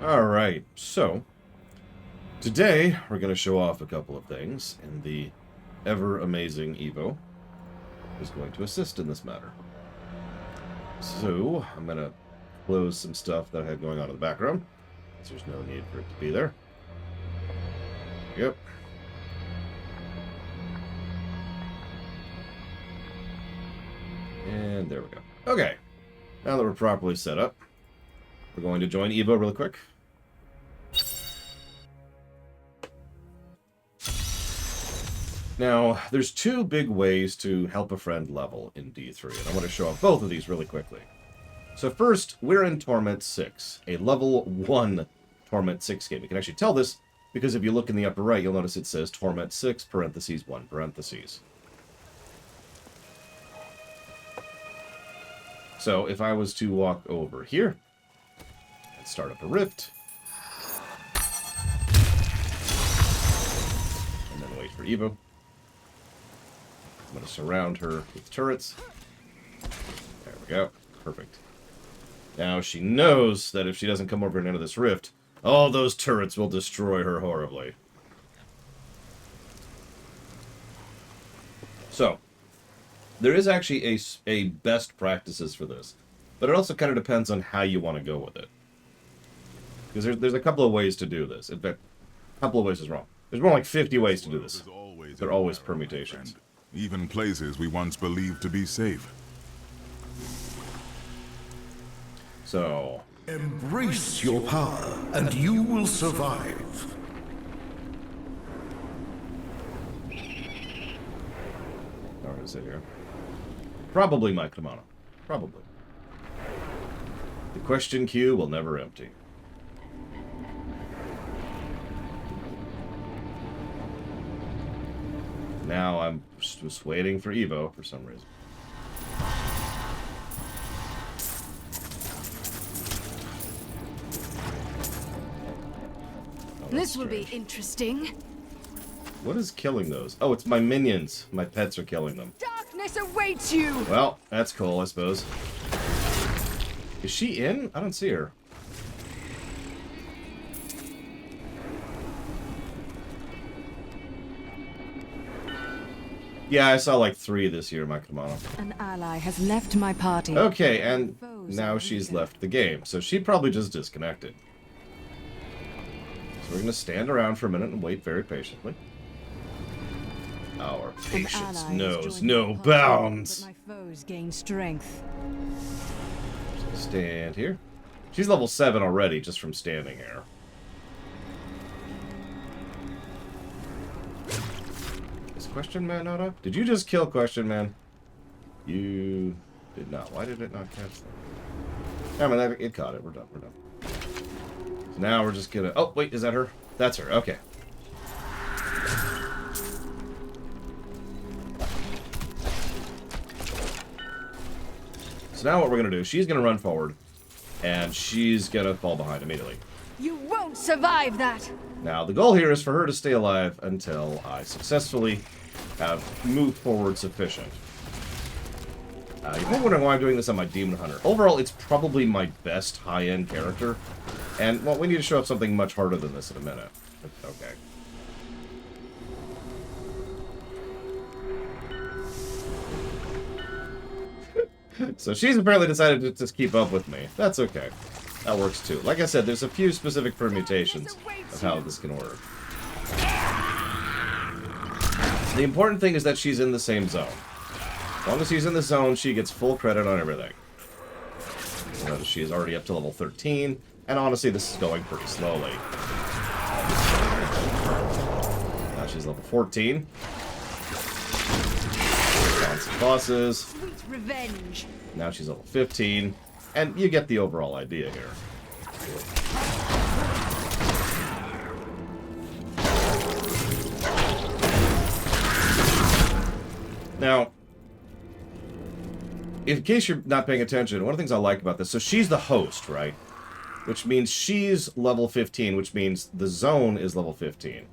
Alright, so today we're going to show off a couple of things, and the ever-amazing Evo is going to assist in this matter. So, I'm going to close some stuff that I had going on in the background, because there's no need for it to be there. Yep. And there we go. Okay, now that we're properly set up, we're going to join Evo really quick. Now, there's two big ways to help a friend level in D3, and I want to show off both of these really quickly. So first, we're in Torment 6, a level 1 Torment 6 game. You can actually tell this because if you look in the upper right, you'll notice it says Torment 6, parentheses, 1, parentheses. So if I was to walk over here and start up a rift, and then wait for Evo, I'm going to surround her with turrets. There we go. Perfect. Now she knows that if she doesn't come over and into this rift, all those turrets will destroy her horribly. So, there is actually a best practices for this, but it also kind of depends on how you want to go with it. Because there's a couple of ways to do this. In fact, a couple of ways is wrong. There's more like 50 ways to do this. They're always permutations. Even places we once believed to be safe. So, embrace your power, and you will survive. What is it here? Probably my kimono. Probably. The question queue will never empty. Now I'm just waiting for Evo for some reason. This will be interesting. What is killing those? Oh, it's my minions. My pets are killing them. Darkness awaits you! Well, that's cool, I suppose. Is she in? I don't see her. Yeah, I saw like 3 this year, my kimono. An ally has left my party. Okay, and now she's left the game, so she probably just disconnected. So we're going to stand around for a minute and wait very patiently. Our patience knows no bounds. But my foes gain strength. So stand here. She's level 7 already, just from standing here. Is Question Man not up? Did you just kill Question Man? You did not. Why did it not catch that? I mean, it caught it. We're done. We're done. So now we're just gonna... Oh, wait, is that her? That's her. Okay. So now what we're going to do, she's going to run forward, and she's going to fall behind immediately. You won't survive that! Now, the goal here is for her to stay alive until I successfully have moved forward sufficient. You're probably wondering why I'm doing this on my Demon Hunter. Overall, it's probably my best high-end character, and, well, we need to show up something much harder than this in a minute. Okay. So she's apparently decided to just keep up with me. That's okay. That works too. Like I said, there's a few specific permutations of how this can work. The important thing is that she's in the same zone. As long as she's in the zone, she gets full credit on everything. Notice she is already up to level 13, and honestly, this is going pretty slowly. Now she's level 14. Some bosses. Sweet revenge. Now she's level 15, and you get the overall idea here. Now, in case you're not paying attention, one of the things I like about this, so she's the host, right? Which means she's level 15, which means the zone is level 15.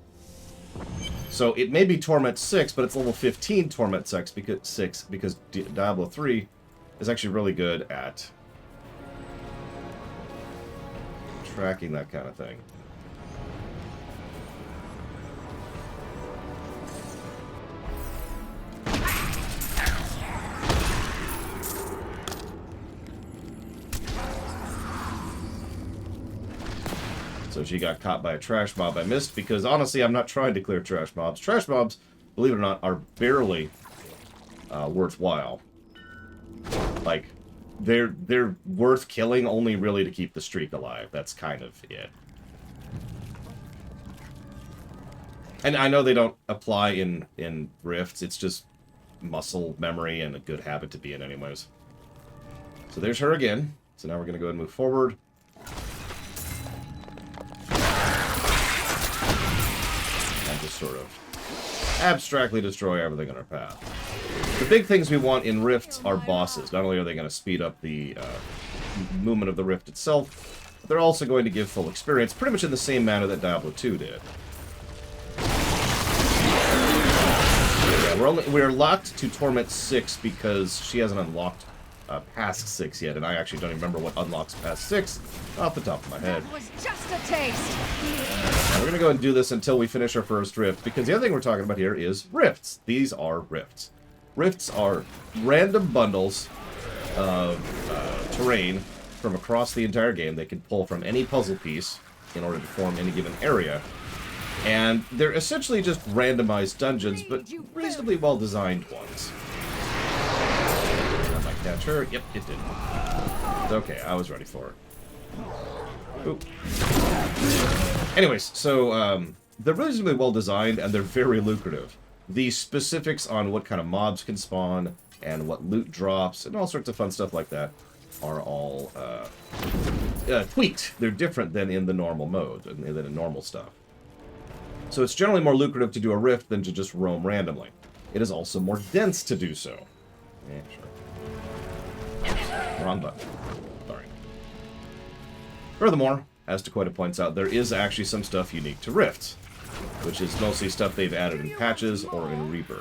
So it may be Torment 6, but it's level 15 Torment 6 because Diablo 3 is actually really good at tracking that kind of thing. So she got caught by a trash mob. I missed because, honestly, I'm not trying to clear trash mobs. Trash mobs, believe it or not, are barely worthwhile. Like, they're worth killing only really to keep the streak alive. That's kind of it. And I know they don't apply in rifts. It's just muscle memory and a good habit to be in anyways. So there's her again. So now we're going to go ahead and move forward. And just sort of abstractly destroy everything on our path. The big things we want in rifts are bosses. Not only are they going to speed up the movement of the rift itself, but they're also going to give full experience, pretty much in the same manner that Diablo 2 did. Yeah, we're locked to Torment 6 because she hasn't unlocked past 6 yet, and I actually don't even remember what unlocks past 6 off the top of my head. That was just a taste. Now we're going to go and do this until we finish our first rift, because the other thing we're talking about here is rifts. These are rifts. Rifts are random bundles of terrain from across the entire game. They can pull from any puzzle piece in order to form any given area. And they're essentially just randomized dungeons, but reasonably well-designed ones. That might catch her. Yep, it did. Okay, I was ready for it. Oop. Anyways, so they're reasonably well-designed, and they're very lucrative. The specifics on what kind of mobs can spawn, and what loot drops, and all sorts of fun stuff like that are all tweaked. They're different than in the normal mode, than in normal stuff. So it's generally more lucrative to do a rift than to just roam randomly. It is also more dense to do so. Yeah, sure. Wrong button. Sorry. Furthermore, as Dakota points out, there is actually some stuff unique to rifts, which is mostly stuff they've added in patches or in Reaper.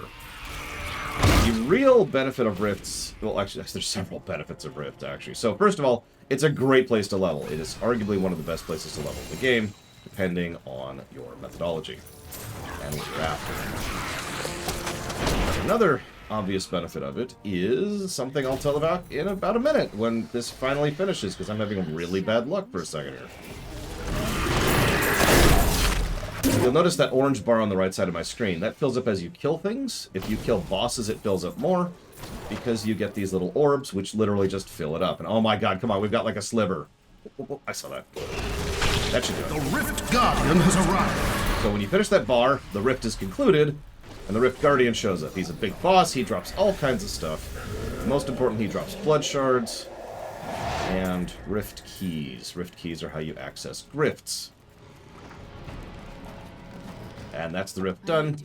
The real benefit of rifts... Well, actually, there's several benefits of rifts, actually. So, first of all, it's a great place to level. It is arguably one of the best places to level in the game, depending on your methodology and what you're after. Another obvious benefit of it is something I'll tell about in about a minute when this finally finishes, because I'm having really bad luck for a second here. You'll notice that orange bar on the right side of my screen. That fills up as you kill things. If you kill bosses, it fills up more, because you get these little orbs, which literally just fill it up. And oh my god, come on, we've got like a sliver. I saw that. That should do it. The Rift Guardian has arrived. So when you finish that bar, the rift is concluded, and the Rift Guardian shows up. He's a big boss. He drops all kinds of stuff. Most importantly, he drops blood shards and rift keys. Rift keys are how you access rifts. And that's the rift done.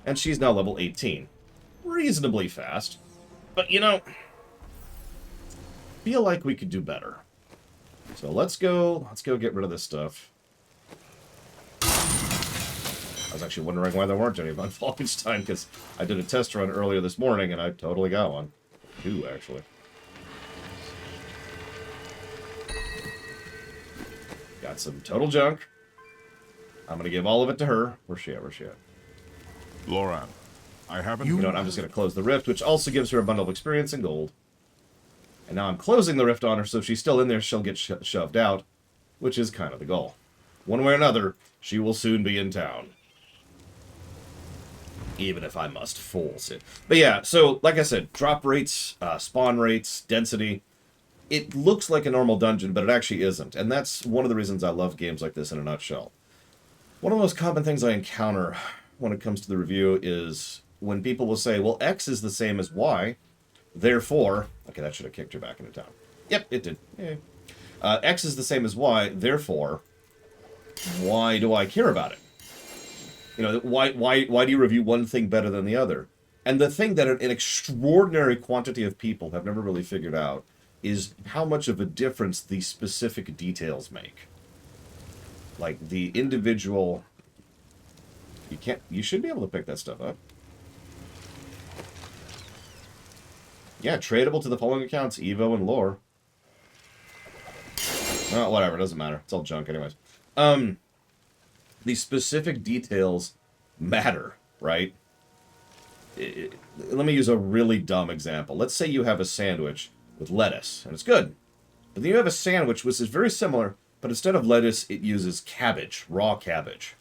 And she's now level 18. Reasonably fast. But, you know, feel like we could do better. So let's go get rid of this stuff. I was actually wondering why there weren't any on Falkenstein, because I did a test run earlier this morning, and I totally got one. Two, actually. Got some total junk. I'm going to give all of it to her. Where's she at? Where's she at? Loran, I haven't... You know what? I'm just going to close the rift, which also gives her a bundle of experience and gold. And now I'm closing the rift on her, so if she's still in there, she'll get shoved out, which is kind of the goal. One way or another, she will soon be in town. Even if I must force it. But yeah, so, like I said, drop rates, spawn rates, density. It looks like a normal dungeon, but it actually isn't. And that's one of the reasons I love games like this in a nutshell. One of the most common things I encounter when it comes to the review is when people will say, well, X is the same as Y, therefore... Okay, that should have kicked her back into town. Yep, it did. Yeah. X is the same as Y, therefore, why do I care about it? You know, why do you review one thing better than the other? And the thing that an extraordinary quantity of people have never really figured out is how much of a difference the specific details make. Like, the individual... You should be able to pick that stuff up. Yeah, tradable to the following accounts, Evo and Lore. Well, whatever, doesn't matter. It's all junk anyways. The specific details matter, right? Let me use a really dumb example. Let's say you have a sandwich with lettuce, and it's good. But then you have a sandwich which is very similar, but instead of lettuce, it uses cabbage, raw cabbage.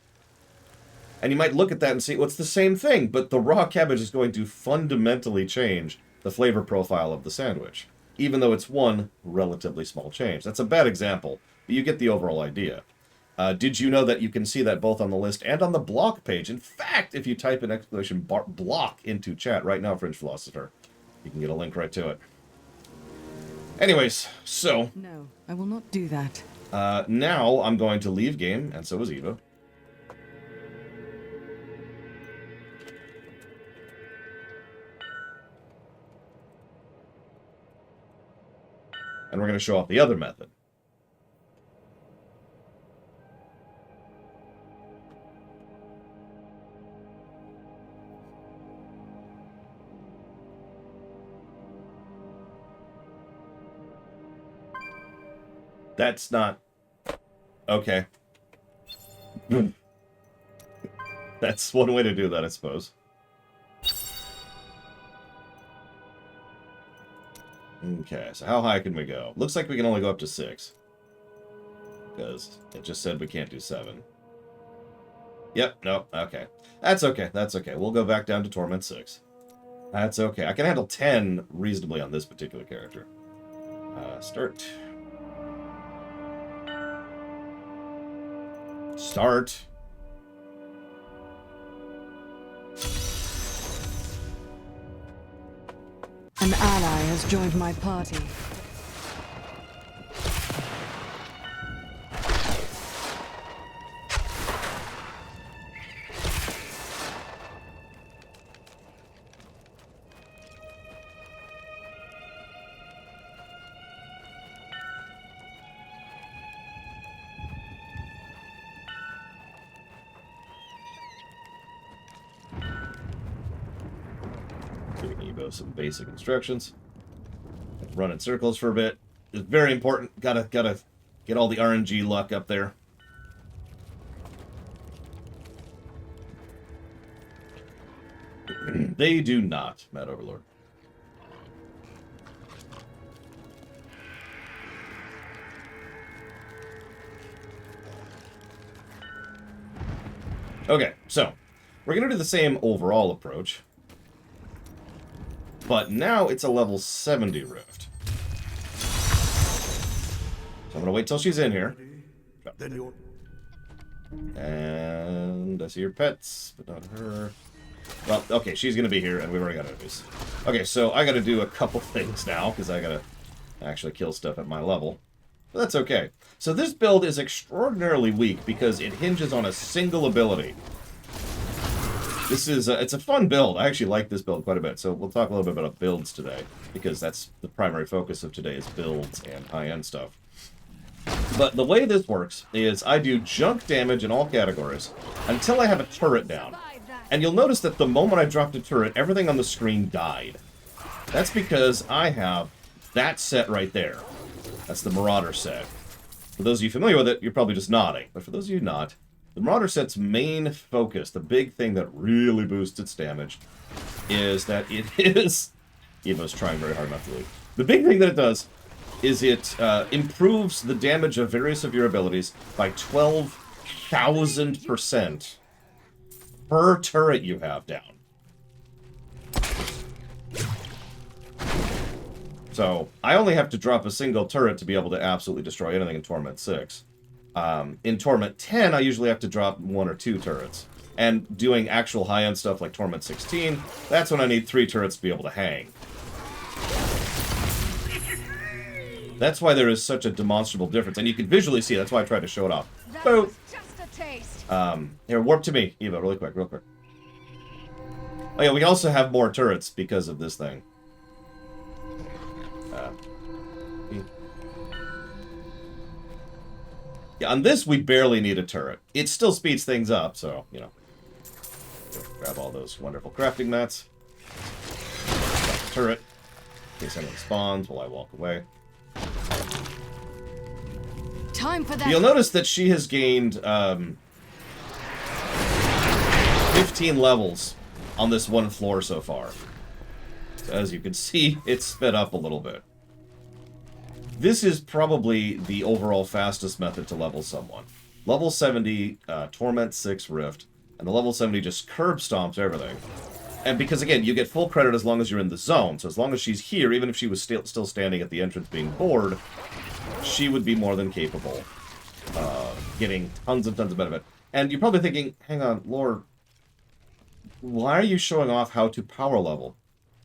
And you might look at that and see, well, it's the same thing, but the raw cabbage is going to fundamentally change the flavor profile of the sandwich, even though it's one relatively small change. That's a bad example, but you get the overall idea. Did you know that you can see that both on the list and on the block page? In fact, if you type an exclamation block into chat right now, Fringe Philosopher, you can get a link right to it. Anyways, so... No, I will not do that. Now I'm going to leave game, and so is Eva. And we're going to show off the other method. That's not... Okay. That's one way to do that, I suppose. Okay, so how high can we go? Looks like we can only go up to 6. Because it just said we can't do 7. Yep, no, okay. That's okay, that's okay. We'll go back down to Torment 6. That's okay. I can handle 10 reasonably on this particular character. Start. Start. An ally has joined my party. Giving Evo some basic instructions. Run in circles for a bit. It's very important. Gotta get all the RNG luck up there. They do not, Mad Overlord. Okay, so we're gonna do the same overall approach. But now it's a level 70 rift. So I'm gonna wait till she's in here. Then you're... And I see your pets, but not her. Well, okay, she's gonna be here, and we've already got enemies. Okay, so I gotta do a couple things now, because I gotta actually kill stuff at my level. But that's okay. So this build is extraordinarily weak, because it hinges on a single ability. This is it's a fun build. I actually like this build quite a bit. So we'll talk a little bit about builds today, because that's the primary focus of today is builds and high-end stuff. But the way this works is I do junk damage in all categories until I have a turret down. And you'll notice that the moment I dropped a turret, everything on the screen died. That's because I have that set right there. That's the Marauder set. For those of you familiar with it, you're probably just nodding. But for those of you not, the Marauder set's main focus, the big thing that really boosts its damage, is that it is... Evo's trying very hard not to leave. The big thing that it does is it improves the damage of various of your abilities by 12,000% per turret you have down. So, I only have to drop a single turret to be able to absolutely destroy anything in Torment 6. In Torment 10, I usually have to drop 1 or 2 turrets. And doing actual high-end stuff like Torment 16, that's when I need 3 turrets to be able to hang. That's why there is such a demonstrable difference. And you can visually see it. That's why I tried to show it off. Boom! Here, warp to me, Eva, really quick, real quick. Oh yeah, we also have more turrets because of this thing. Yeah, on this, we barely need a turret. It still speeds things up, so, you know. Grab all those wonderful crafting mats. Grab the turret. In case anyone spawns while I walk away. time for that. You'll notice that she has gained 15 levels on this one floor so far. So as you can see, it's sped up a little bit. This is probably the overall fastest method to level someone. Level 70, Torment 6 Rift, and the level 70 just curb stomps everything. And because, again, you get full credit as long as you're in the zone. So as long as she's here, even if she was still standing at the entrance being bored, she would be more than capable of getting tons and tons of benefit. And you're probably thinking, hang on, Lord, why are you showing off how to power level?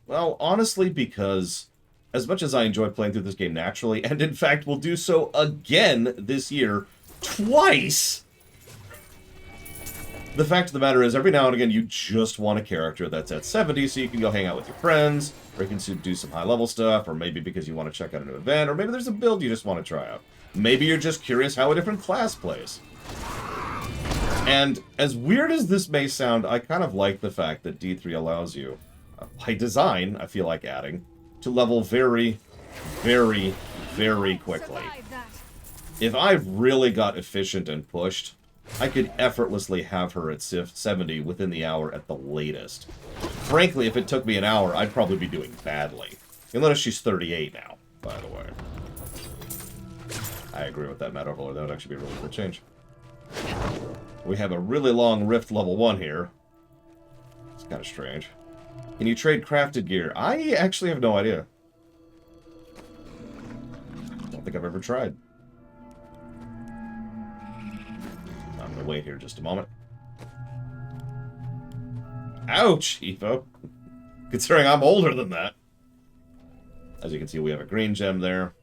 Well, honestly, because as much as I enjoy playing through this game naturally, and in fact will do so again this year, twice, the fact of the matter is, every now and again, you just want a character that's at 70 so you can go hang out with your friends, or you can do some high-level stuff, or maybe because you want to check out a new event, or maybe there's a build you just want to try out. Maybe you're just curious how a different class plays. And as weird as this may sound, I kind of like the fact that D3 allows you, by design, I feel like adding, to level very, very, very quickly. If I really got efficient and pushed, I could effortlessly have her at 70 within the hour at the latest. Frankly, if it took me an hour, I'd probably be doing badly. You'll notice she's 38 now, by the way. I agree with that, Matt Overlord. That would actually be a really good change. We have a really long Rift level 1 here. It's kind of strange. Can you trade crafted gear? I actually have no idea. I don't think I've ever tried. I'm going to wait here just a moment. Ouch, Evo. Considering I'm older than that. As you can see, we have a green gem there.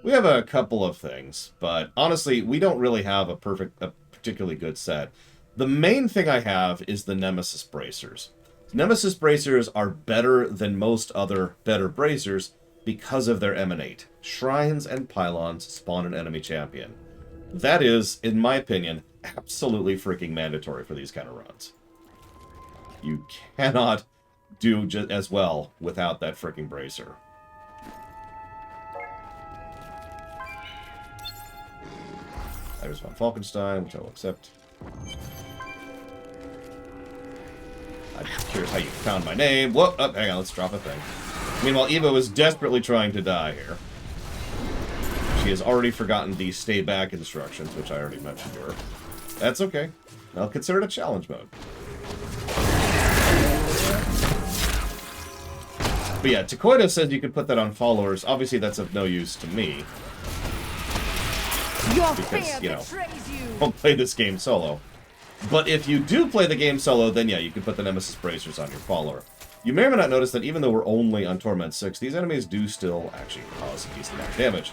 We have a couple of things, but honestly, we don't really have a particularly good set. The main thing I have is the Nemesis Bracers. Nemesis Bracers are better than most other better bracers because of their emanate. Shrines and pylons spawn an enemy champion. That is, in my opinion, absolutely freaking mandatory for these kind of runs. You cannot do as well without that freaking bracer. There's von Falkenstein, which I will accept. I'm just curious how you found my name. Whoa, oh, hang on, let's drop a thing. Meanwhile, Evo is desperately trying to die here. She has already forgotten the stay back instructions, which I already mentioned to her. That's okay. I'll consider it a challenge mode. But yeah, Takoida said you could put that on followers. Obviously, that's of no use to me. Because, you know, I don't play this game solo. But if you do play the game solo, then yeah, you can put the Nemesis Bracers on your follower. You may or may not notice that even though we're only on Torment 6, these enemies do still actually cause a decent amount of damage.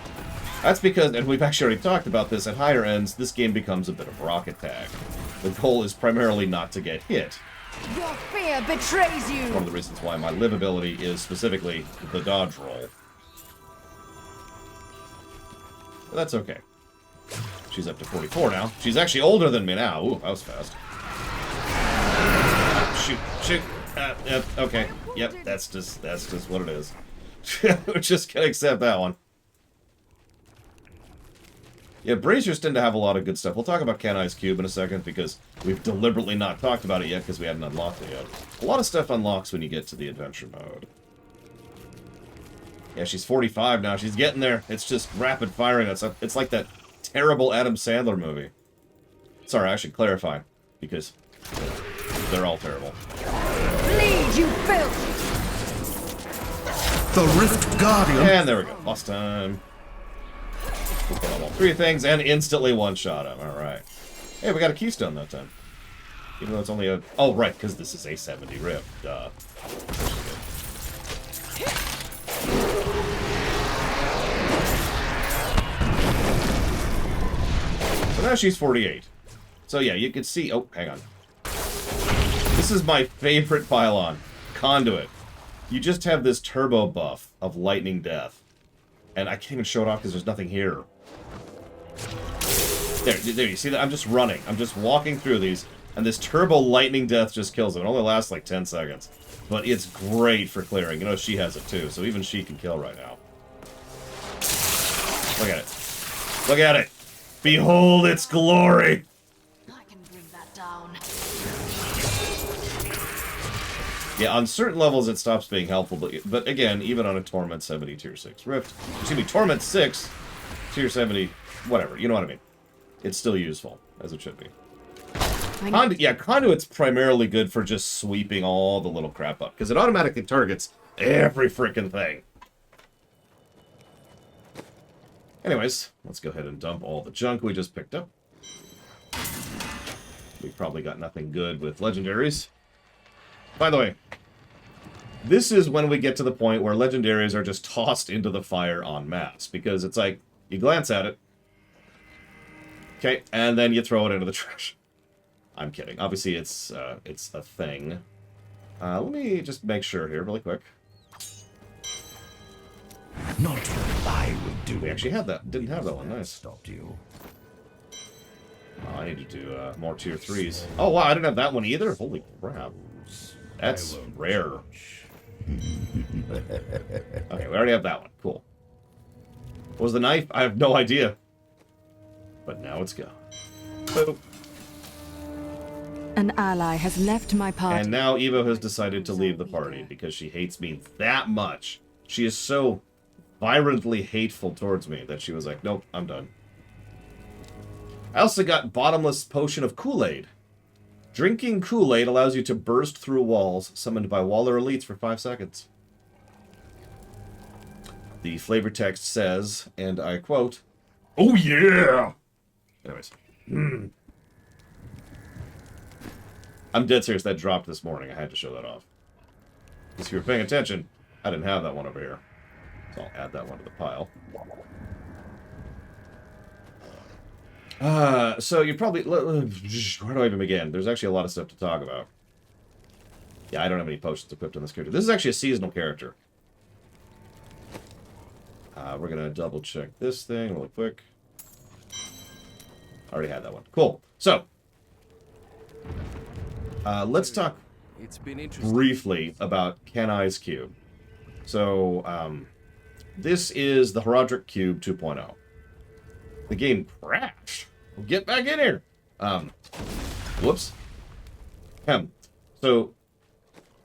That's because, and we've actually already talked about this, at higher ends, this game becomes a bit of rocket tag. The goal is primarily not to get hit. Your fear betrays you! One of the reasons why my live ability is specifically the dodge roll. But that's okay. She's up to 44 now. She's actually older than me now. Ooh, that was fast. Shoot, shoot. Okay. Yep, that's just what it is. We're just gonna accept that one. Yeah, bracers tend to have a lot of good stuff. We'll talk about Kanai's Cube in a second, because we've deliberately not talked about it yet, because we haven't unlocked it yet. A lot of stuff unlocks when you get to the adventure mode. Yeah, she's 45 now. She's getting there. It's just rapid firing. It's like that terrible Adam Sandler movie. Sorry, I should clarify, because they're all terrible. Bleed, you filth! The Rift Guardian. And there we go. Boss time. We'll put on all three things and instantly one-shot him. Alright. Hey, we got a keystone that time. Even though it's only a... Oh, right, because this is a 70 Rift. Duh. So now she's 48. So yeah, you can see... Oh, hang on. This is my favorite pylon. Conduit. You just have this turbo buff of lightning death. And I can't even show it off because there's nothing here. There, you see that? I'm just running. I'm just walking through these, and this turbo lightning death just kills them. It only lasts like 10 seconds. But it's great for clearing. You know, she has it too, so even she can kill right now. Look at it. Look at it. Behold its glory! I can bring that down. Yeah, on certain levels it stops being helpful, but again, even on a Torment 70 Tier 6 Rift, excuse me, Torment 6 Tier 70, whatever, you know what I mean. It's still useful, as it should be. Conduit's primarily good for just sweeping all the little crap up, because it automatically targets every freaking thing. Anyways, let's go ahead and dump all the junk we just picked up. We probably got nothing good with legendaries. By the way, this is when we get to the point where legendaries are just tossed into the fire en masse, because it's like, you glance at it, okay, and then you throw it into the trash. I'm kidding. Obviously, it's a thing. Let me just make sure here really quick. Not what I would do. We actually had that. Didn't have that one. Nice. Stopped you. Oh, I need to do more tier 3s. Oh, wow, I didn't have that one either? Holy crap. That's rare. Okay, we already have that one. Cool. What was the knife? I have no idea. But now it's gone. Boop. An ally has left my party. And now Evo has decided to leave the party because she hates me that much. She is so violently hateful towards me that she was like, nope, I'm done. I also got Bottomless Potion of Kool-Aid. Drinking Kool-Aid allows you to burst through walls summoned by Waller elites for 5 seconds. The flavor text says, and I quote, "Oh yeah!" Anyways. I'm dead serious, that dropped this morning. I had to show that off. Because if you were paying attention, I didn't have that one over here. So I'll add that one to the pile. So you probably... Where do I even begin? There's actually a lot of stuff to talk about. Yeah, I don't have any potions equipped on this character. This is actually a seasonal character. We're going to double check this thing really quick. Already had that one. Cool. So, let's talk briefly about Kanai's Cube. So, this is the Herodric Cube 2.0. The game crashed. Well, get back in here. Whoops. So,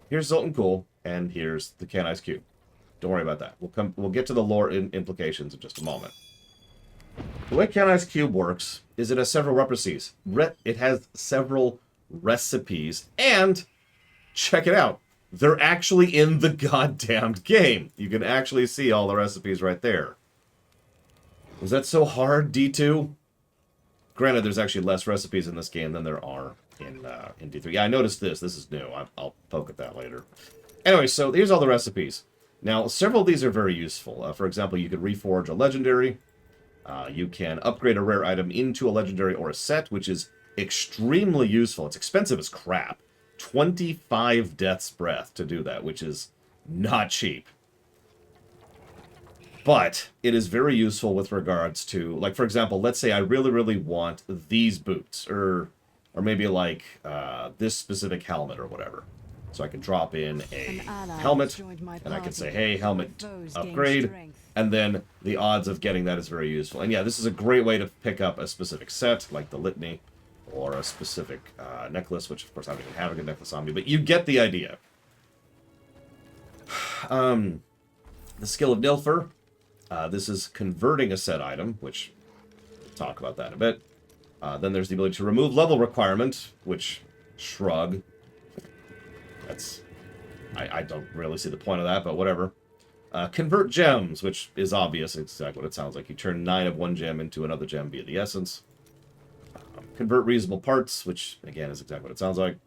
here's Zoltan Cool, and here's the Kanai's Cube. Don't worry about that. We'll get to the lore implications in just a moment. The way Kanai's Cube works is it has several recipes. It has several recipes, and check it out. They're actually in the goddamned game. You can actually see all the recipes right there. Was that so hard, D2? Granted, there's actually less recipes in this game than there are in D3. Yeah, I noticed this. This is new. I'll poke at that later. Anyway, so here's all the recipes. Now, several of these are very useful. For example, you could reforge a legendary. You can upgrade a rare item into a legendary or a set, which is extremely useful. It's expensive as crap. 25 Death's Breath to do that, which is not cheap. But it is very useful with regards to, like, for example, let's say I really, really want these boots, or maybe like this specific helmet or whatever. So I can drop in a helmet, and I can say, hey, helmet upgrade, and then the odds of getting that is very useful. And yeah, this is a great way to pick up a specific set, like the Litany, or a specific necklace, which of course I don't even have a good necklace on me, but you get the idea. The Skill of Nilfer. This is converting a set item, which we'll talk about that in a bit. Then there's the ability to remove level requirement, which, shrug. That's... I don't really see the point of that, but whatever. Convert gems, which is obvious. It's exactly what it sounds like. You turn 9 of one gem into another gem via the essence. Convert reasonable parts, which, again, is exactly what it sounds like.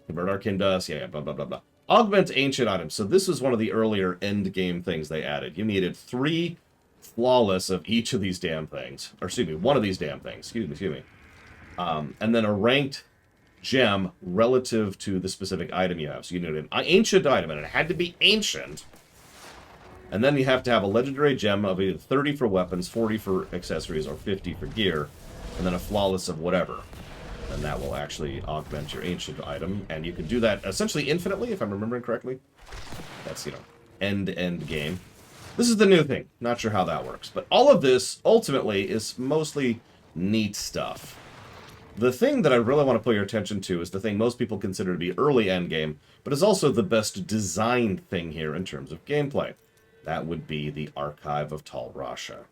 Convert arcane dust, yeah, blah, blah, blah, blah. Augment ancient items. So this was one of the earlier endgame things they added. You needed 3 flawless of each of these damn things. Or, excuse me, one of these damn things. Excuse me. And then a ranked gem relative to the specific item you have. So you needed an ancient item, and it had to be ancient. And then you have to have a legendary gem of either 30 for weapons, 40 for accessories, or 50 for gear. And then a flawless of whatever. And that will actually augment your ancient item. And you can do that essentially infinitely, if I'm remembering correctly. That's, you know, end game. This is the new thing. Not sure how that works. But all of this, ultimately, is mostly neat stuff. The thing that I really want to put your attention to is the thing most people consider to be early endgame, but is also the best designed thing here in terms of gameplay. That would be the Archive of Tal Rasha.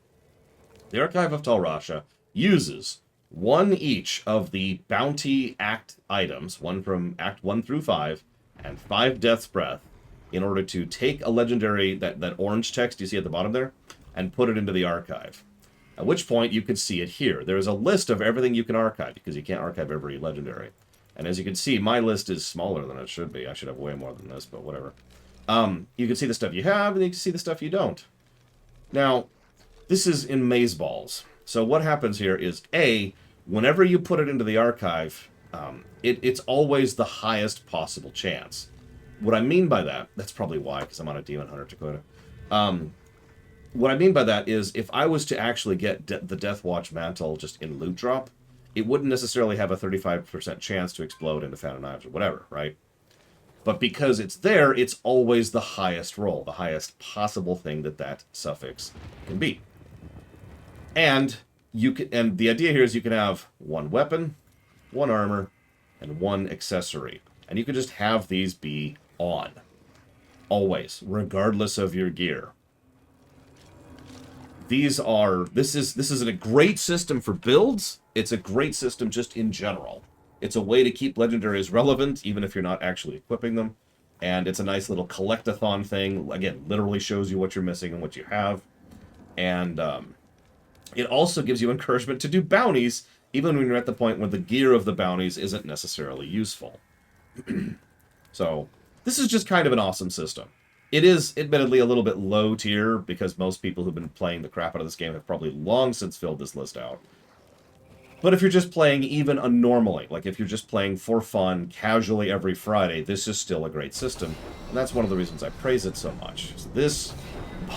The Archive of Tal Rasha uses one each of the bounty act items, one from Act 1 through 5, and 5 Death's Breath, in order to take a legendary, that orange text you see at the bottom there, and put it into the archive. At which point you can see it here. There is a list of everything you can archive, because you can't archive every legendary. And as you can see, my list is smaller than it should be. I should have way more than this, but whatever. You can see the stuff you have, and you can see the stuff you don't. Now, this is in maze balls. So what happens here is, A, whenever you put it into the archive, it's always the highest possible chance. What I mean by that, that's probably why, because I'm on a Demon Hunter Dakota. What I mean by that is, if I was to actually get the Death Watch Mantle just in loot drop, it wouldn't necessarily have a 35% chance to explode into Fountain Knives or whatever, right? But because it's there, it's always the highest roll, the highest possible thing that suffix can be. And the idea here is you can have one weapon, one armor, and one accessory. And you can just have these be on. Always, regardless of your gear. This is a great system for builds. It's a great system just in general. It's a way to keep legendaries relevant, even if you're not actually equipping them. And it's a nice little collect-a-thon thing. Again, literally shows you what you're missing and what you have. And it also gives you encouragement to do bounties, even when you're at the point where the gear of the bounties isn't necessarily useful. So, this is just kind of an awesome system. It is, admittedly, a little bit low tier, because most people who've been playing the crap out of this game have probably long since filled this list out. But if you're just playing even normally, like if you're just playing for fun, casually every Friday, this is still a great system. And that's one of the reasons I praise it so much. So this,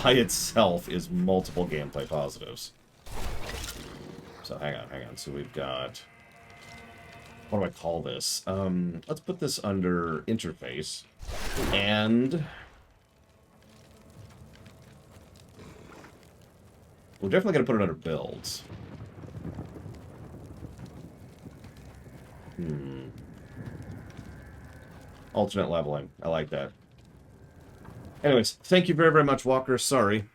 by itself, is multiple gameplay positives. So hang on. So we've got... What do I call this? Let's put this under interface. And... we're definitely going to put it under builds. Alternate leveling. I like that. Anyways, thank you very, very much, Walker. Sorry.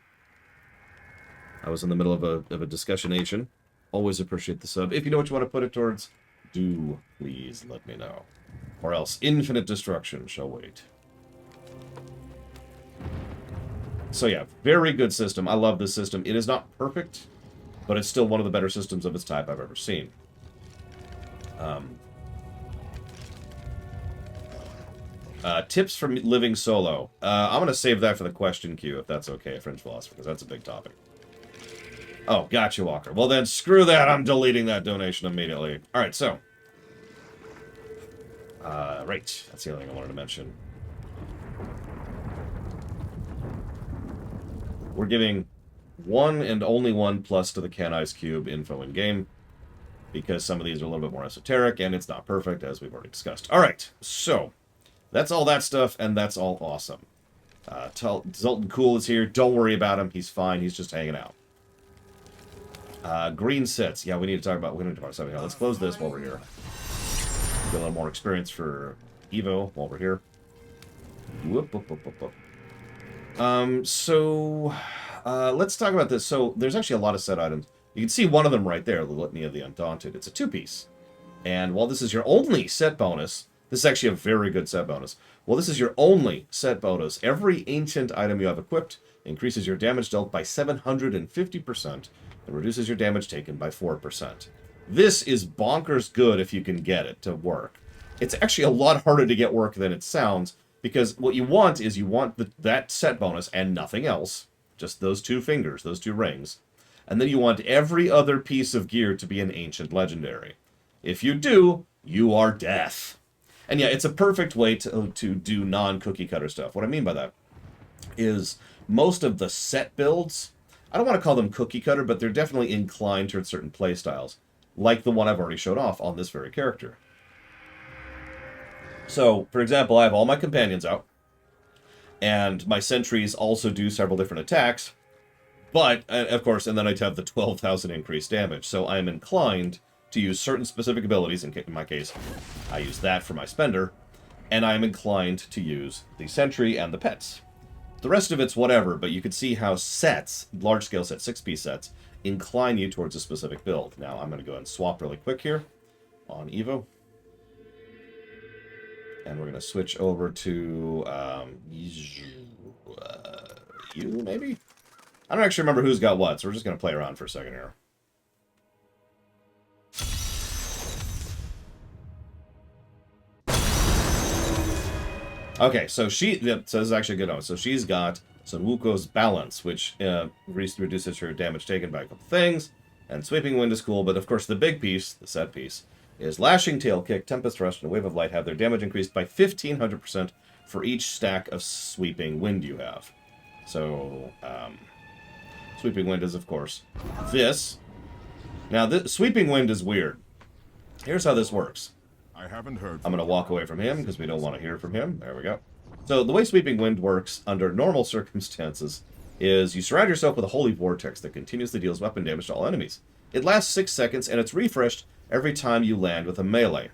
I was in the middle of a discussionation. Always appreciate the sub. If you know what you want to put it towards, do please let me know. Or else infinite destruction shall wait. So yeah, very good system. I love this system. It is not perfect, but it's still one of the better systems of its type I've ever seen. Tips for living solo. I'm going to save that for the question queue, if that's okay, Fringe Philosopher, because that's a big topic. Oh, gotcha, Walker. Well then, screw that. I'm deleting that donation immediately. Alright, so. Right. That's the other thing I wanted to mention. We're giving 1 and only 1 plus to the Kanai's Cube info in-game, because some of these are a little bit more esoteric, and it's not perfect, as we've already discussed. Alright, so, that's all that stuff, and that's all awesome. Zoltan Cool is here. Don't worry about him. He's fine. He's just hanging out. Green sits. Yeah, we need to talk about... Let's close this while we're here. Get a little more experience for Evo while we're here. Whoop. Let's talk about this. So, there's actually a lot of set items. You can see one of them right there, the Litany of the Undaunted. It's a 2-piece. And while this is your only set bonus, this is actually a very good set bonus. While this is your only set bonus, every ancient item you have equipped increases your damage dealt by 750% and reduces your damage taken by 4%. This is bonkers good if you can get it to work. It's actually a lot harder to get work than it sounds, because what you want is that set bonus and nothing else. Just those 2 fingers, those 2 rings. And then you want every other piece of gear to be an ancient legendary. If you do, you are death. And yeah, it's a perfect way to do non-cookie cutter stuff. What I mean by that is most of the set builds, I don't want to call them cookie cutter, but they're definitely inclined towards certain play styles, like the one I've already showed off on this very character. So, for example, I have all my companions out, and my sentries also do several different attacks, But, of course, and then I'd have the 12,000 increased damage. So I'm inclined to use certain specific abilities. In my case, I use that for my spender. And I'm inclined to use the sentry and the pets. The rest of it's whatever, but you can see how sets, large-scale sets, 6-piece sets, incline you towards a specific build. Now, I'm going to go ahead and swap really quick here on Evo. And we're going to switch over to you, maybe? I don't actually remember who's got what, so we're just going to play around for a second here. Okay, so so this is actually good on. So she's got Sun Wuko's Balance, which reduces her damage taken by a couple things, and Sweeping Wind is cool, but of course the big piece, the set piece, is Lashing Tail Kick, Tempest Rush, and Wave of Light have their damage increased by 1,500% for each stack of Sweeping Wind you have. So, Sweeping Wind is, of course, this. Now, Sweeping Wind is weird. Here's how this works. I haven't heard. I'm going to walk away from him because we don't want to hear from him. There we go. So the way Sweeping Wind works under normal circumstances is you surround yourself with a holy vortex that continuously deals weapon damage to all enemies. It lasts 6 seconds and it's refreshed every time you land with a melee.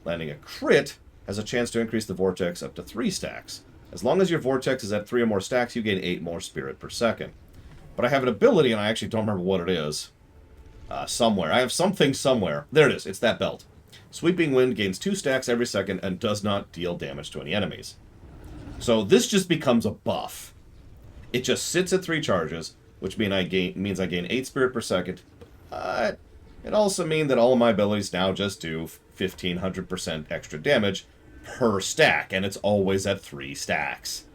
Landing a crit has a chance to increase the vortex up to 3 stacks. As long as your vortex is at 3 or more stacks, you gain 8 more spirit per second. But I have an ability, and I actually don't remember what it is. Somewhere. I have something somewhere. There it is. It's that belt. Sweeping Wind gains 2 stacks every second and does not deal damage to any enemies. So this just becomes a buff. It just sits at 3 charges, which means I gain 8 spirit per second. But it also means that all of my abilities now just do 1,500% extra damage per stack, and it's always at 3 stacks.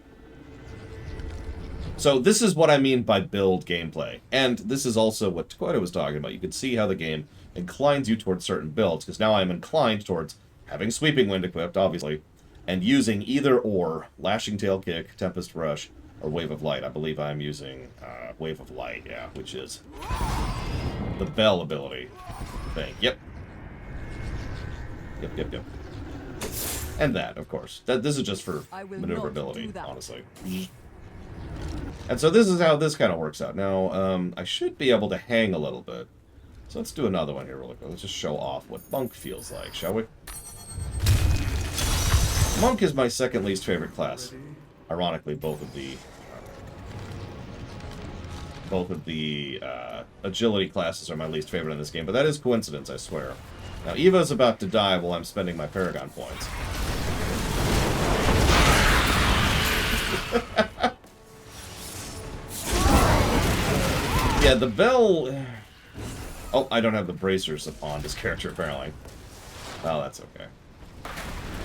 So this is what I mean by build gameplay. And this is also what Dakota was talking about. You can see how the game inclines you towards certain builds, because now I'm inclined towards having Sweeping Wind equipped, obviously, and using either or Lashing Tail Kick, Tempest Rush, or Wave of Light. I believe I'm using Wave of Light, yeah, which is the Bell ability thing. Yep. And that, of course. This is just for maneuverability, honestly. And so this is how this kind of works out. Now, I should be able to hang a little bit. So let's do another one here really quick. Let's just show off what Monk feels like, shall we? Monk is my second least favorite class. Ironically, both of the agility classes are my least favorite in this game, but that is coincidence, I swear. Now, Eva's about to die while I'm spending my Paragon points. Yeah, the bell... Oh, I don't have the bracers on this character, apparently. Oh, that's okay.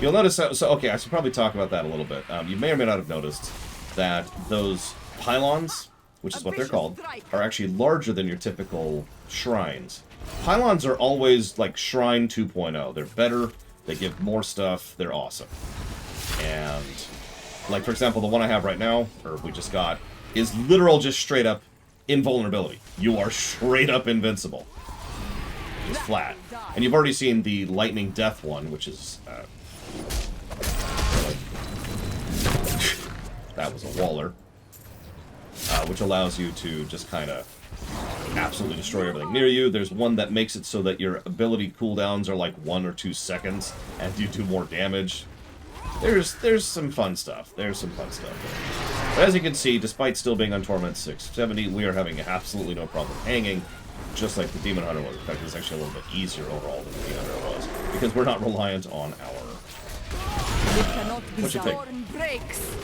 You'll notice... okay, I should probably talk about that a little bit. You may or may not have noticed that those pylons, which is what they're called, are actually larger than your typical shrines. Pylons are always like Shrine 2.0. They're better, they give more stuff, they're awesome. And, like, for example, the one I have right now, or we just got, is literal just straight up invulnerability. You are straight up invincible. Just flat. And you've already seen the Lightning Death one, which is, that was a waller. Which allows you to just kind of absolutely destroy everything near you. There's one that makes it so that your ability cooldowns are like 1 or 2 seconds, and you do more damage. There's some fun stuff. There's some fun stuff. But as you can see, despite still being on Torment 670, we are having absolutely no problem hanging, just like the Demon Hunter was. In fact, it's actually a little bit easier overall than the Demon Hunter was, because we're not reliant on our... What you think?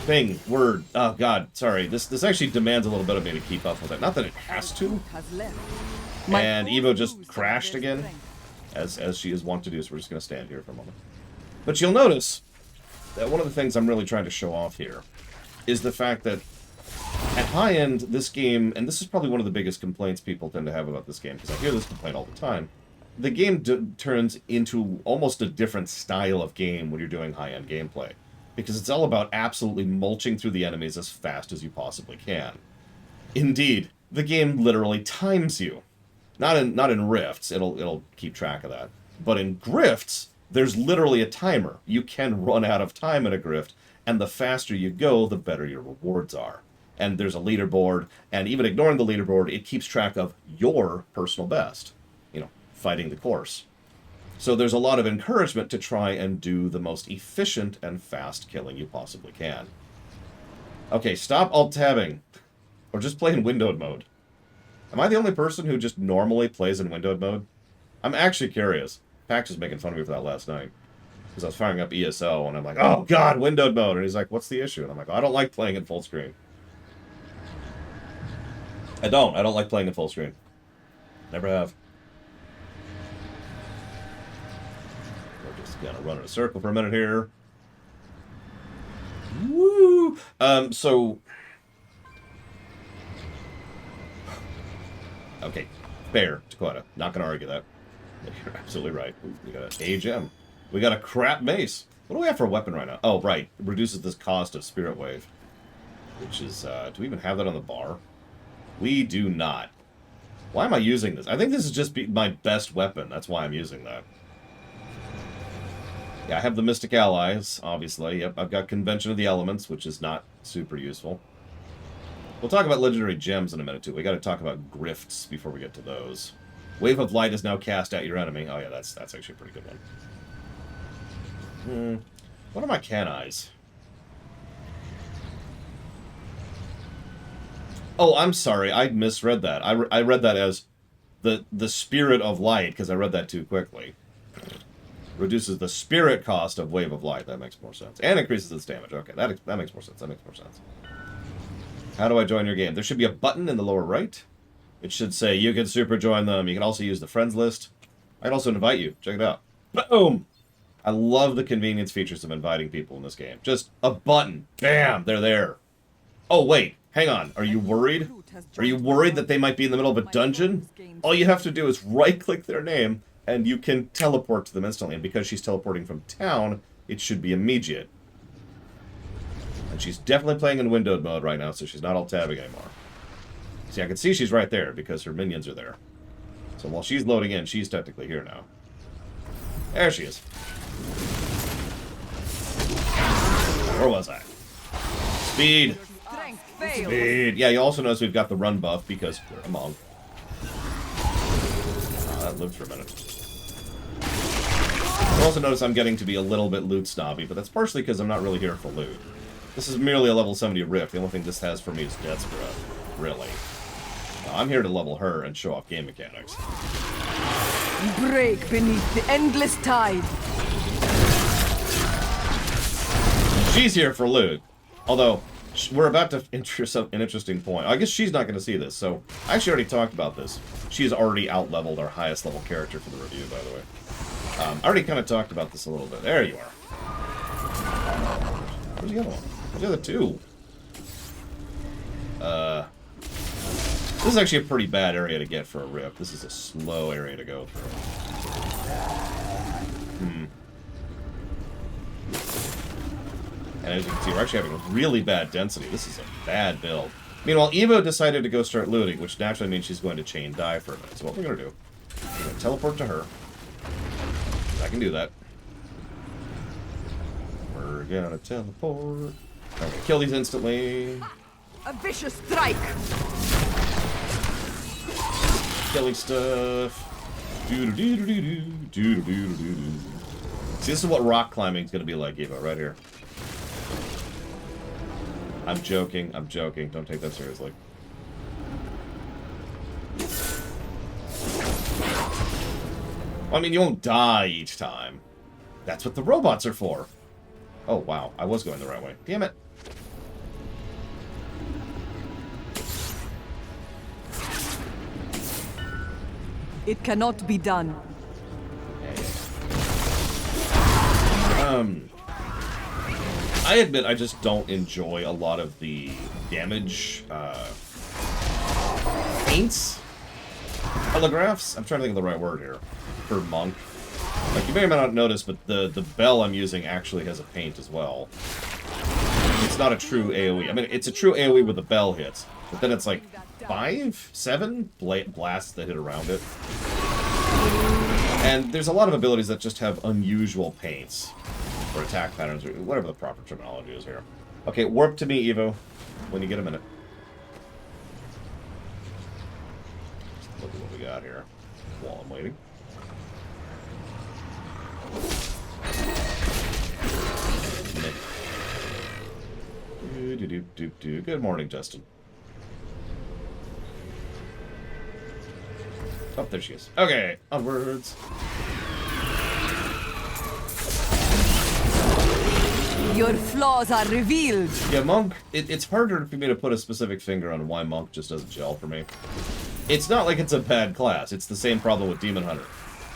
Thing, word. Oh god, sorry. This actually demands a little bit of me to keep up with it. Not that it has to. And Evo just crashed again, as she is wont to do, so we're just going to stand here for a moment. But you'll notice that one of the things I'm really trying to show off here is the fact that at high end, this game, and this is probably one of the biggest complaints people tend to have about this game, because I hear this complaint all the time, the game turns into almost a different style of game when you're doing high-end gameplay. Because it's all about absolutely mulching through the enemies as fast as you possibly can. Indeed, the game literally times you. Not in rifts, it'll keep track of that. But in grifts, there's literally a timer. You can run out of time in a grift, and the faster you go, the better your rewards are. and there's a leaderboard, and even ignoring the leaderboard, it keeps track of your personal best, you know, fighting the course. So there's a lot of encouragement to try and do the most efficient and fast killing you possibly can. Okay, stop alt-tabbing. Or just play in windowed mode. Am I the only person who just normally plays in windowed mode? I'm actually curious. Pax was making fun of me for that last night. Because I was firing up ESO, and I'm like, oh god, windowed mode! And he's like, what's the issue? And I'm like, I don't like playing in full screen. I don't like playing in full screen. Never have. We're just gonna run in a circle for a minute here. Woo! Okay, fair, Dakota. Not gonna argue that. You're absolutely right. Ooh, we got an gem. We got a crap mace. What do we have for a weapon right now? Oh, right. It reduces this cost of Spirit Wave. Which is, do we even have that on the bar? We do not. Why am I using this? I think this is just my best weapon. That's why I'm using that. Yeah, I have the Mystic Allies, obviously. Yep, I've got Convention of the Elements, which is not super useful. We'll talk about legendary gems in a minute, too. We got to talk about grifts before we get to those. Wave of Light is now cast at your enemy. Oh, yeah, that's actually a pretty good one. What are my Kanais? Oh, I'm sorry. I misread that. I read that as the Spirit of Light, because I read that too quickly. Reduces the spirit cost of Wave of Light. That makes more sense. And increases its damage. Okay, that makes more sense. That makes more sense. How do I join your game? There should be a button in the lower right. It should say you can super join them. You can also use the friends list. I can also invite you. Check it out. Boom! I love the convenience features of inviting people in this game. Just a button. Bam! They're there. Oh, wait. Hang on. Are you worried? Are you worried that they might be in the middle of a dungeon? All you have to do is right-click their name, and you can teleport to them instantly. And because she's teleporting from town, it should be immediate. And she's definitely playing in windowed mode right now, so she's not alt-tabbing anymore. See, I can see she's right there because her minions are there. So while she's loading in, she's technically here now. There she is. Where was I? Speed! Speed! Yeah, you also notice we've got the run buff because we're a monk. That lived for a minute. You also notice I'm getting to be a little bit loot snobby, but that's partially because I'm not really here for loot. This is merely a level 70 rift. The only thing this has for me is death spread. Really. No, I'm here to level her and show off game mechanics. Break beneath the endless tide. She's here for loot. Although, we're about to introduce an interesting point. I guess she's not going to see this, so I actually already talked about this. She's already out-leveled our highest level character for the review, by the way. I already kind of talked about this a little bit. There you are. Where's the other one? Where's the other two? This is actually a pretty bad area to get for a rip. This is a slow area to go through. And as you can see, we're actually having really bad density. This is a bad build. Meanwhile, Evo decided to go start looting, which naturally means she's going to chain die for a minute. So what we're going to do, we're going to teleport to her. I can do that. We're going to teleport. I'm going to kill these instantly. A vicious strike. Killing stuff. See, this is what rock climbing is going to be like, Evo, right here. I'm joking. I'm joking. Don't take that seriously. Well, I mean, you won't die each time. That's what the robots are for. Oh, wow. I was going the right way. Damn it. It cannot be done. I admit I just don't enjoy a lot of the damage, paints? Telegraphs? I'm trying to think of the right word here. For monk. Like, you may or may not notice, but the bell I'm using actually has a paint as well. It's not a true AoE. I mean, it's a true AoE with the bell hits, but then it's like 5, 7 blasts that hit around it. And there's a lot of abilities that just have unusual paints. Or attack patterns, or whatever the proper terminology is here. Okay, warp to me, Evo, when you get a minute. look at what we got here while I'm waiting. Good morning, Justin. Oh, there she is. Okay, onwards. Your flaws are revealed. Yeah, Monk, it's harder for me to put a specific finger on why Monk just doesn't gel for me. It's not like it's a bad class. It's the same problem with Demon Hunter.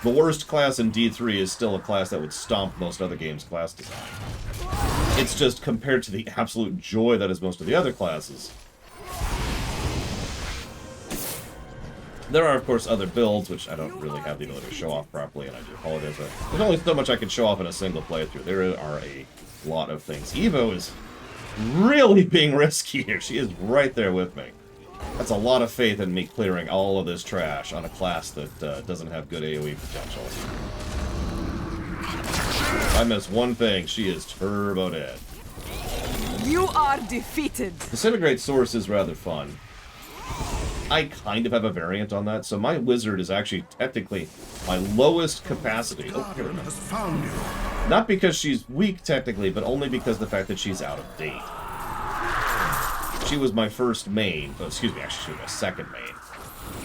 The worst class in D3 is still a class that would stomp most other games' class design. It's just compared to the absolute joy that is most of the other classes. There are, of course, other builds, which I don't really have the ability to show off properly, and I do apologize. But there's only so much I can show off in a single playthrough. There are a lot of things. Evo is really being risky here. She is right there with me. That's a lot of faith in me clearing all of this trash on a class that doesn't have good AoE potential. If I miss one thing, she is turbo dead. You are defeated. Disintegrate Source is rather fun. I kind of have a variant on that, so my wizard is actually technically my lowest capacity. Oh, here we go. Has found you. Not because she's weak technically, but only because the fact that she's out of date. She was my first main, oh, excuse me, actually she was my second main.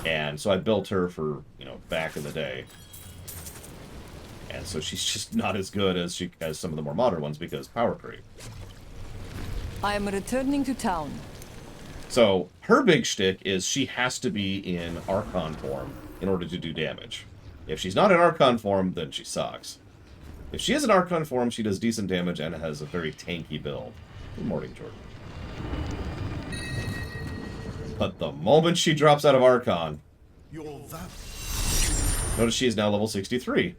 And so I built her for, you know, back in the day. And so she's just not as good as some of the more modern ones because power creep. I am returning to town. So her big shtick is she has to be in Archon form in order to do damage. If she's not in Archon form, then she sucks. If she is in Archon form, she does decent damage and has a very tanky build. Good morning, Jordan. But the moment she drops out of Archon, notice she is now level 63.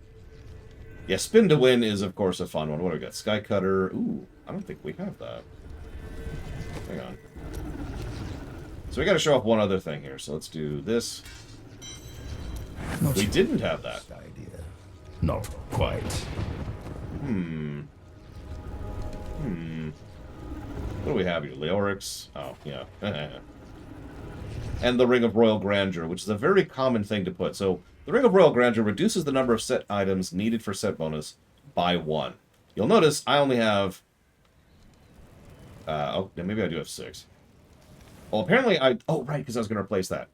Yeah, Spin to Win is, of course, a fun one. What do we got? Sky Cutter. Ooh, I don't think we have that. Hang on. So we got to show off one other thing here. So let's do this. We didn't have that. Idea. Not quite. What do we have here? Leorix? Oh, yeah. And the Ring of Royal Grandeur, which is a very common thing to put. So the Ring of Royal Grandeur reduces the number of set items needed for set bonus by 1. You'll notice I only have... oh, maybe I do have 6. Well, apparently oh, right, because I was going to replace that.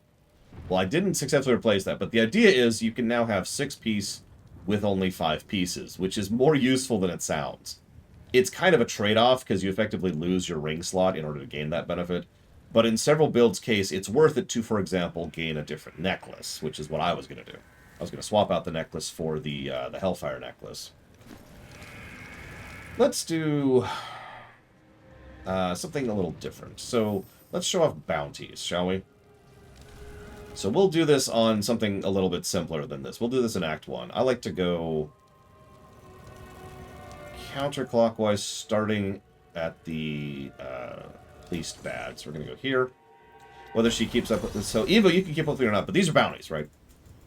Well, I didn't successfully replace that, but the idea is you can now have 6-piece with only 5 pieces, which is more useful than it sounds. It's kind of a trade-off, because you effectively lose your ring slot in order to gain that benefit. But in several builds' case, it's worth it to, for example, gain a different necklace, which is what I was going to do. I was going to swap out the necklace for the Hellfire necklace. Let's do something a little different. So let's show off bounties, shall we? So we'll do this on something a little bit simpler than this. We'll do this in Act 1. I like to go counterclockwise, starting at the least bad. So we're going to go here. Whether she keeps up with this. So Evo, you can keep up with it or not, but these are bounties, right?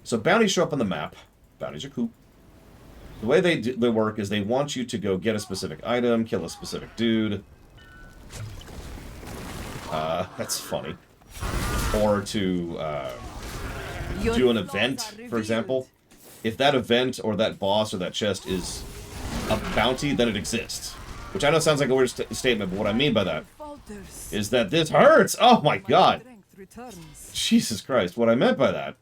So bounties show up on the map. Bounties are cool. The way they work is they want you to go get a specific item, kill a specific dude. That's funny. Or to do an event, for example. If that event or that boss or that chest is a bounty, then it exists. Which I know sounds like a weird statement, but what I mean by that is that this hurts! Oh my god! Jesus Christ, what I meant by that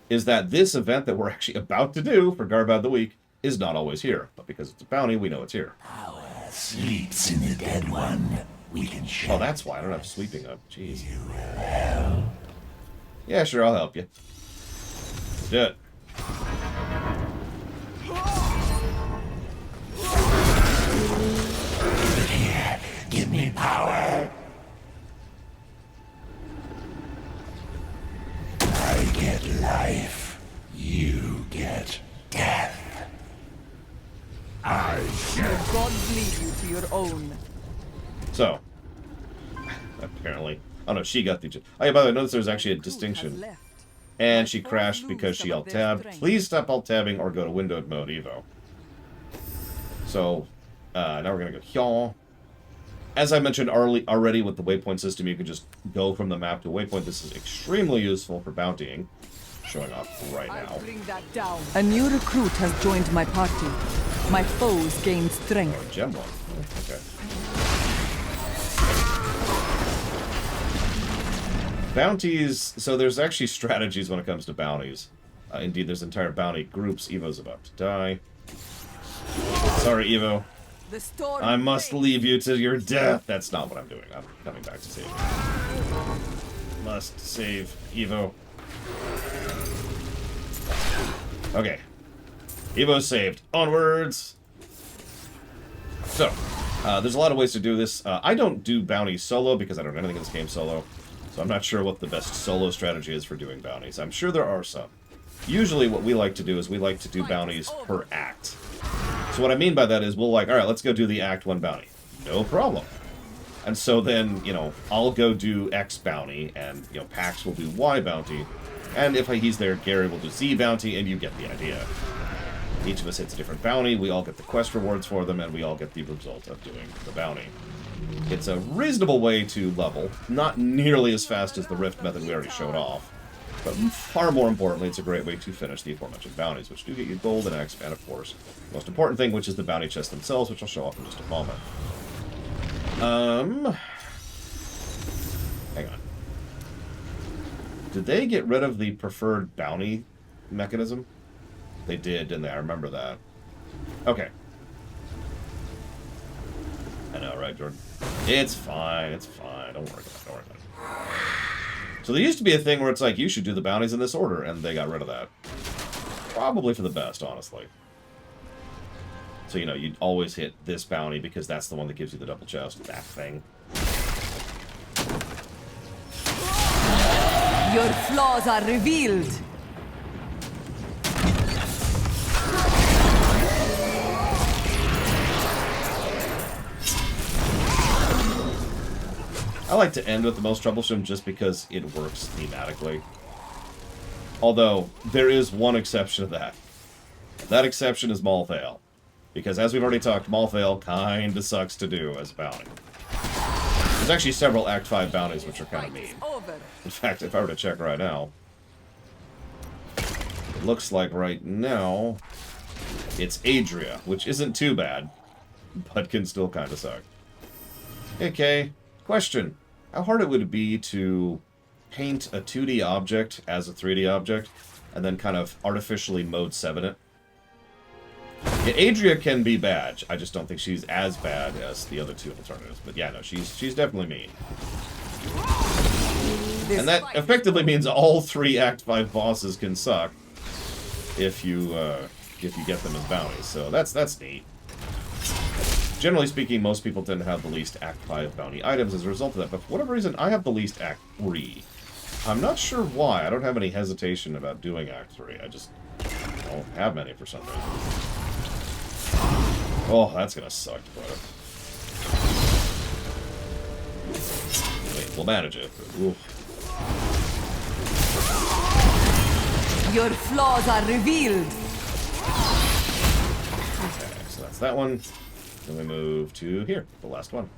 is that this event that we're actually about to do for Garbad the Week is not always here. But because it's a bounty, we know it's here. Power sleeps in the dead one. We can share. Oh, that's why I don't have sleeping up. Jeez. Yeah, sure, I'll help you. Do it. Here, give me power. I get life. You get death. I shall. God lead you to your own. So, apparently, oh no, she got the. Oh yeah, by the way, notice there's actually a distinction. And she crashed because she alt-tabbed. Please stop alt-tabbing or go to windowed mode, Evo. So, now we're gonna go here. as I mentioned already with the waypoint system, you can just go from the map to waypoint. This is extremely useful for bountying. Showing off right now. I'll bring that down. A new recruit has joined my party. My foes gain strength. Oh, gem one. Okay. Bounties. So there's actually strategies when it comes to bounties. Indeed, there's entire bounty groups. Evo's about to die. Sorry, Evo. The storm I must leave you to your death. That's not what I'm doing. I'm coming back to save you. Must save Evo. Okay. Evo's saved. Onwards! So, there's a lot of ways to do this. I don't do bounties solo because I don't know anything in this game solo. So I'm not sure what the best solo strategy is for doing bounties. I'm sure there are some. Usually what we like to do is we like to do bounties per act. So what I mean by that is we'll like, alright, let's go do the Act 1 bounty. No problem. And so then, you know, I'll go do X bounty, and, you know, Pax will do Y bounty. And if he's there, Gary will do Z bounty, and you get the idea. Each of us hits a different bounty, we all get the quest rewards for them, and we all get the result of doing the bounty. It's a reasonable way to level. Not nearly as fast as the Rift method we already showed off. But far more importantly, it's a great way to finish the aforementioned bounties, which do get you gold and X, and of course, the most important thing, which is the bounty chests themselves, which I'll show off in just a moment. Hang on. Did they get rid of the preferred bounty mechanism? They did, didn't they? I remember that. Okay. I know, right, Jordan? It's fine, it's fine. Don't worry about it, don't worry about it. So there used to be a thing where it's like, you should do the bounties in this order, and they got rid of that. Probably for the best, honestly. So, you know, you'd always hit this bounty because that's the one that gives you the double chest. That thing. Your flaws are revealed. I like to end with the most troublesome just because it works thematically. Although, there is one exception to that. That exception is Malthael. Because as we've already talked, Malthael kinda sucks to do as a bounty. There's actually several Act 5 bounties which are kinda mean. In fact, if I were to check right now, it looks like right now, it's Adria, which isn't too bad, but can still kinda suck. Okay. Question. How hard it would be to paint a 2D object as a 3D object, and then kind of artificially mode 7 it? Yeah, Adria can be bad. I just don't think she's as bad as the other two alternatives. But yeah, no, she's definitely mean. And that effectively means all 3 Act 5 bosses can suck if you get them as bounties. So that's neat. Generally speaking, most people tend to have the least Act 5 bounty items as a result of that, but for whatever reason, I have the least Act 3. I'm not sure why. I don't have any hesitation about doing Act 3. I just don't have many for some reason. Oh, that's gonna suck, brother. Wait, we'll manage it. Oof. Your flaws are revealed. Okay, so that's that one. Then we move to here, the last one.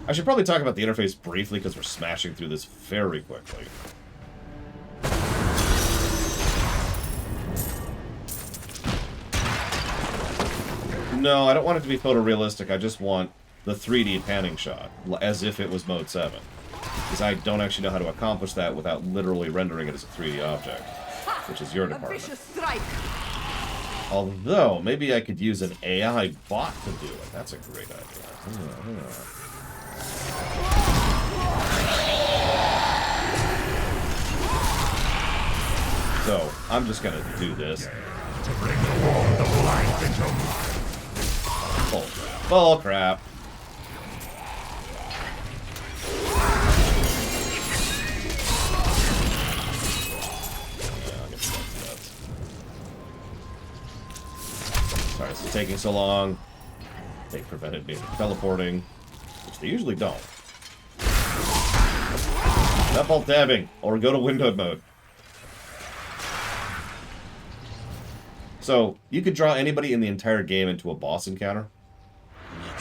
I should probably talk about the interface briefly because we're smashing through this very quickly. No, I don't want it to be photorealistic. I just want the 3D panning shot, as if it was Mode 7. Because I don't actually know how to accomplish that without literally rendering it as a 3D object, which is your department. Although, maybe I could use an AI bot to do it. That's a great idea. So, I'm just gonna do this. To bring the wand of life into mine. Bull crap. Bull crap. Sorry, this is taking so long. They prevented me from teleporting, which they usually don't. Stop alt tabbing, or go to windowed mode. So, you could draw anybody in the entire game into a boss encounter.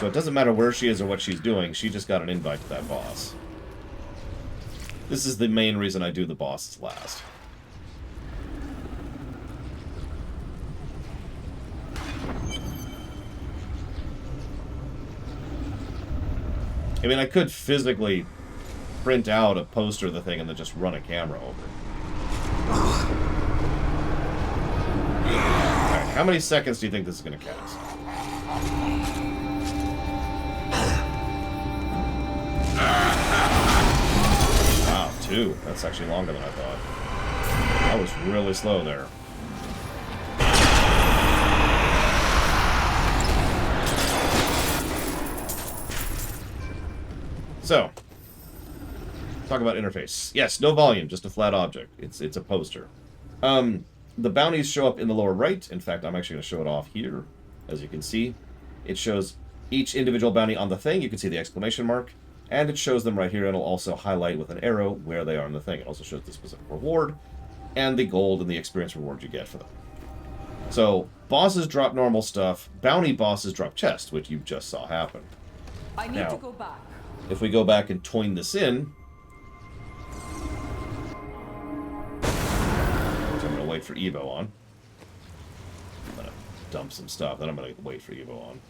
So it doesn't matter where she is or what she's doing, she just got an invite to that boss. This is the main reason I do the bosses last. I mean, I could physically print out a poster of the thing and then just run a camera over it. Alright, how many seconds do you think this is going to cast? Wow, 2. That's actually longer than I thought. That was really slow there. So, talk about interface. Yes, no volume, just a flat object. It's a poster. The bounties show up in the lower right. In fact, I'm actually going to show it off here. As you can see, it shows each individual bounty on the thing. You can see the exclamation mark. And it shows them right here. And it'll also highlight with an arrow where they are on the thing. It also shows the specific reward and the gold and the experience reward you get for them. So, bosses drop normal stuff. Bounty bosses drop chests, which you just saw happen. I need to go back. If we go back and toin this in, so I'm going to wait for Evo on. I'm going to dump some stuff, then I'm going to wait for Evo on.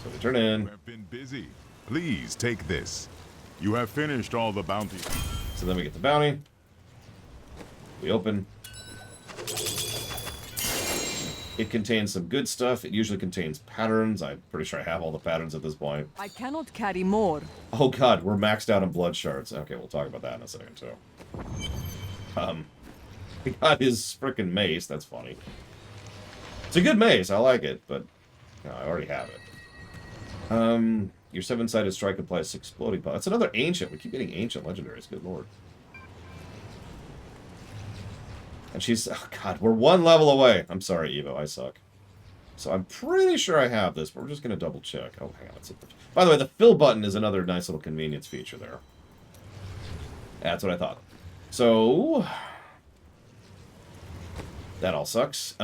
So we turn in. You have been busy. Please take this. You have finished all the bounties. So then we get the bounty. We open. It contains some good stuff. It usually contains patterns. I'm pretty sure I have all the patterns at this point. I cannot carry more. Oh god, we're maxed out on blood shards. Okay, we'll talk about that in a second too. We got his frickin' mace. That's funny. It's a good mace. I like it, but no, I already have it. Your 7-sided strike applies 6 exploding power. That's another ancient. We keep getting ancient legendaries. Good lord. And she's... Oh, God. We're 1 level away. I'm sorry, Evo. I suck. So I'm pretty sure I have this, but we're just going to double check. Oh, hang on. Let's hit the... By the way, the fill button is another nice little convenience feature there. That's what I thought. So... That all sucks.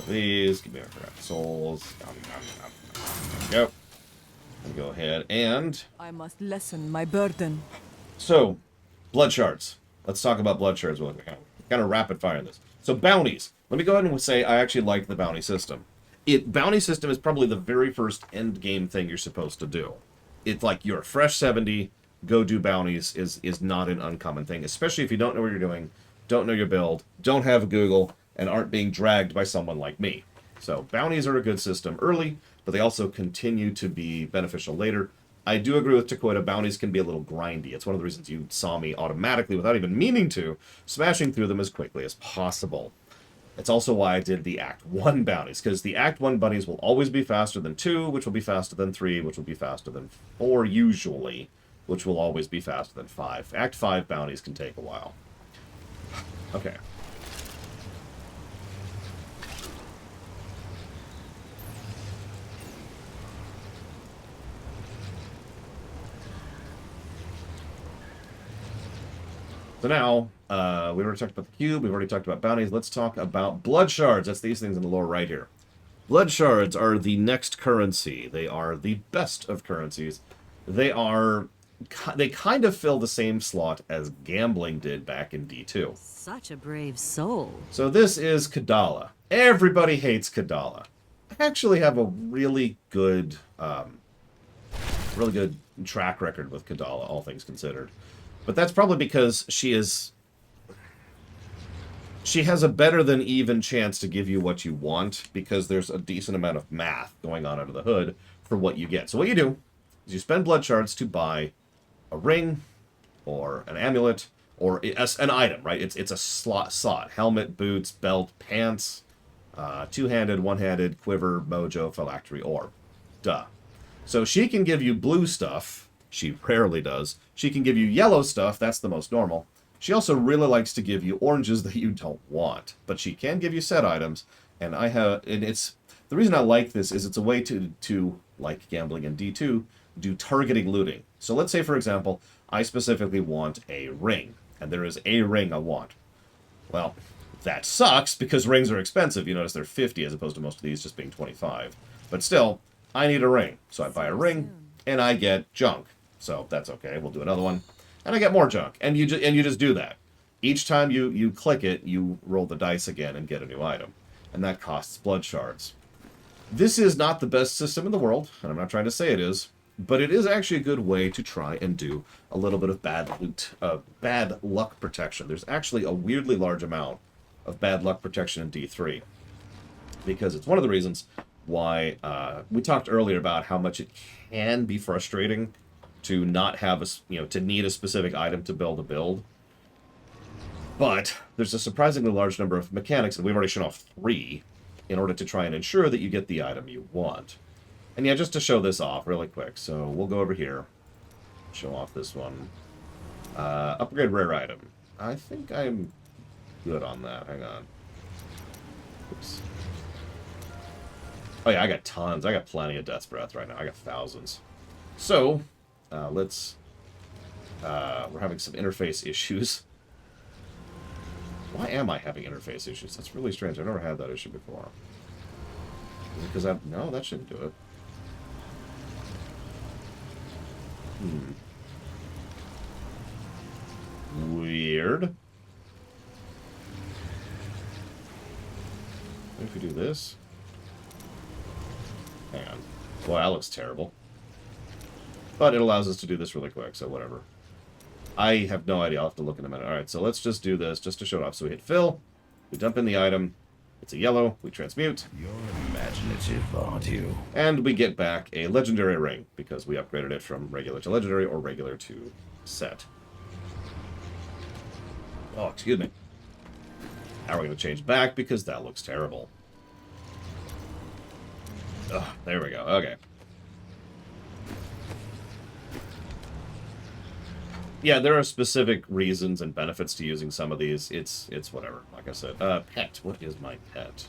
These, give me our correct souls. There we go. And go ahead and... I must lessen my burden. So, blood shards. Let's talk about blood shards. We'll kind of rapid fire this. So, bounties. Let me go ahead and say I actually like the bounty system. Bounty system is probably the very first end game thing you're supposed to do. It's like you're a fresh 70, go do bounties is not an uncommon thing, especially if you don't know what you're doing, don't know your build, don't have Google, and aren't being dragged by someone like me. So bounties are a good system early, but they also continue to be beneficial later. I do agree with Takoida, bounties can be a little grindy. It's one of the reasons you saw me automatically, without even meaning to, smashing through them as quickly as possible. It's also why I did the Act 1 bounties, because the Act 1 bounties will always be faster than 2, which will be faster than 3, which will be faster than 4 usually, which will always be faster than 5. Act 5 bounties can take a while. Okay. So now, we already talked about the cube, we've already talked about bounties, let's talk about blood shards. That's these things in the lower right here. Blood shards are the next currency. They are the best of currencies. They kind of fill the same slot as gambling did back in D2. Such a brave soul. So this is Kadala. Everybody hates Kadala. I actually have a really good track record with Kadala, all things considered. But that's probably because she has a better than even chance to give you what you want, because there's a decent amount of math going on under the hood for what you get. So what you do is you spend blood shards to buy a ring, or an amulet, or an item, right? It's a slot. Helmet, boots, belt, pants, two-handed, one-handed, quiver, mojo, phylactery, orb. Duh. So she can give you blue stuff. She rarely does. She can give you yellow stuff. That's the most normal. She also really likes to give you oranges that you don't want. But she can give you set items. And it's... The reason I like this is it's a way to like gambling in D2, do targeting looting. So let's say, for example, I specifically want a ring, and there is a ring I want. Well, that sucks because rings are expensive. You notice they're 50 as opposed to most of these just being 25. But still, I need a ring. So I buy a ring, and I get junk. So that's okay. We'll do another one. And I get more junk. And you just do that. Each time you click it, you roll the dice again and get a new item. And that costs blood shards. This is not the best system in the world, and I'm not trying to say it is, but it is actually a good way to try and do a little bit of bad luck protection. There's actually a weirdly large amount of bad luck protection in D3, because it's one of the reasons why we talked earlier about how much it can be frustrating to not have to need a specific item to build a build. But there's a surprisingly large number of mechanics, and we've already shown off 3, in order to try and ensure that you get the item you want. And yeah, just to show this off really quick, so we'll go over here, show off this one. Upgrade rare item. I think I'm good on that. Hang on. Oops. Oh yeah, I got tons. I got plenty of Death's Breath right now. I got thousands. So, we're having some interface issues. Why am I having interface issues? That's really strange. I've never had that issue before. Is it because no, that shouldn't do it. Weird. What if we do this? Hang on. Boy, that looks terrible. But it allows us to do this really quick, so whatever. I have no idea. I'll have to look in a minute. Alright, so let's just do this, just to show it off. So we hit fill, we dump in the item, it's a yellow, we transmute. You're imaginative, aren't you? And we get back a legendary ring, because we upgraded it from regular to legendary, or regular to set. Oh, excuse me. Now we're going to change back, because that looks terrible. Ugh, there we go, okay. Yeah, there are specific reasons and benefits to using some of these. It's whatever, like I said. Pet. What is my pet?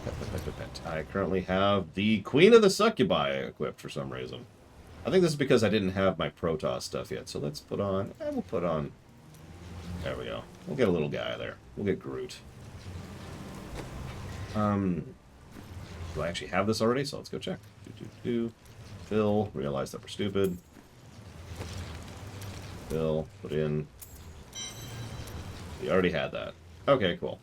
Pet. I currently have the Queen of the Succubi equipped for some reason. I think this is because I didn't have my Protoss stuff yet. So let's put on... we'll put on... There we go. We'll get a little guy there. We'll get Groot. Do I actually have this already? So let's go check. Fill. Realize that we're stupid. Fill, put in. We already had that. Okay, cool.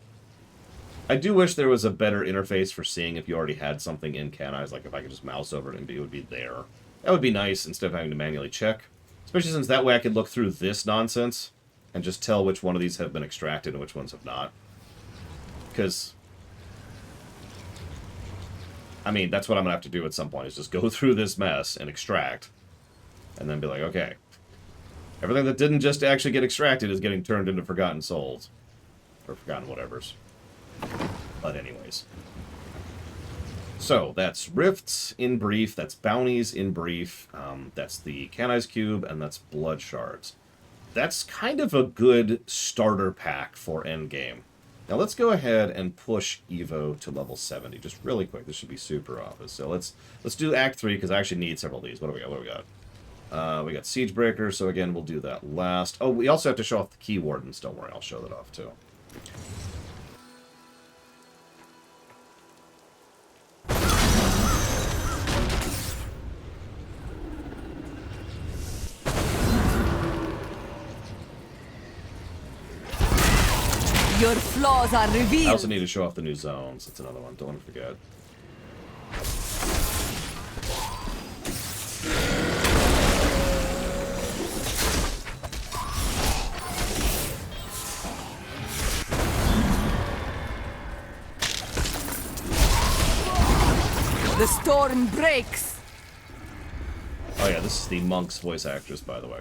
I do wish there was a better interface for seeing if you already had something in Kanai's, like if I could just mouse over it and it would be there. That would be nice instead of having to manually check. Especially since that way I could look through this nonsense and just tell which one of these have been extracted and which ones have not. Because, I mean, that's what I'm going to have to do at some point, is just go through this mess and extract. And then be like, okay. Everything that didn't just actually get extracted is getting turned into Forgotten Souls. Or Forgotten whatevers. But anyways. So, that's Rifts in brief, that's Bounties in brief, that's the Kanai's Cube, and that's Blood Shards. That's kind of a good starter pack for Endgame. Now let's go ahead and push Evo to level 70, just really quick. This should be super obvious. So let's do Act 3, because I actually need several of these. What do we got? What do we got? We got Siegebreaker, so again, we'll do that last. Oh, we also have to show off the Key Wardens. Don't worry, I'll show that off too. Your flaws are revealed. I also need to show off the new zones. That's another one. Don't want to forget. The storm breaks. Oh yeah, this is the Monk's voice actress, by the way.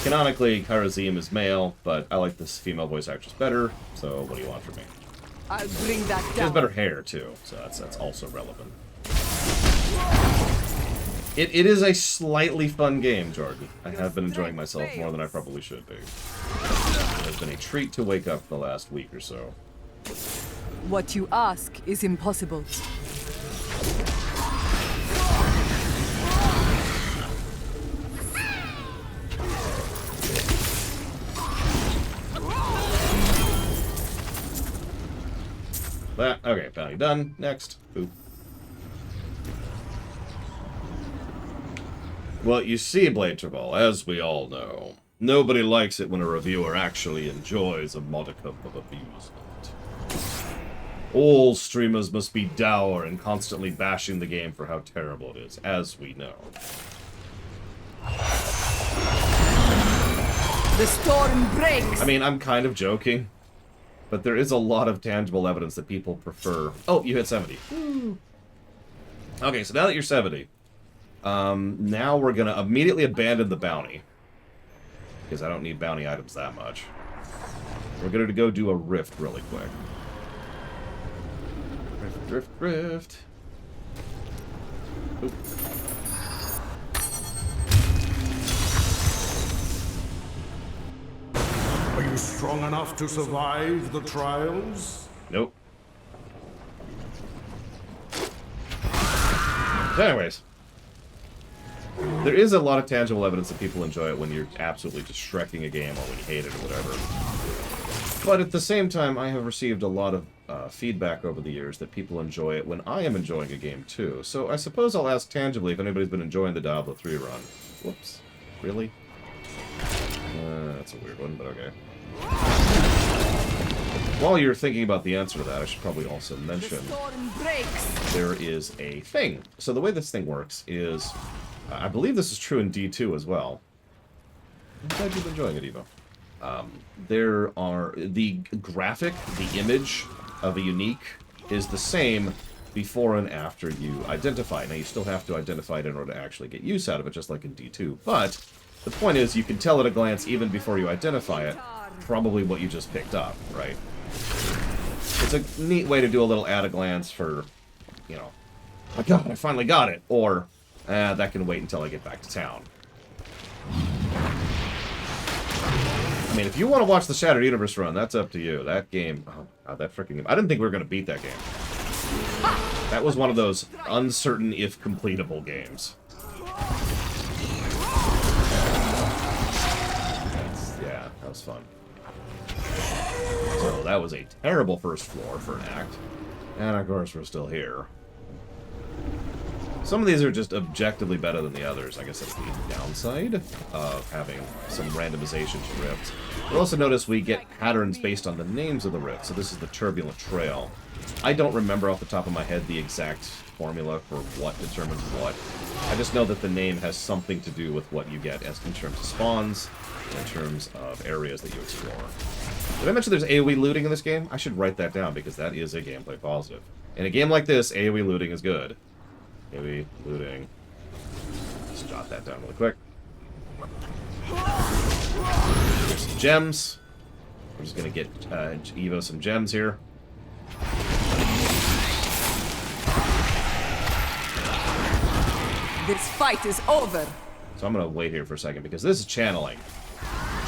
Canonically, Karazim is male, but I like this female voice actress better, so what do you want from me? I'll bring that down. She has better hair, too, so that's also relevant. It is a slightly fun game, Jordan. I have been enjoying myself more than I probably should be. It has been a treat to wake up the last week or so. What you ask is impossible. that. Okay, bounty done. Next. Boop. Well, you see, Blade Travel, as we all know, nobody likes it when a reviewer actually enjoys a modicum of amusement. All streamers must be dour and constantly bashing the game for how terrible it is, as we know. The storm breaks! I mean, I'm kind of joking, but there is a lot of tangible evidence that people prefer... Oh, you hit 70. Woo. Okay, so now that you're 70, now we're going to immediately abandon the bounty, because I don't need bounty items that much. We're going to go do a rift really quick. Rift. Oop. Are you strong enough to survive the trials? Nope. Anyways. There is a lot of tangible evidence that people enjoy it when you're absolutely just shrekking a game or when you hate it or whatever. But at the same time, I have received a lot of feedback over the years that people enjoy it when I am enjoying a game too. So I suppose I'll ask tangibly if anybody's been enjoying the Diablo 3 run. Whoops. Really? That's a weird one, but okay. While you're thinking about the answer to that, I should probably also mention there is a thing. So the way this thing works is, I believe this is true in D2 as well. I'm glad you've been enjoying it, Evo. There are the graphic, the image of a unique is the same before and after you identify it. Now, you still have to identify it in order to actually get use out of it, just like in D2. But the point is, you can tell at a glance, even before you identify it, probably what you just picked up, right? It's a neat way to do a little at-a-glance for, you know, my God, I finally got it, or, that can wait until I get back to town. I mean, if you want to watch the Shattered Universe run, that's up to you. That game, oh God, that freaking game. I didn't think we were going to beat that game. That was one of those uncertain if completable games. Yeah, that was fun. So that was a terrible first floor for an act. And of course we're still here. Some of these are just objectively better than the others. I guess that's the downside of having some randomization to rifts. You'll also notice we get patterns based on the names of the rifts. So this is the Turbulent Trail. I don't remember off the top of my head the exact formula for what determines what. I just know that the name has something to do with what you get as in terms of spawns, in terms of areas that you explore. Did I mention there's AoE looting in this game? I should write that down because that is a gameplay positive. In a game like this, AoE looting is good. AoE looting. Just jot that down really quick. Here's some gems. I'm just going to get Evo some gems here. This fight is over. So I'm going to wait here for a second because this is channeling.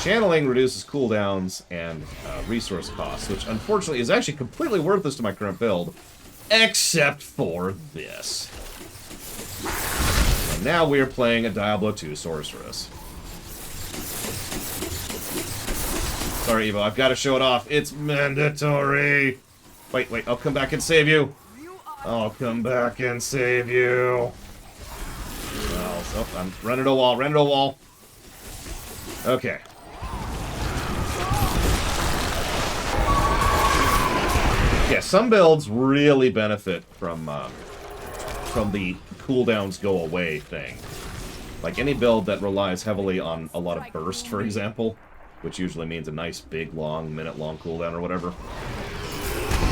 Channeling reduces cooldowns and resource costs, which unfortunately is actually completely worthless to my current build, except for this. And now we are playing a Diablo 2 Sorceress. Sorry, Evo, I've got to show it off. It's mandatory. Wait, I'll come back and save you. I'll come back and save you. Oh, I'm running to a wall, Okay. Yeah, some builds really benefit from the cooldowns go away thing. Like any build that relies heavily on a lot of burst, for example, which usually means a nice big long minute-long cooldown or whatever.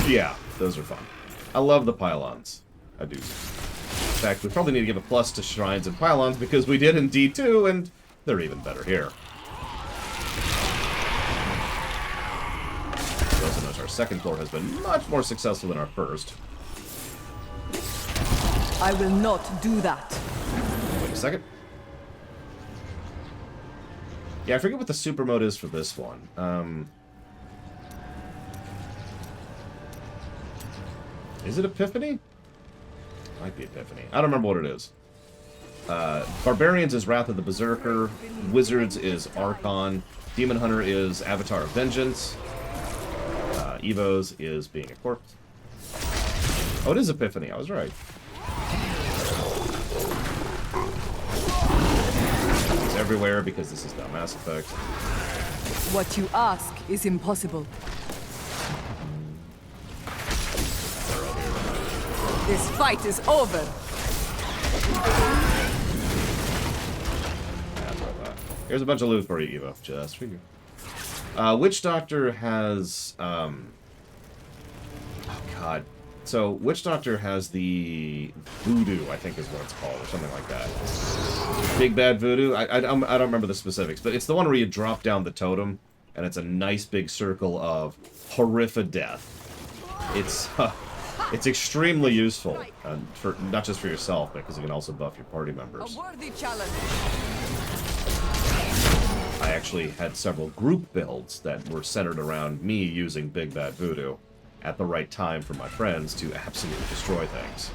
Yeah, those are fun. I love the pylons. I do. In fact, we probably need to give a plus to shrines and pylons because we did in D2, and they're even better here. You also notice our second floor has been much more successful than our first. I will not do that. Wait a second. Yeah, I forget what the super mode is for this one. Is it Epiphany? Might be Epiphany. I don't remember what it is. Barbarians is Wrath of the Berserker. Wizards is Archon. Demon Hunter is Avatar of Vengeance. Evo's is Being a Corpse. Oh, it is Epiphany. I was right. It's everywhere because this is not Mass Effect. What you ask is impossible. This fight is over. Here's a bunch of loot for you, Evo. Just for you. Witch Doctor has... oh, God. So, Witch Doctor has the Voodoo, I think is what it's called, or something like that. Big Bad Voodoo? I don't remember the specifics, but it's the one where you drop down the totem, and it's a nice big circle of horrific death. It's extremely useful, for not just for yourself, but because you can also buff your party members. A worthy challenge. I actually had several group builds that were centered around me using Big Bad Voodoo at the right time for my friends to absolutely destroy things.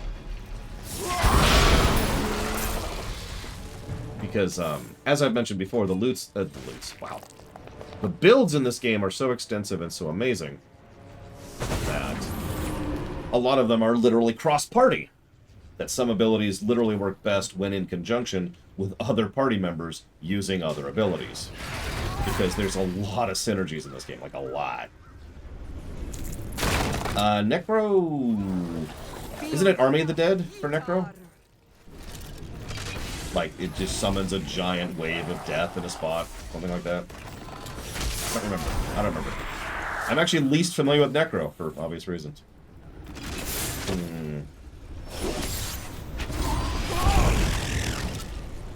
Because, as I've mentioned before, the builds in this game are so extensive and so amazing that a lot of them are literally cross-party. That some abilities literally work best when in conjunction with other party members using other abilities. Because there's a lot of synergies in this game, like a lot. Necro... Isn't it Army of the Dead for Necro? Like, it just summons a giant wave of death in a spot, something like that. I don't remember. I'm actually least familiar with Necro, for obvious reasons.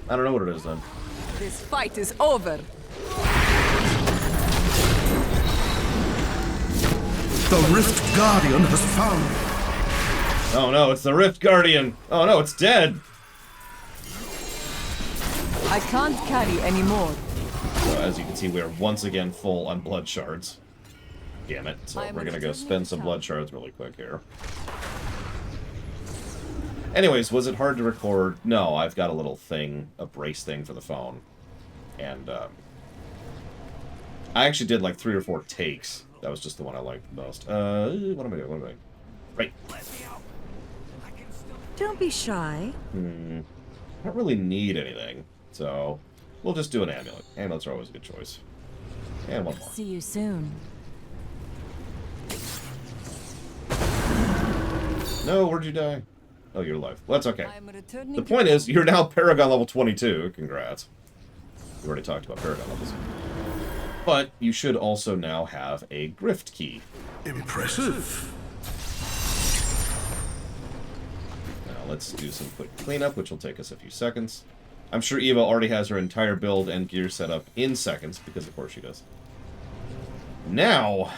I don't know what it is, then. This fight is over. The Rift Guardian has found. Oh no, it's the Rift Guardian! Oh no, it's dead! I can't carry anymore. So as you can see, we are once again full on blood shards. Damn it. So we're gonna go spend some blood shards really quick here. Anyways, was it hard to record? No, I've got a little thing, a brace thing for the phone. And, I actually did like 3 or 4 takes. That was just the one I liked the most. What am I doing? Right. Don't be shy. I don't really need anything, so we'll just do an amulet. Amulets are always a good choice. And one more. See you soon. No, where'd you die? Oh, you're alive. Well, that's okay. I'm returning The point is, you're now Paragon level 22. Congrats. We already talked about Paragon levels. But you should also now have a Grift key. Impressive. Now let's do some quick cleanup, which will take us a few seconds. I'm sure Eva already has her entire build and gear set up in seconds, because of course she does. Now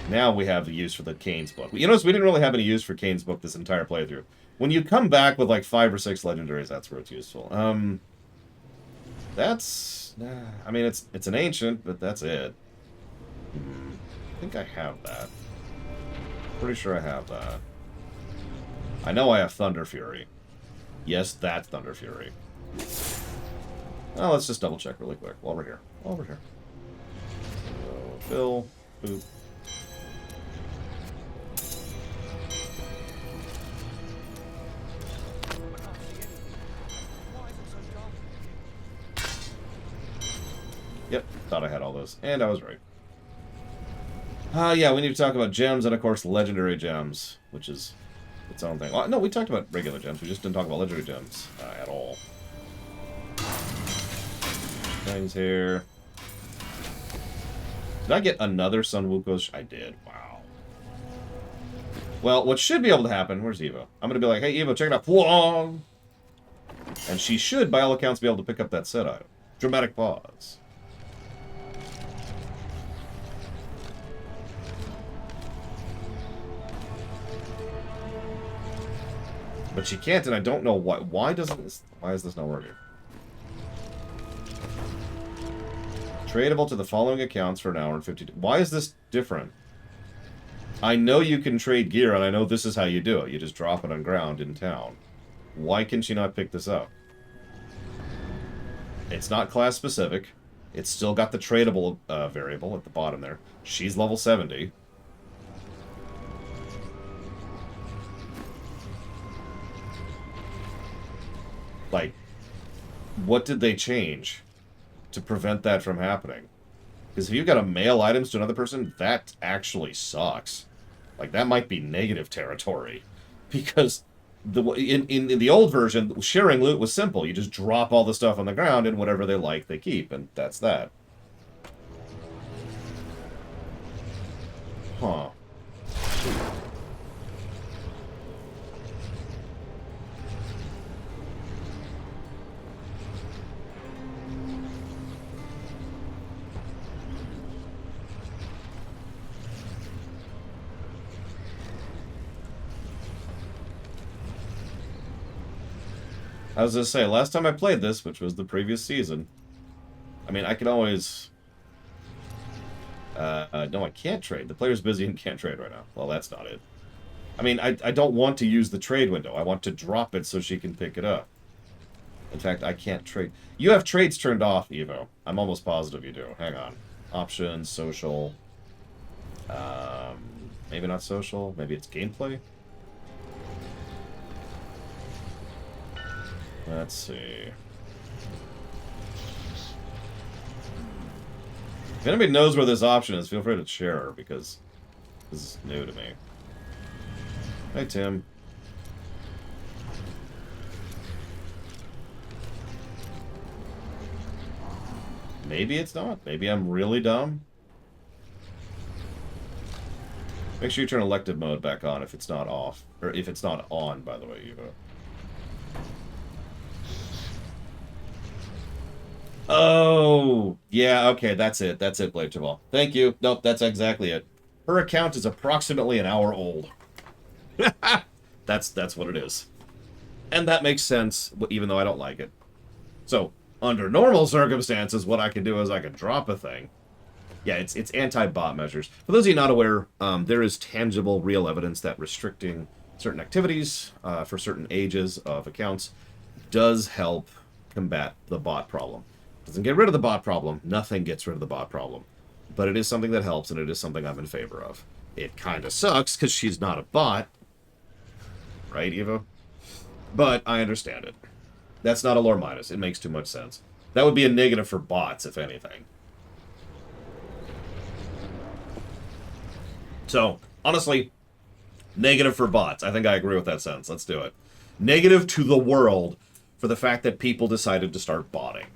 we have the use for the Kane's book. You notice we didn't really have any use for Kane's book this entire playthrough. When you come back with like 5 or 6 legendaries, that's where it's useful. That's... I mean, it's an ancient, but that's it. I think I have that. Pretty sure I have that. I know I have Thunder Fury. Yes, that Thunder Fury. Well, let's just double check really quick while we're here. So, fill, boop. Yep, thought I had all those. And I was right. Yeah, we need to talk about gems and, of course, legendary gems, which is its own thing. Well, no, we talked about regular gems. We just didn't talk about legendary gems at all. Things here. Did I get another Sun Wuko's? I did. Wow. Well, what should be able to happen... Where's Evo? I'm going to be like, hey, Evo, check it out. Whoa! And she should, by all accounts, be able to pick up that set item. Dramatic pause. But she can't, and I don't know why. Why is this not working? Tradable to the following accounts for an hour and 50... Why is this different? I know you can trade gear, and I know this is how you do it. You just drop it on ground in town. Why can she not pick this up? It's not class specific. It's still got the tradable variable at the bottom there. She's level 70. Like, what did they change to prevent that from happening? Because if you've got to mail items to another person, that actually sucks. Like, that might be negative territory. Because in the old version, sharing loot was simple. You just drop all the stuff on the ground, and whatever they like, they keep. And that's that. Huh. I was gonna say, last time I played this, which was the previous season, I mean, I can always... no, I can't trade. The player's busy and can't trade right now. Well, that's not it. I mean, I don't want to use the trade window. I want to drop it so she can pick it up. In fact, I can't trade. You have trades turned off, Evo. I'm almost positive you do. Hang on. Options, social. Maybe not social. Maybe it's gameplay. Let's see. If anybody knows where this option is, feel free to share, because this is new to me. Hey, Tim. Maybe it's not. Maybe I'm really dumb. Make sure you turn elective mode back on if it's not off. Or if it's not on, by the way, Eva. Oh, yeah, okay, that's it. That's it, Blade Jamal. Thank you. Nope, that's exactly it. Her account is approximately an hour old. That's what it is. And that makes sense, even though I don't like it. So, under normal circumstances, what I can do is I can drop a thing. Yeah, it's anti-bot measures. For those of you not aware, there is tangible, real evidence that restricting certain activities for certain ages of accounts does help combat the bot problem. Doesn't get rid of the bot problem. Nothing gets rid of the bot problem. But it is something that helps, and it is something I'm in favor of. It kind of sucks, because she's not a bot. Right, Evo? But I understand it. That's not a lore minus. It makes too much sense. That would be a negative for bots, if anything. So, honestly, negative for bots. I think I agree with that sentence. Let's do it. Negative to the world for the fact that people decided to start botting.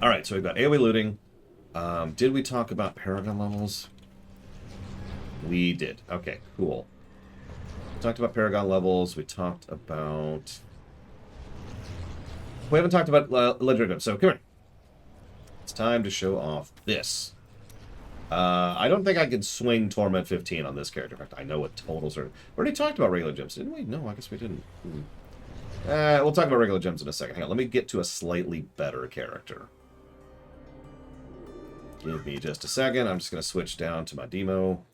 Alright, so we've got AoE looting. Did we talk about Paragon levels? We did. Okay, cool. We talked about Paragon levels. We talked about... We haven't talked about Legendary, so come here. It's time to show off this. I don't think I can swing Torment 15 on this character. In fact, I know what totals are... We already talked about regular gems, didn't we? No, I guess we didn't. We'll talk about regular gems in a second. Hang on, let me get to a slightly better character. Give me just a second. I'm just going to switch down to my demo.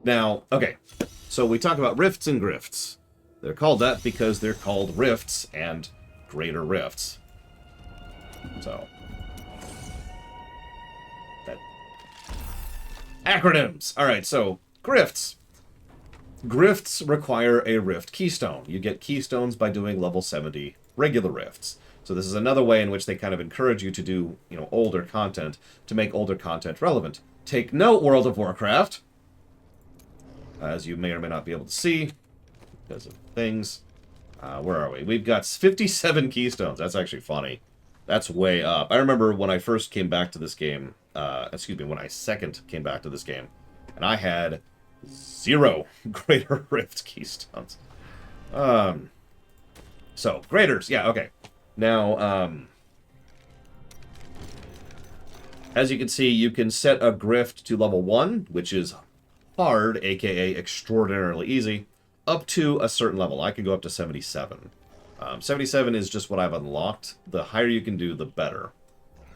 Now, okay. So we talk about rifts and grifts. They're called that because they're called rifts and greater rifts. So. That. Acronyms. Alright, so grifts. Grifts require a rift keystone. You get keystones by doing level 70 regular rifts. So this is another way in which they kind of encourage you to do, you know, older content to make older content relevant. Take note, World of Warcraft. As you may or may not be able to see, because of things. Where are we? We've got 57 keystones. That's actually funny. That's way up. I remember when I first came back to this game, when I second came back to this game, and I had 0 Greater Rift keystones. So, Graders, yeah, okay. Now, as you can see, you can set a Grift to level 1, which is hard, aka extraordinarily easy, up to a certain level. I could go up to 77. 77 is just what I've unlocked. The higher you can do, the better.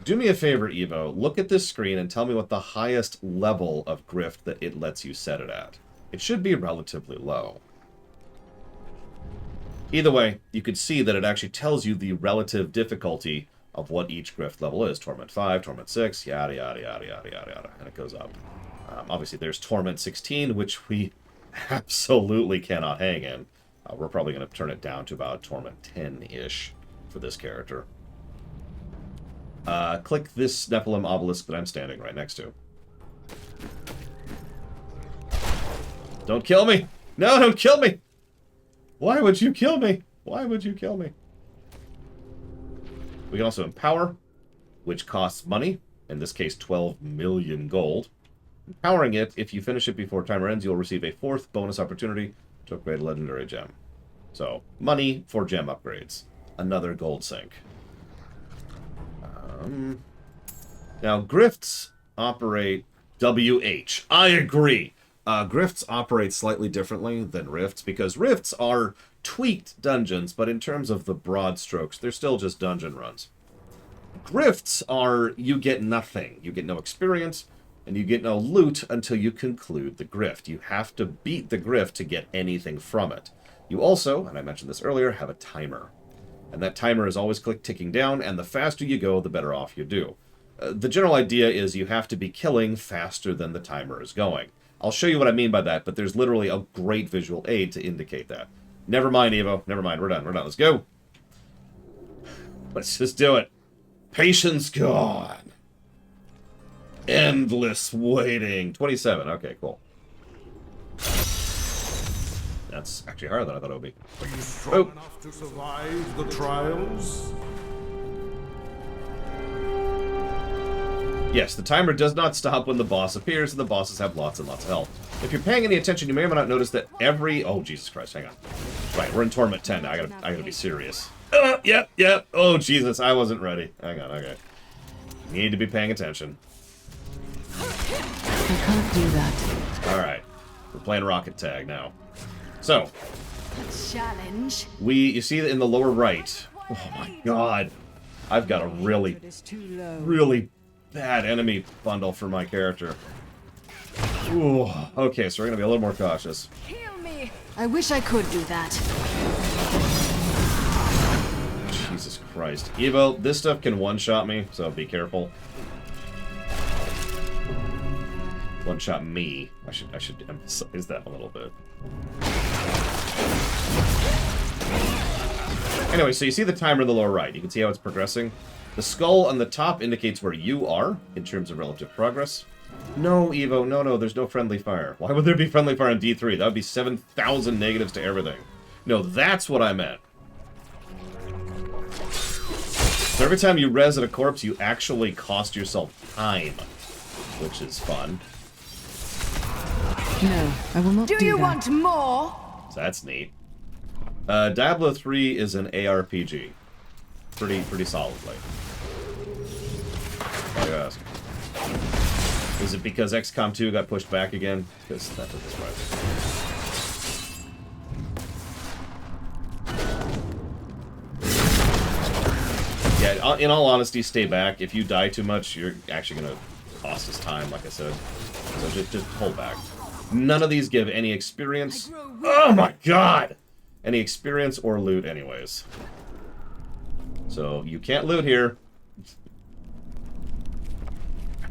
Do me a favor, Evo. Look at this screen and tell me what the highest level of Grift that it lets you set it at. It should be relatively low. Either way, you can see that it actually tells you the relative difficulty of what each Grift level is. Torment 5, Torment 6, yada, yada, yada, yada, yada, yada, and it goes up. Obviously, there's Torment 16, which we absolutely cannot hang in. We're probably going to turn it down to about Torment 10-ish for this character. Click this Nephilim obelisk that I'm standing right next to. Don't kill me! No, don't kill me! Why would you kill me? Why would you kill me? We can also empower, which costs money. In this case, 12 million gold. Empowering it, if you finish it before timer ends, you'll receive a 4th bonus opportunity to upgrade a legendary gem. So, money for gem upgrades. Another gold sink. Now, grifts operate WH. I agree. Grifts operate slightly differently than rifts, because rifts are tweaked dungeons, but in terms of the broad strokes, they're still just dungeon runs. Grifts are, you get nothing. You get no experience, and you get no loot until you conclude the grift. You have to beat the grift to get anything from it. You also, and I mentioned this earlier, have a timer. And that timer is always ticking down, and the faster you go, the better off you do. The general idea is you have to be killing faster than the timer is going. I'll show you what I mean by that, but there's literally a great visual aid to indicate that. Never mind, Evo. Never mind. We're done. We're done. Let's go. Let's just do it. Patience gone. Endless waiting. 27. Okay, cool. That's actually higher than I thought it would be. Are you strong enough to survive the trials? Yes, the timer does not stop when the boss appears, and the bosses have lots and lots of health. If you're paying any attention, you may or may not notice that every... Oh, Jesus Christ, hang on. Right, we're in Torment 10 now. I gotta be serious. Yep. Oh, Jesus, I wasn't ready. Hang on, okay. You need to be paying attention. I can't do that. Alright. We're playing Rocket Tag now. So. Challenge. You see that in the lower right. Oh my god. I've got a really bad enemy bundle for my character. Ooh. Okay, so we're gonna be a little more cautious. Kill me. I wish I could do that. Jesus Christ. Evo, this stuff can one-shot me, so be careful. One-shot me. I should emphasize that a little bit. Anyway, so you see the timer in the lower right. You can see how it's progressing. The skull on the top indicates where you are in terms of relative progress. No, Evo, no, there's no friendly fire. Why would there be friendly fire on D3? That would be 7,000 negatives to everything. No, that's what I meant. So every time you res at a corpse, you actually cost yourself time, which is fun. No, I will not do that. Do you want more? So that's neat. Diablo 3 is an ARPG. Pretty solidly. Why do you ask? Is it because XCOM 2 got pushed back again? Because that doesn't surprise me. Yeah, in all honesty, stay back. If you die too much, you're actually going to cost us time, like I said. So just hold back. None of these give any experience. Oh my god! Any experience or loot anyways. So you can't loot here.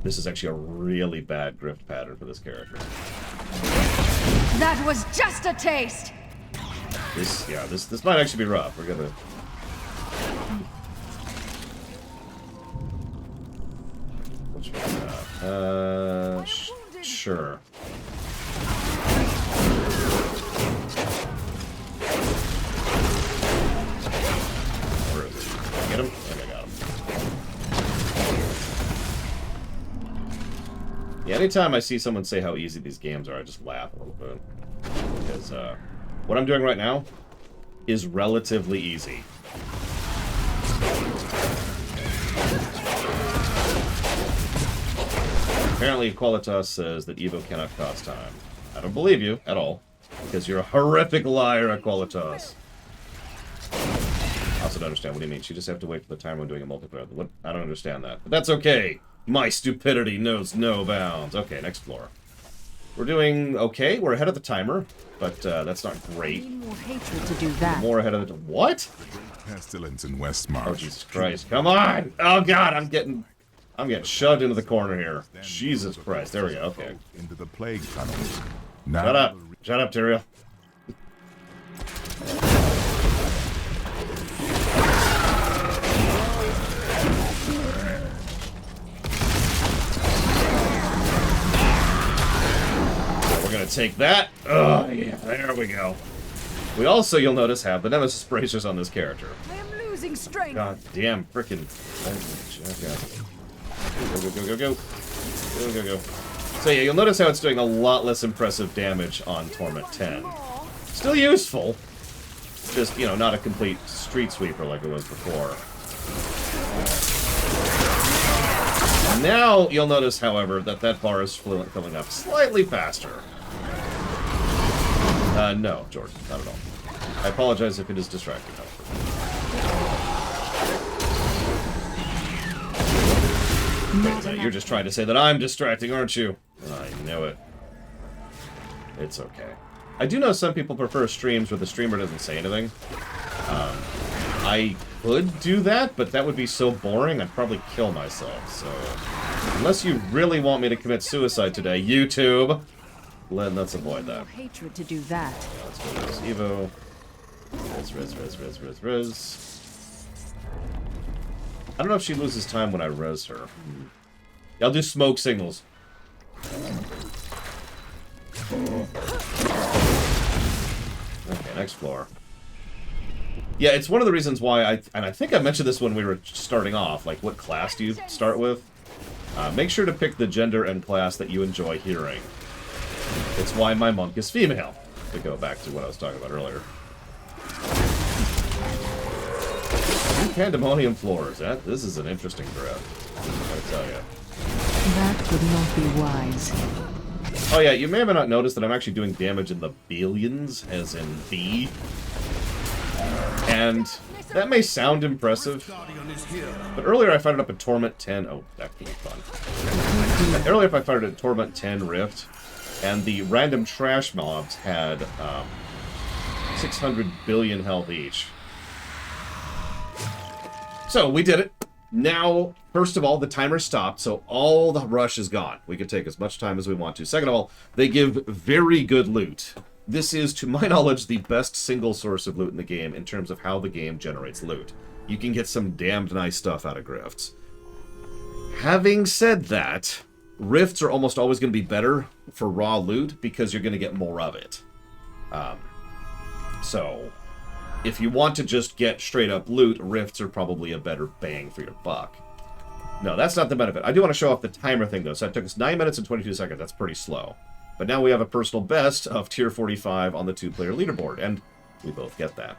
This is actually a really bad grift pattern for this character. That was just a taste. This might actually be rough. We're gonna... Which one? Sure. Where is he? Did I get him? I think I got him. Yeah, anytime I see someone say how easy these games are, I just laugh a little bit. Because, what I'm doing right now is relatively easy. Apparently, Qualitas says that Evo cannot cost time. I don't believe you at all, because you're a horrific liar at Qualitas. I also don't understand. What do you mean? She just have to wait for the timer when doing a multiplayer. What? I don't understand that. But that's okay. My stupidity knows no bounds. Okay, next floor. We're doing okay. We're ahead of the timer, but that's not great. Need more hatred to do that. More ahead of the... What? Pestilence in West March. Oh, Jesus Christ. Come on! Oh, God, I'm getting shoved into the corner here. Jesus Christ. There we go. Okay. Into the plague tunnels. Now Shut up. Shut up, Tyrael. We're gonna take that. Oh, yeah, there we go. We also, you'll notice, have the Nemesis bracers on this character. I am losing strength. God damn frickin' okay. Go. Go. So yeah, you'll notice how it's doing a lot less impressive damage on Torment 10. Still useful. Just, you know, not a complete street sweeper like it was before. Now, you'll notice, however, that that bar is filling up slightly faster. No, Jordan, not at all. I apologize if it is distracting, however. You're just trying to say that I'm distracting, aren't you? I know it. It's okay. I do know some people prefer streams where the streamer doesn't say anything. I could do that, but that would be so boring, I'd probably kill myself. So, unless you really want me to commit suicide today, YouTube, let's avoid that. Hatred to do that. Yeah, let's go to this Evo. Res. I don't know if she loses time when I res her. I'll do smoke signals. Okay, next floor. Yeah, it's one of the reasons why I think I mentioned this when we were starting off, like what class do you start with? Make sure to pick the gender and class that you enjoy hearing. It's why my monk is female, to go back to what I was talking about earlier. Pandemonium floors. This is an interesting grab, I tell you. That would not be wise. Oh yeah, you may or may not notice that I'm actually doing damage in the billions, as in B. And that may sound impressive, but earlier I fired it up at Torment 10. Oh, that could be fun. And earlier I fired it at Torment 10 Rift, and the random trash mobs had 600 billion health each. So, we did it. Now, first of all, the timer stopped, so all the rush is gone. We can take as much time as we want to. Second of all, they give very good loot. This is, to my knowledge, the best single source of loot in the game in terms of how the game generates loot. You can get some damned nice stuff out of grifts. Having said that, rifts are almost always going to be better for raw loot because you're going to get more of it. So, if you want to just get straight up loot, rifts are probably a better bang for your buck. No, that's not the benefit. I do want to show off the timer thing, though. So it took us 9 minutes and 22 seconds. That's pretty slow. But now we have a personal best of tier 45 on the 2-player leaderboard, and we both get that.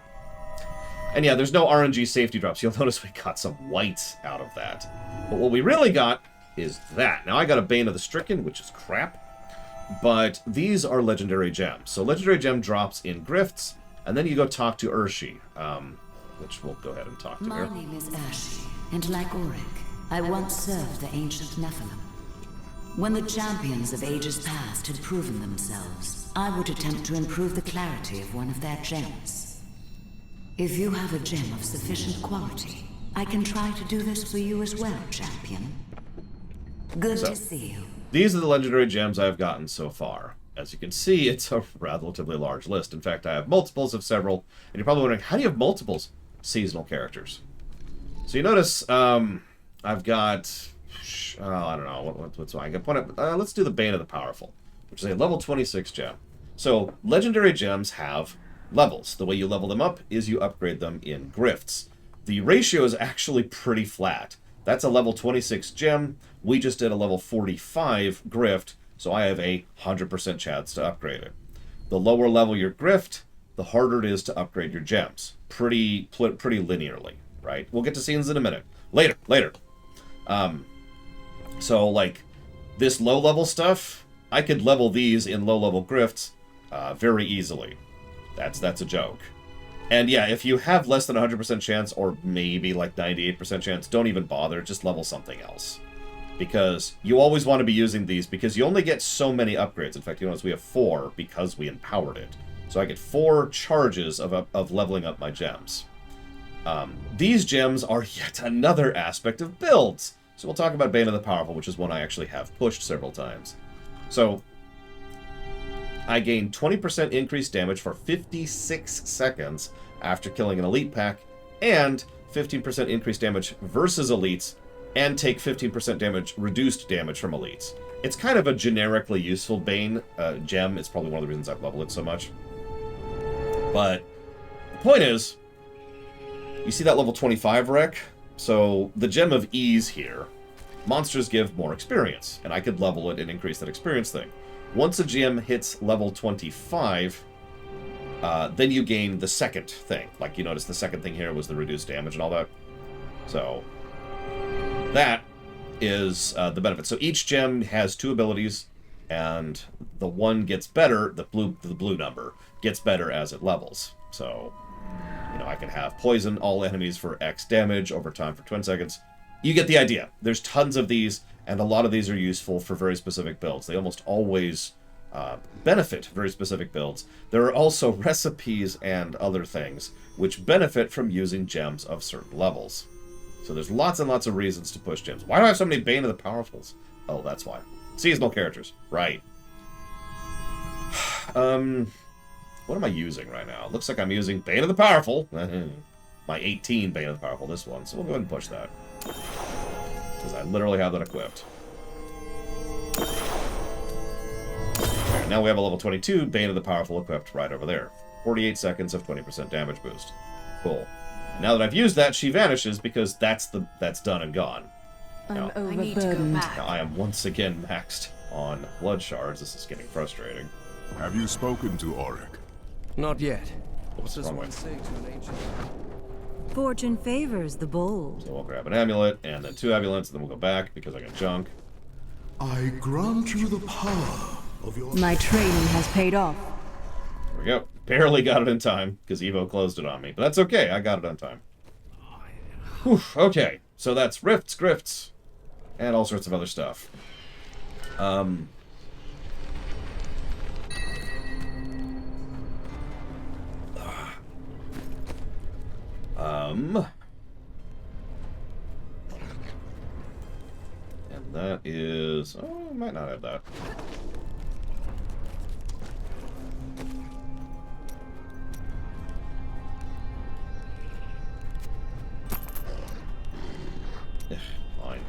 And yeah, there's no RNG safety drops. You'll notice we got some white out of that. But what we really got is that. Now, I got a Bane of the Stricken, which is crap. But these are legendary gems. So legendary gem drops in grifts, and then you go talk to Urshi, which we'll go ahead and talk to her. My name is Urshi, and like Auric, I once served the ancient Nephilim. When the champions of ages past had proven themselves, I would attempt to improve the clarity of one of their gems. If you have a gem of sufficient quality, I can try to do this for you as well, champion. Good to see you. These are the legendary gems I've gotten so far. As you can see, it's a relatively large list. In fact, I have multiples of several. And you're probably wondering, how do you have multiples? Seasonal characters. So you notice, I've got... I don't know, what's I can point up. Let's do the Bane of the Powerful, which is a level 26 gem. So, legendary gems have levels. The way you level them up is you upgrade them in grifts. The ratio is actually pretty flat. That's a level 26 gem. We just did a level 45 grift, so I have a 100% chance to upgrade it. The lower level your grift, the harder it is to upgrade your gems. Pretty linearly, right? We'll get to scenes in a minute. Later. So, like, this low-level stuff, I could level these in low-level grifts very easily. That's a joke. And yeah, if you have less than 100% chance, or maybe like 98% chance, don't even bother, just level something else. Because you always want to be using these, because you only get so many upgrades. In fact, you notice we have 4 because we empowered it. So I get 4 charges of leveling up my gems. These gems are yet another aspect of builds. So we'll talk about Bane of the Powerful, which is one I actually have pushed several times. So, I gain 20% increased damage for 56 seconds after killing an elite pack, and 15% increased damage versus elites, and take 15% reduced damage from elites. It's kind of a generically useful Bane gem. It's probably one of the reasons I've leveled it so much. But the point is, you see that level 25 wreck? So the Gem of Ease here, monsters give more experience, and I could level it and increase that experience thing. Once a gem hits level 25, then you gain the second thing. Like, you notice the second thing here was the reduced damage and all that. So that is the benefit. So each gem has 2 abilities, and the one gets better, the blue number, gets better as it levels. So, you know, I can have poison all enemies for X damage over time for 20 seconds. You get the idea. There's tons of these, and a lot of these are useful for very specific builds. They almost always benefit very specific builds. There are also recipes and other things which benefit from using gems of certain levels. So there's lots and lots of reasons to push gems. Why do I have so many Bane of the Powerfuls? Oh, that's why. Seasonal characters. Right. What am I using right now? It looks like I'm using Bane of the Powerful. My 18 Bane of the Powerful, this one. So we'll go ahead and push that. Because I literally have that equipped. Right, now we have a level 22 Bane of the Powerful equipped right over there. 48 seconds of 20% damage boost. Cool. Now that I've used that, she vanishes because that's done and gone. Now, I need to go back. now I am once again maxed on blood shards. This is getting frustrating. Have you spoken to Auric? Not yet. What's the Does wrong way? one say to an ancient? Fortune favors the bold. So we'll grab an amulet, and then 2 amulets, and then we'll go back because I got junk. I grant you the power of your... My training has paid off. There we go. Barely got it in time because Evo closed it on me. But that's okay. I got it on time. Whew, okay. So that's rifts, grifts, and all sorts of other stuff. And that is... Oh, I might not have that. Fine.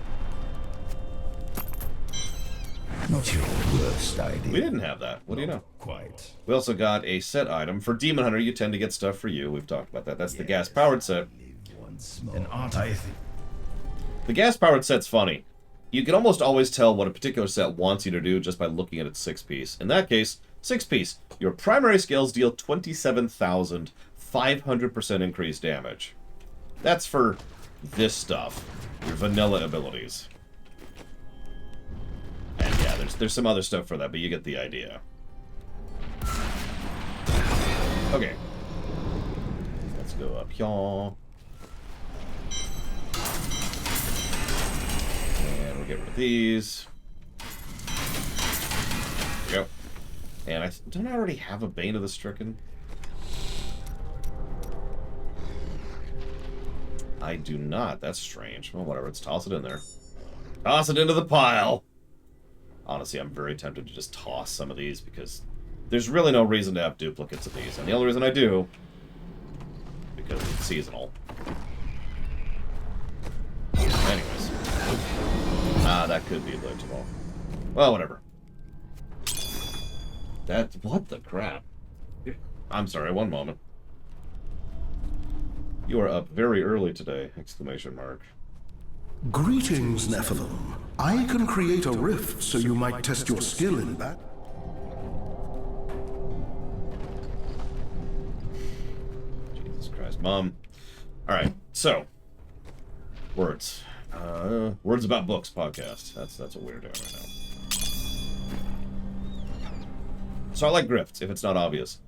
Not your worst idea. We didn't have that. What do you know? Quite. We also got a set item. For Demon Hunter, you tend to get stuff for you. We've talked about that. That's the gas-powered set. An artifact. The gas-powered set's funny. You can almost always tell what a particular set wants you to do just by looking at its 6-piece. In that case, 6-piece. Your primary skills deal 27,500% increased damage. That's for this stuff. Your vanilla abilities. And yeah, there's some other stuff for that, but you get the idea. Okay. Let's go up here. And we'll get rid of these. There we go. And don't I already have a Bane of the Stricken? I do not. That's strange. Well, whatever. Let's toss it in there. Toss it into the pile! Honestly, I'm very tempted to just toss some of these because there's really no reason to have duplicates of these. And the only reason I do, because it's seasonal. Anyways. That could be glitchable. Well, whatever. What the crap? I'm sorry, one moment. You are up very early today! Exclamation mark. Greetings, Nephilim. I can create a rift so you might test your skill in battle. Jesus Christ, Mom. Alright, so. Words. Words About Books podcast. That's what we're doing right now. So I like grifts, if it's not obvious.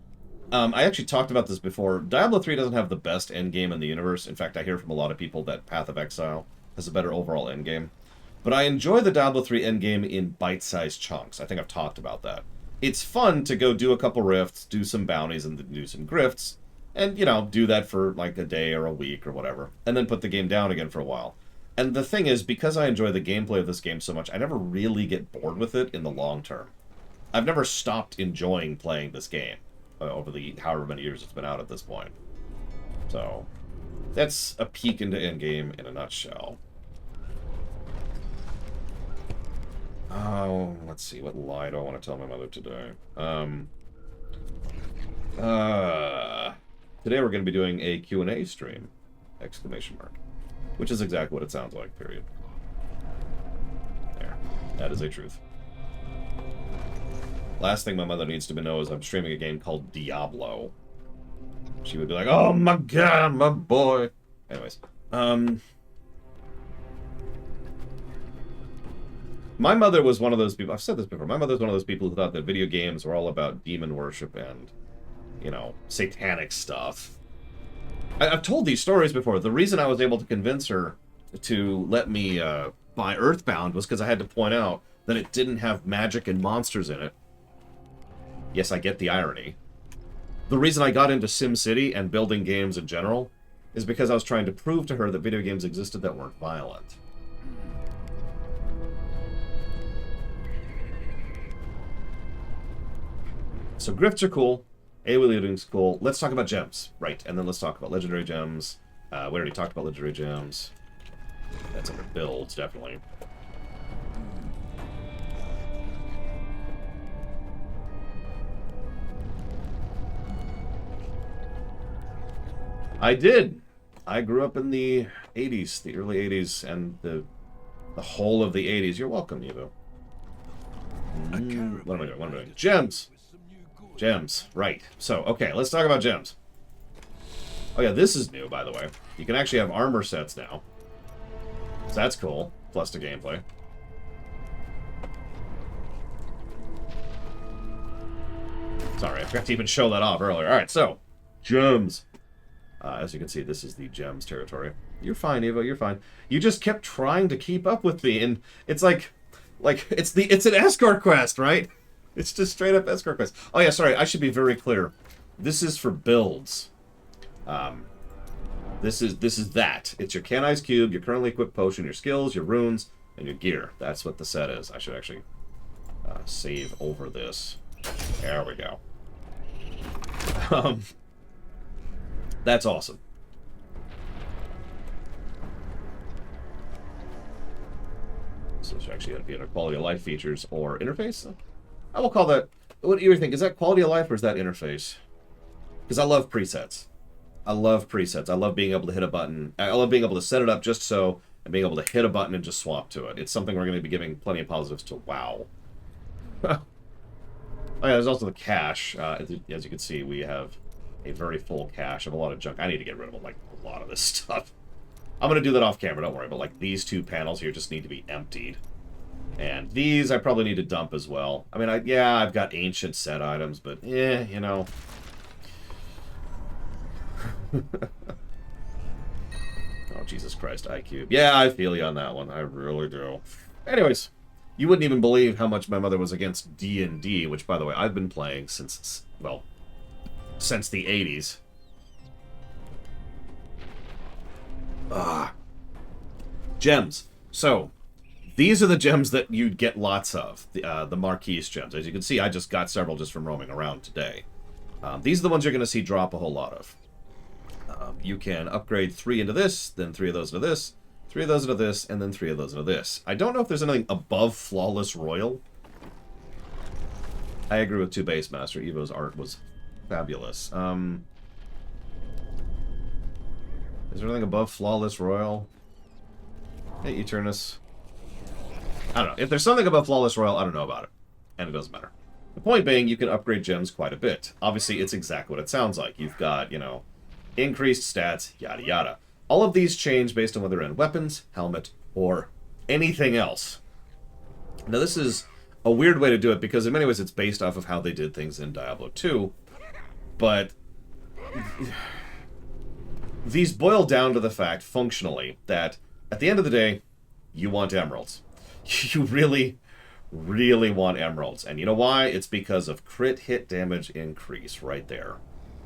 I actually talked about this before. Diablo 3 doesn't have the best endgame in the universe. In fact, I hear from a lot of people that Path of Exile has a better overall endgame. But I enjoy the Diablo 3 endgame in bite-sized chunks. I think I've talked about that. It's fun to go do a couple rifts, do some bounties, and do some grifts. And, you know, do that for like a day or a week or whatever. And then put the game down again for a while. And the thing is, because I enjoy the gameplay of this game so much, I never really get bored with it in the long term. I've never stopped enjoying playing this game over the however many years it's been out at this point. So, that's a peek into Endgame in a nutshell. Oh, let's see. What lie do I want to tell my mother today? Today we're going to be doing a Q&A stream! Exclamation mark. Which is exactly what it sounds like, period. There. That is a truth. Last thing my mother needs to know is I'm streaming a game called Diablo. She would be like, oh my god, my boy! Anyways. My mother was one of those people, I've said this before, my mother's one of those people who thought that video games were all about demon worship and, you know, satanic stuff. I've told these stories before. The reason I was able to convince her to let me buy Earthbound was because I had to point out that it didn't have magic and monsters in it. Yes, I get the irony. The reason I got into SimCity and building games in general is because I was trying to prove to her that video games existed that weren't violent. So grifts are cool. AoE looting's cool. Let's talk about gems. Right, and then let's talk about legendary gems. We already talked about legendary gems. That's under builds, definitely. I did. I grew up in the 80s, the early 80s, and the whole of the 80s. You're welcome, Evo. What am I doing? What am I doing? Gems! Gems, right. So, okay, let's talk about gems. Oh yeah, this is new, by the way. You can actually have armor sets now. So that's cool, plus the gameplay. Sorry, I forgot to even show that off earlier. Alright, so, gems. As you can see, this is the gems territory. You're fine, Evo, you're fine. You just kept trying to keep up with me, and it's like it's an escort quest, right? It's just straight up escort quest. Oh yeah, sorry, I should be very clear. This is for builds. This is that. It's your Kanai's cube, your currently equipped potion, your skills, your runes, and your gear. That's what the set is. I should actually save over this. There we go. That's awesome. So this should actually be under quality of life features or interface. I will call that. What do you think? Is that quality of life or is that interface? Because I love presets. I love presets. I love being able to hit a button. I love being able to set it up just so, and being able to hit a button and just swap to it. It's something we're going to be giving plenty of positives to. Wow. Oh yeah, there's also the cache. As you can see, we have a very full cache of a lot of junk. I need to get rid of like a lot of this stuff. I'm going to do that off camera, don't worry. But like these two panels here just need to be emptied. And these I probably need to dump as well. I mean, yeah, I've got ancient set items, but you know. Oh, Jesus Christ, iCube. Yeah, I feel you on that one. I really do. Anyways, you wouldn't even believe how much my mother was against D&D, which, by the way, I've been playing since, well, since the 80s. Gems. So, these are the gems that you'd get lots of, the Marquise gems. As you can see, I just got several just from roaming around today. These are the ones you're going to see drop a whole lot of. You can upgrade 3 into this, then 3 of those into this, 3 of those into this, and then 3 of those into this. I don't know if there's anything above Flawless Royal. I agree with 2 Base Master. Evo's art was fabulous. Is there anything above Flawless Royal? Hey, Eternus. I don't know. If there's something above Flawless Royal, I don't know about it. And it doesn't matter. The point being, you can upgrade gems quite a bit. Obviously, it's exactly what it sounds like. You've got, you know, increased stats, yada yada. All of these change based on whether they're in weapons, helmet, or anything else. Now, this is a weird way to do it because in many ways it's based off of how they did things in Diablo 2. But these boil down to the fact, functionally, that at the end of the day, you want emeralds. You really, really want emeralds. And you know why? It's because of crit hit damage increase right there.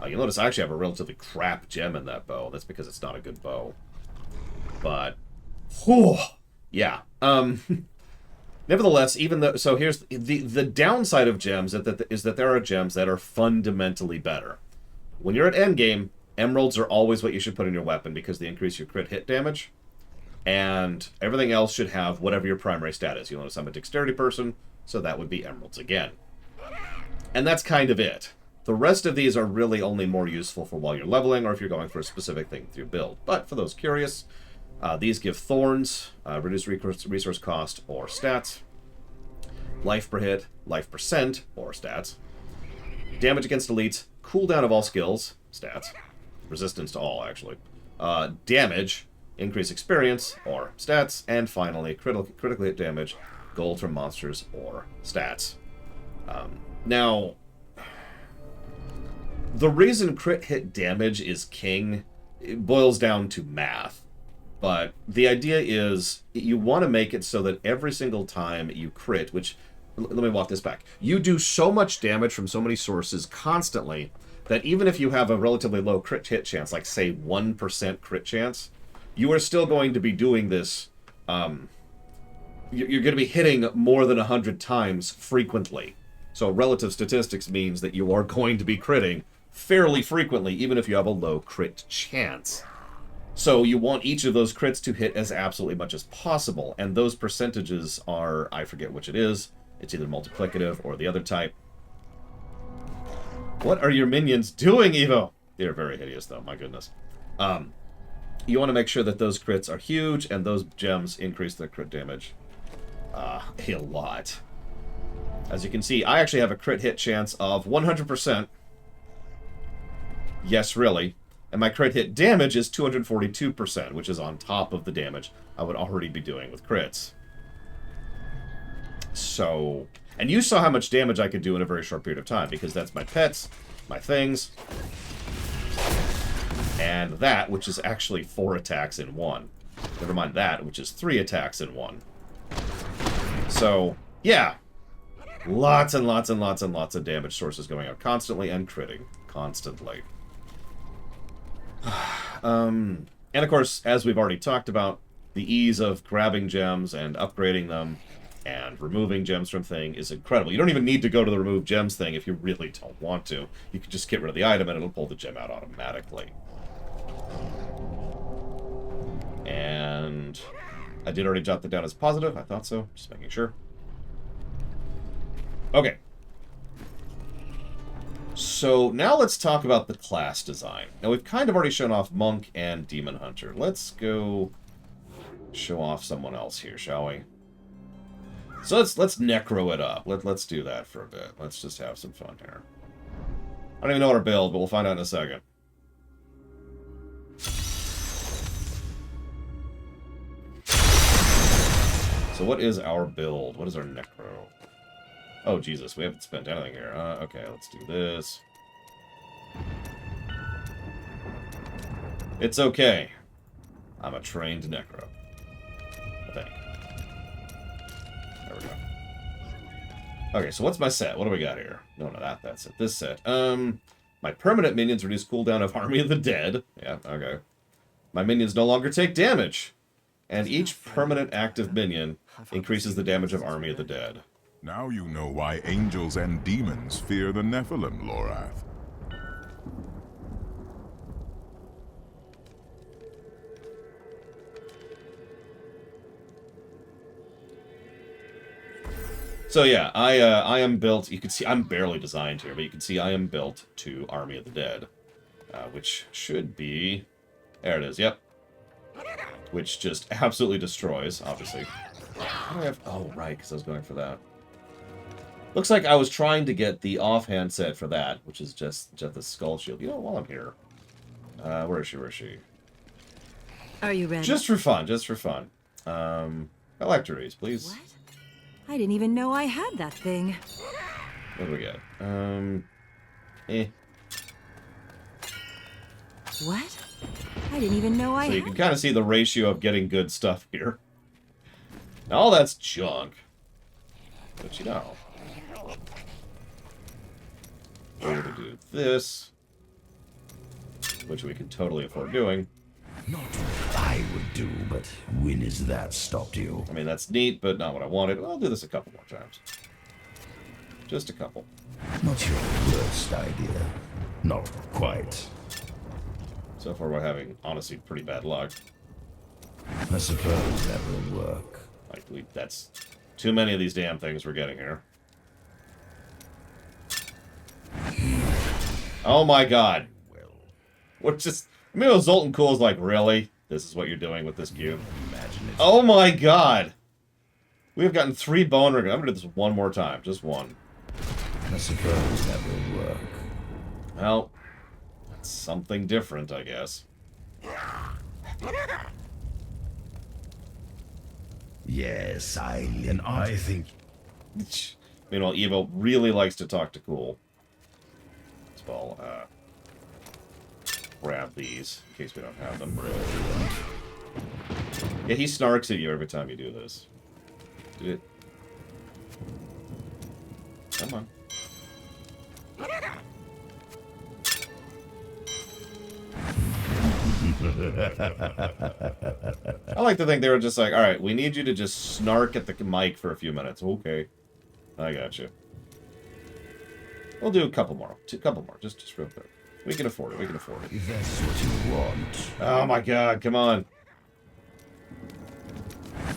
You'll notice I actually have a relatively crap gem in that bow. That's because it's not a good bow. But, whew, yeah. Nevertheless, even though... So here's... The downside of gems is that there are gems that are fundamentally better. When you're at endgame, emeralds are always what you should put in your weapon because they increase your crit hit damage. And everything else should have whatever your primary stat is. You'll notice I'm a dexterity person, so that would be emeralds again. And that's kind of it. The rest of these are really only more useful for while you're leveling or if you're going for a specific thing with your build. But for those curious, these give thorns, reduce resource cost or stats, life per hit, life percent or stats, damage against elites, cooldown of all skills, stats, resistance to all actually, damage, increase experience, or stats, and finally, critical hit damage, gold from monsters, or stats. Now, the reason crit hit damage is king, it boils down to math. But the idea is, you want to make it so that every single time you crit, which, let me walk this back, you do so much damage from so many sources constantly, that even if you have a relatively low crit hit chance, like say 1% crit chance, you are still going to be doing this, you're going to be hitting more than 100 times frequently. So relative statistics means that you are going to be critting fairly frequently, even if you have a low crit chance. So you want each of those crits to hit as absolutely much as possible, and those percentages are, I forget which it is, it's either multiplicative or the other type. What are your minions doing, Evo? They're very hideous, though, my goodness. You want to make sure that those crits are huge, and those gems increase their crit damage a lot. As you can see, I actually have a crit hit chance of 100%. Yes, really. And my crit hit damage is 242%, which is on top of the damage I would already be doing with crits. So... And you saw how much damage I could do in a very short period of time, because that's my pets, my things, and that, which is actually 4 attacks in one. Never mind that, which is 3 attacks in one. So, yeah. Lots and lots and lots and lots of damage sources going out constantly and critting constantly. And of course, as we've already talked about, the ease of grabbing gems and upgrading them and removing gems from thing is incredible. You don't even need to go to the remove gems thing if you really don't want to. You can just get rid of the item and it'll pull the gem out automatically. And I did already jot that down as positive. I thought so. Just making sure. Okay. So now let's talk about the class design. Now we've kind of already shown off Monk and Demon Hunter. Let's go show off someone else here, shall we? So let's necro it up. Let's do that for a bit. Let's just have some fun here. I don't even know what our build, but we'll find out in a second. So what is our build? What is our necro? Oh, Jesus, we haven't spent anything here. Okay, let's do this. It's okay. I'm a trained necro. I think. There we go. Okay, so what's my set? What do we got here? No, that's it. This set. My permanent minions reduce cooldown of Army of the Dead. Yeah, okay. My minions no longer take damage. And each permanent active minion increases the damage of Army of the Dead. Now you know why angels and demons fear the Nephilim, Lorath. So yeah, I am built, you can see, I'm barely designed here, but you can see I am built to Army of the Dead. Which should be, there it is, yep. Which just absolutely destroys, obviously. How do I have, oh right, because I was going for that. Looks like I was trying to get the offhand set for that, which is just the skull shield. You know, while I'm here. Where is she? Are you ready? Just for fun, Electries, please. What? I didn't even know I had that thing. What do we get? What? I didn't even know I So had. you can kind of see the ratio of getting good stuff here. Now, all that's junk. But you know. We're going to do this, which we can totally afford doing. Not I would do, but when has that stopped you? I mean, that's neat, but not what I wanted. Well, I'll do this a couple more times. Just a couple. Not your worst idea. Not quite. So far, we're having, honestly, pretty bad luck. I suppose that will work. Like, that's too many of these damn things we're getting here. Oh my god. What just... I mean, Zoltan Cool's like, really? This is what you're doing with this cube? Oh my god! We've gotten 3 bone ring. I'm gonna do this one more time. Just one. I suppose that will work. Well, that's something different, I guess. Yes, I think... Meanwhile, Evo really likes to talk to Cool. So I'll, grab these, in case we don't have them. Yeah, he snarks at you every time you do this. Do it. Come on. I like to think they were just like, alright, we need you to just snark at the mic for a few minutes. Okay. I got you. We'll do a couple more. Couple more. Just real quick. We can afford it. We can afford it. If that's what you want. Oh my god, come on.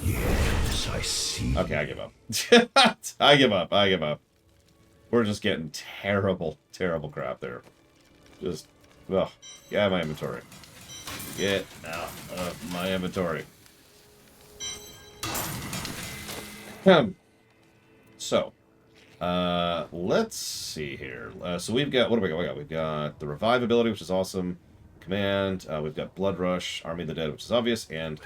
Yes, I see. Okay, I give up. I give up. I give up. We're just getting terrible, terrible crap there. Just, ugh. Get out of my inventory. Get out of my inventory. So, let's see here. So we've got, what do we got? We've got the Revive ability, which is awesome. Command. We've got Blood Rush, Army of the Dead, which is obvious, and...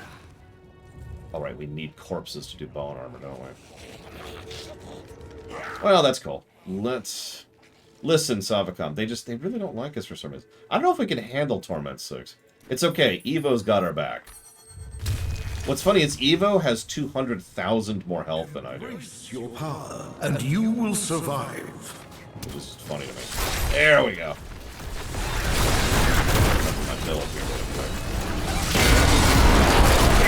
Alright, we need corpses to do bone armor, don't we? Well, that's cool. Let's... Listen, Savacom, they really don't like us for some reason. I don't know if we can handle Torment 6. It's okay, Evo's got our back. What's funny is Evo has 200,000 more health than I do. Embrace your power, and you will survive. Which is funny to me. There we go. My build here real quick.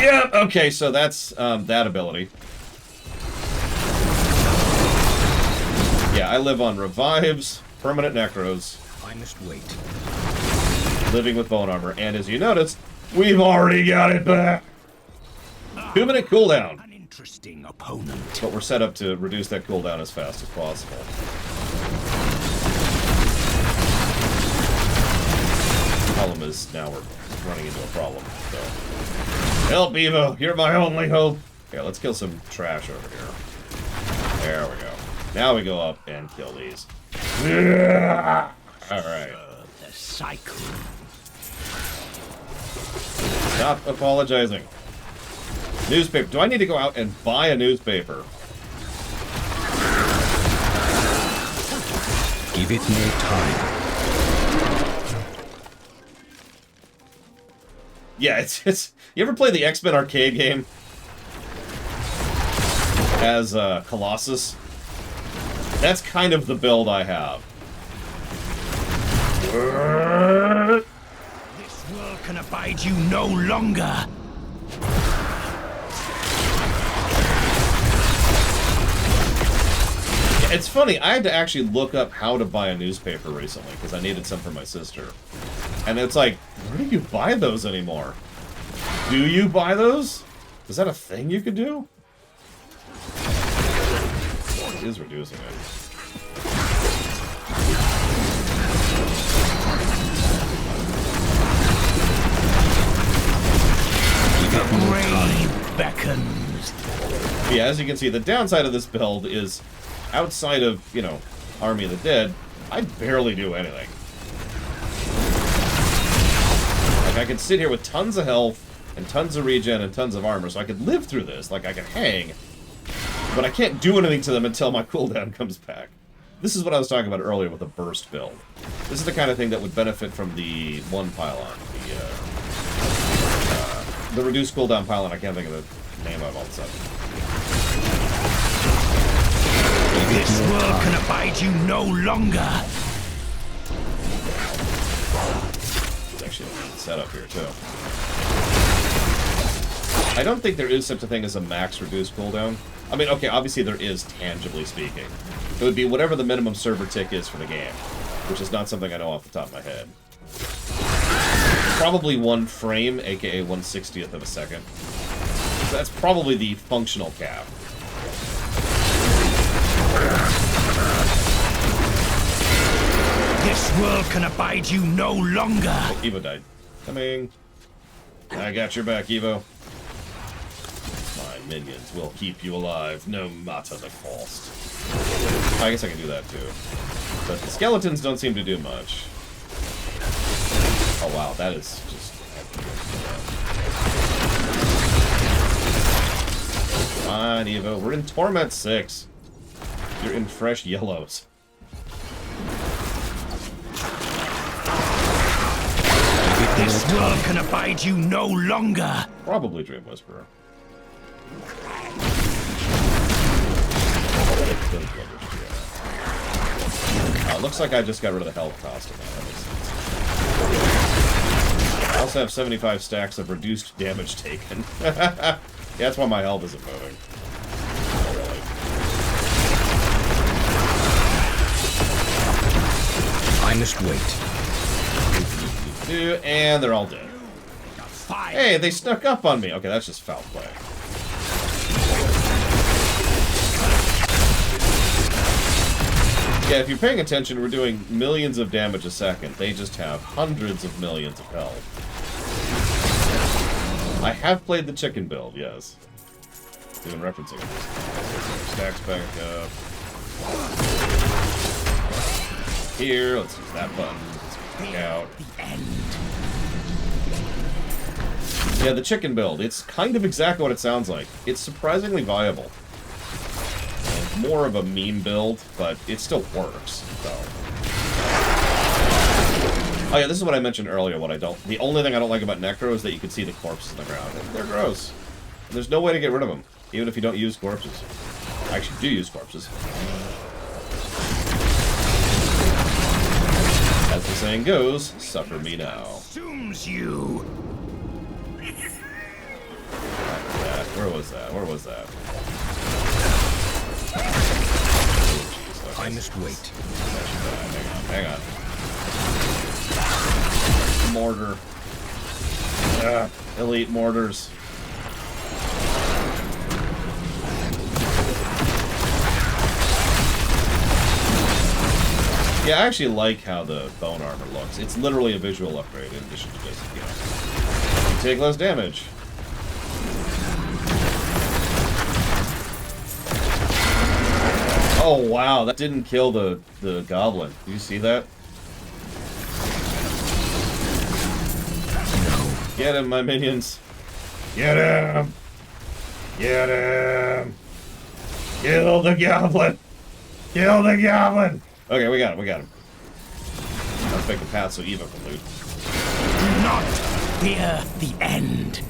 Yep, okay, so that's that ability. Yeah, I live on revives, permanent necros. I must wait. Living with bone armor, and as you noticed, we've already got it back. 2-minute cooldown. An interesting opponent. But we're set up to reduce that cooldown as fast as possible. The problem is now we're running into a problem. So, help, Evo! You're my only hope. Okay, let's kill some trash over here. There we go. Now we go up and kill these. All right. The cycle. Stop apologizing. Newspaper. Do I need to go out and buy a newspaper? Give it more time. Yeah, it's. You ever play the X-Men arcade game as Colossus? That's kind of the build I have. This world can abide you no longer. It's funny, I had to actually look up how to buy a newspaper recently, because I needed some for my sister. And it's like, where do you buy those anymore? Do you buy those? Is that a thing you could do? It is reducing it. Rain beckons. Yeah, as you can see, the downside of this build is, outside of, you know, Army of the Dead, I barely do anything. Like, I could sit here with tons of health, and tons of regen, and tons of armor, so I could live through this, like I can hang, but I can't do anything to them until my cooldown comes back. This is what I was talking about earlier with the burst build. This is the kind of thing that would benefit from the one pylon, the reduced cooldown pylon. I can't think of the name of it all of a sudden. This world can abide you no longer. It's actually a neat setup here too. I don't think there is such a thing as a max reduced cooldown. I mean, okay, obviously there is, tangibly speaking. It would be whatever the minimum server tick is for the game, which is not something I know off the top of my head. Probably 1 frame, aka 1/60th of a second. So that's probably the functional cap. This world can abide you no longer. Oh, Evo died. Coming. I got your back, Evo. My minions will keep you alive, no matter the cost. I guess I can do that too. But the skeletons don't seem to do much. Oh wow, that is just... Come on, Evo. We're in Torment 6. You're in fresh yellows. This world can abide you no longer. Probably Dream Whisperer. Looks like I just got rid of the health cost of that. I also have 75 stacks of reduced damage taken. Yeah, that's why my health isn't moving. I must wait. And they're all dead. Hey, they snuck up on me. Okay, that's just foul play. Yeah, if you're paying attention, we're doing millions of damage a second. They just have hundreds of millions of health. I have played the chicken build, yes. Even referencing it. Stacks back up. Here, let's use that button. Let's back out. Yeah, the chicken build. It's kind of exactly what it sounds like. It's surprisingly viable. More of a meme build, but it still works, so. Oh yeah, this is what I mentioned earlier, what I don't... The only thing I don't like about Necro is that you can see the corpses in the ground. They're gross. And there's no way to get rid of them, even if you don't use corpses. I actually do use corpses. As the saying goes, suffer me now. Consumes you. Where was that? Where was that? I must wait. Hang on. Mortar. Elite mortars. Yeah, I actually like how the bone armor looks. It's literally a visual upgrade in addition to just, you know, you take less damage. Oh wow, that didn't kill the goblin. Do you see that? Get him, my minions. Get him! Get him! Kill the goblin! Kill the goblin! Okay, we got him, we got him. Let's make a path so Eva can loot. Do not fear the end.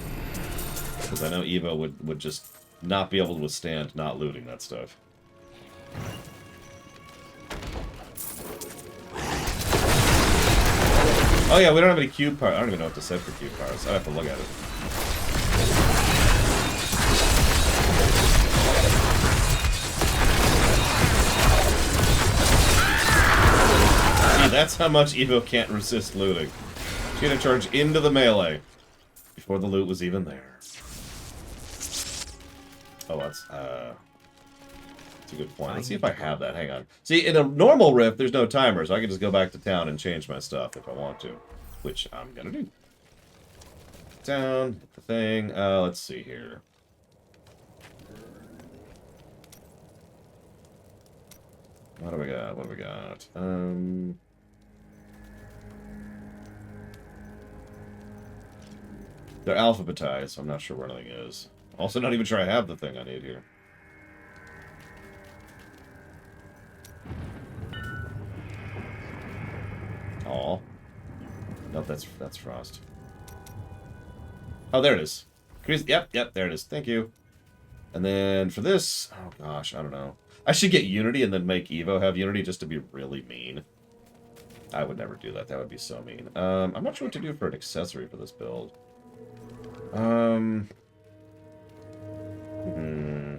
Because I know Eva would just not be able to withstand not looting that stuff. Oh yeah, we don't have any cube parts. I don't even know what to set for cube parts. I have to look at it. See, that's how much Evo can't resist looting. She had to charge into the melee before the loot was even there. Oh, that's a good point. Let's see if I have that. Hang on. See, in a normal rift, there's no timer, so I can just go back to town and change my stuff if I want to, which I'm gonna do. Down, hit the thing. Let's see here. What do we got? What do we got? They're alphabetized, so I'm not sure where anything is. Also, not even sure I have the thing I need here. Aw. Nope, that's Frost. Oh, there it is. Yep, there it is. Thank you. And then for this, oh gosh, I don't know. I should get Unity and then make Evo have Unity just to be really mean. I would never do that. That would be so mean. I'm not sure what to do for an accessory for this build. Hmm.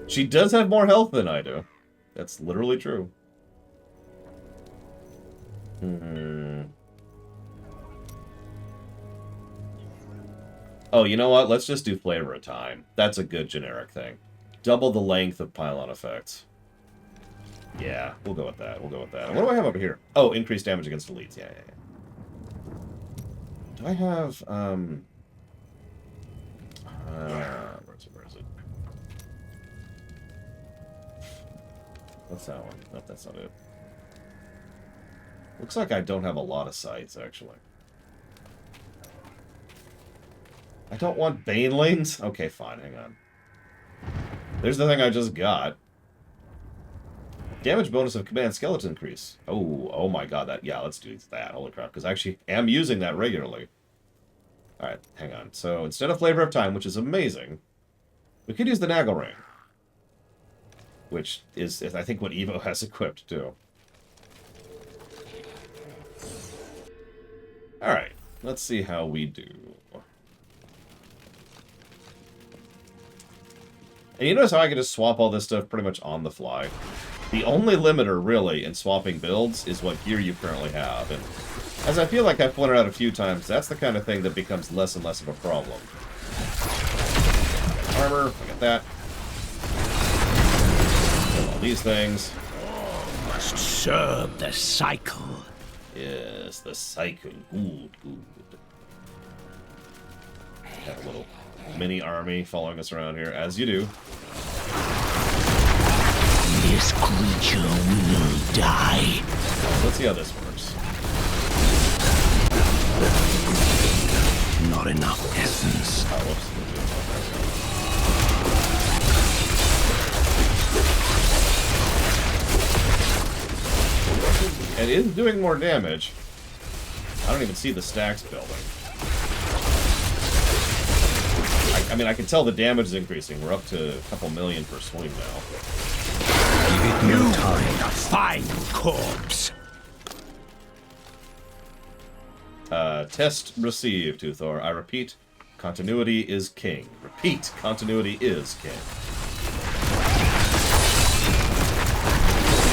She does have more health than I do. That's literally true. Hmm. Oh, you know what? Let's just do flavor of time. That's a good generic thing. Double the length of pylon effects. Yeah, we'll go with that. We'll go with that. And what do I have over here? Oh, increased damage against elites. Yeah, yeah, yeah. Do I have, where is it? What's that one? Nope, that's not it. Looks like I don't have a lot of sights, actually. I don't want Banelings? Okay, fine, hang on. There's the thing I just got. Damage bonus of command skeleton increase. Oh my god, that, yeah, let's do that. Holy crap, because I actually am using that regularly. Alright, hang on. So, instead of Flavor of Time, which is amazing, we could use the Naggle Ring. Which is, I think, what Evo has equipped, too. Alright, let's see how we do. And you notice how I can just swap all this stuff pretty much on the fly. The only limiter, really, in swapping builds is what gear you currently have. And as I feel like I've pointed out a few times, that's the kind of thing that becomes less and less of a problem. Armor, I got that. All these things. Must serve the cycle. Yes, the cycle. Good, good. Got a little mini army following us around here, as you do. This creature will die. Let's see how this works. Not enough essence. Oh, whoops. It is doing more damage. I don't even see the stacks building. I mean, I can tell the damage is increasing. We're up to a couple million per swing now. Give it no time. A final corpse. Test received, Tuthor. I repeat, continuity is king. Repeat, continuity is king.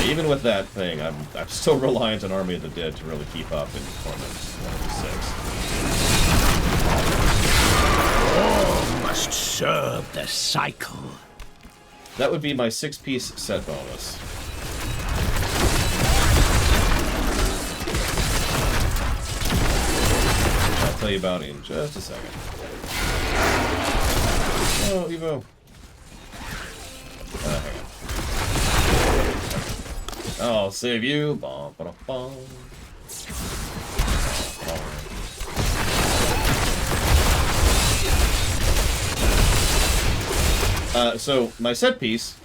Even with that thing, I'm still reliant on Army of the Dead to really keep up in Torment 1 All must serve the cycle. That would be my 6-piece set bonus. I'll tell you about it in just a second. Oh, Evo. Hang on. I'll save you. Bum, ba, bum. So, my set piece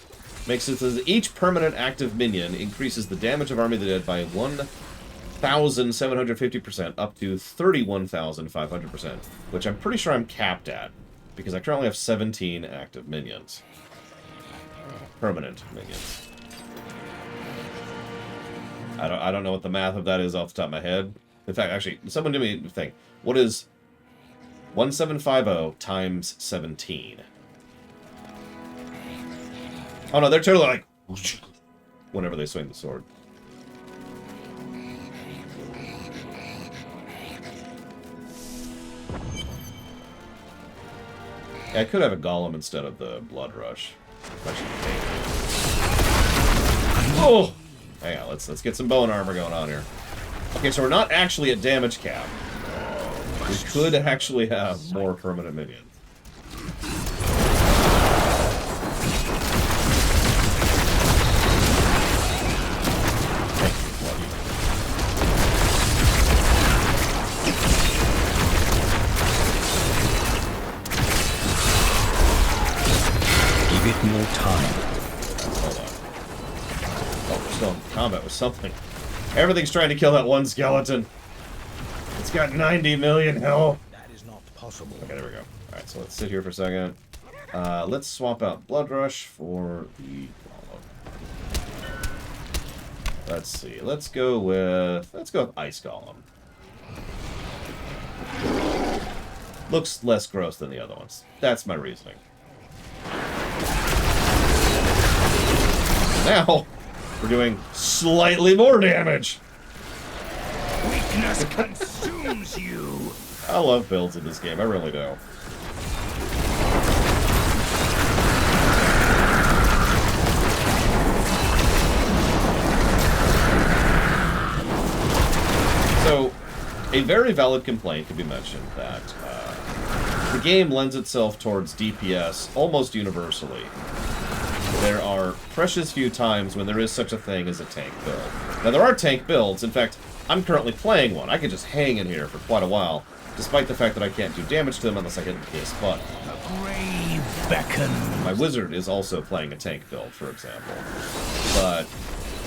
makes it so that each permanent active minion increases the damage of Army of the Dead by 1,750% up to 31,500%, which I'm pretty sure I'm capped at, because I currently have 17 active minions. Permanent minions. I don't know what the math of that is off the top of my head. In fact, actually, someone do me a thing. What is 1750 times 17? Oh no, they're totally like whenever they swing the sword. Yeah, I could have a golem instead of the blood rush. Oh! Hang on, let's get some bone armor going on here. Okay, so we're not actually at damage cap. We could actually have more permanent minions. Give it more time. Hold on. Oh, we're still in combat with something. Everything's trying to kill that one skeleton. It's got 90 million health. That is not possible. Okay, there we go. Alright, so let's sit here for a second. Let's swap out Blood Rush for the Golem. Let's see. Let's go with Ice Golem. looks less gross than the other ones. That's my reasoning. Now, we're doing slightly more damage. Weakness consumes you. I love builds in this game, I really do. So, a very valid complaint could be mentioned that the game lends itself towards DPS almost universally. There are precious few times when there is such a thing as a tank build. Now, there are tank builds. In fact, I'm currently playing one. I could just hang in here for quite a while, despite the fact that I can't do damage to them unless I hit this button. The grave beckons. My wizard is also playing a tank build, for example. But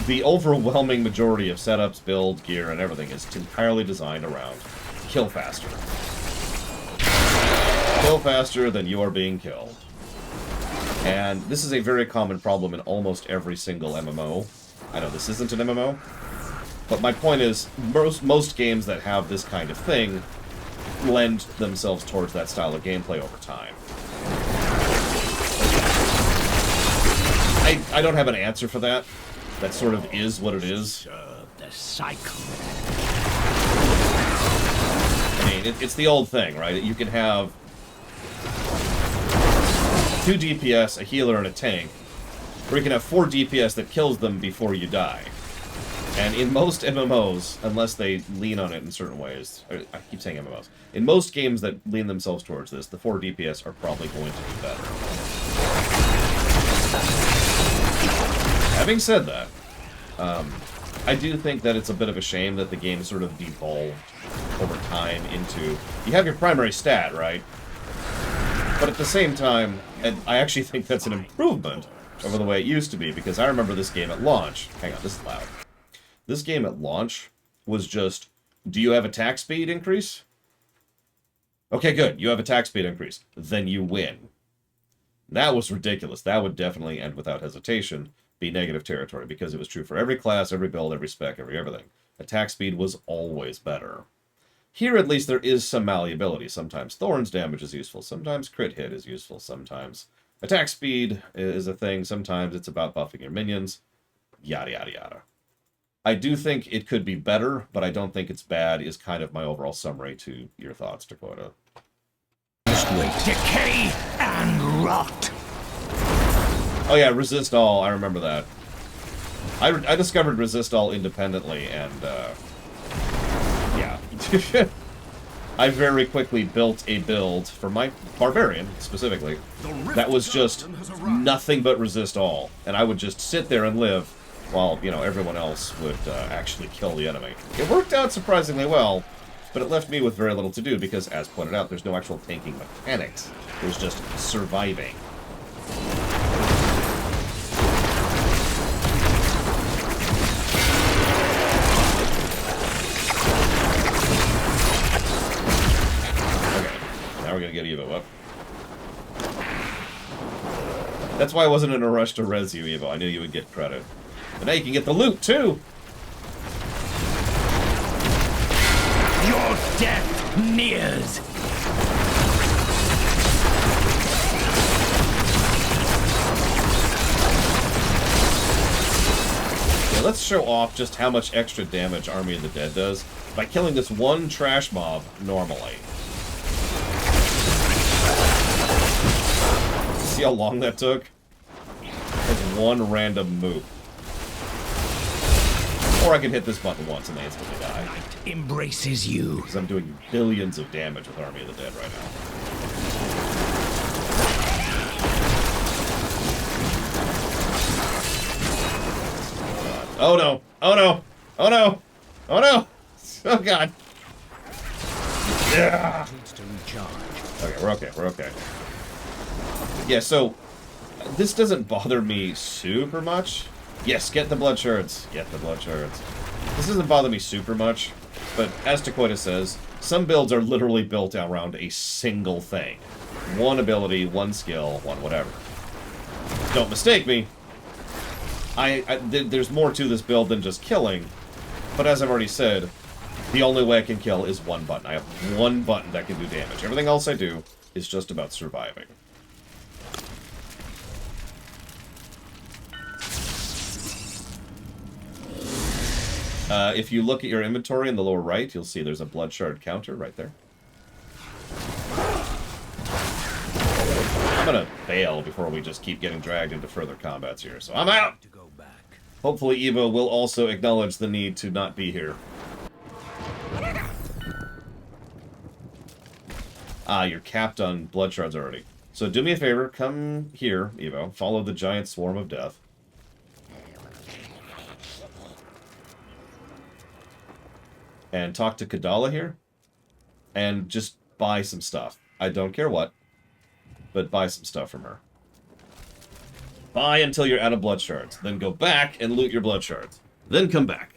the overwhelming majority of setups, build, gear, and everything is entirely designed around kill faster. Kill faster than you are being killed. And this is a very common problem in almost every single MMO. I know this isn't an MMO, but my point is, most games that have this kind of thing lend themselves towards that style of gameplay over time. I don't have an answer for that. That sort of is what it is. The cycle. I mean, it's the old thing, right? You can have 2 DPS, a healer, and a tank, or you can have 4 DPS that kills them before you die. And in most MMOs, unless they lean on it in certain ways, I keep saying MMOs, in most games that lean themselves towards this, the 4 DPS are probably going to be better. Having said that, I do think that it's a bit of a shame that the game sort of devolved over time into, you have your primary stat, right? But at the same time, and I actually think that's an improvement over the way it used to be, because I remember this game at launch. Hang on, this is loud. This game at launch was just, do you have attack speed increase? Okay, good. You have attack speed increase. Then you win. That was ridiculous. That would definitely, and without hesitation, be negative territory, because it was true for every class, every build, every spec, every everything. Attack speed was always better. Here, at least, there is some malleability. Sometimes Thorn's damage is useful. Sometimes crit hit is useful. Sometimes attack speed is a thing. Sometimes it's about buffing your minions. Yada, yada, yada. I do think it could be better, but I don't think it's bad, is kind of my overall summary to your thoughts, Dakota. Just wait. Decay and rot. Oh yeah, resist all. I remember that. I discovered resist all independently, and yeah. I very quickly built a build for my Barbarian, specifically, that was just nothing but resist all. And I would just sit there and live while, you know, everyone else would actually kill the enemy. It worked out surprisingly well, but it left me with very little to do because, as pointed out, there's no actual tanking mechanics. There's just surviving. We're gonna get Evo up. That's why I wasn't in a rush to res you, Evo. I knew you would get credit. But now you can get the loot, too! Your death nears! Yeah, let's show off just how much extra damage Army of the Dead does by killing this one trash mob normally. See how long that took? That's one random move. Or I can hit this button once and they instantly die. Night embraces you. Because I'm doing billions of damage with Army of the Dead right now. Oh no! Oh no! Oh no! Oh no! Oh god! Yeah. Okay, we're okay. We're okay. Yeah, so this doesn't bother me super much. Yes, get the blood shards. Get the blood shards. This doesn't bother me super much, but as Dakota says, some builds are literally built around a single thing. One ability, one skill, one whatever. Don't mistake me. There's more to this build than just killing, but as I've already said, The only way I can kill is one button. I have one button that can do damage. Everything else I do is just about surviving. If you look at your inventory in the lower right, you'll see there's a blood shard counter right there. I'm gonna bail before we just keep getting dragged into further combats here, so I'm out! Hopefully Evo will also acknowledge the need to not be here. Ah, you're capped on blood shards already. So do me a favor, come here, Evo. Follow the giant swarm of death. And talk to Kadala here. And just buy some stuff. I don't care what, but buy some stuff from her. Buy until you're out of blood shards. Then go back and loot your blood shards. Then come back.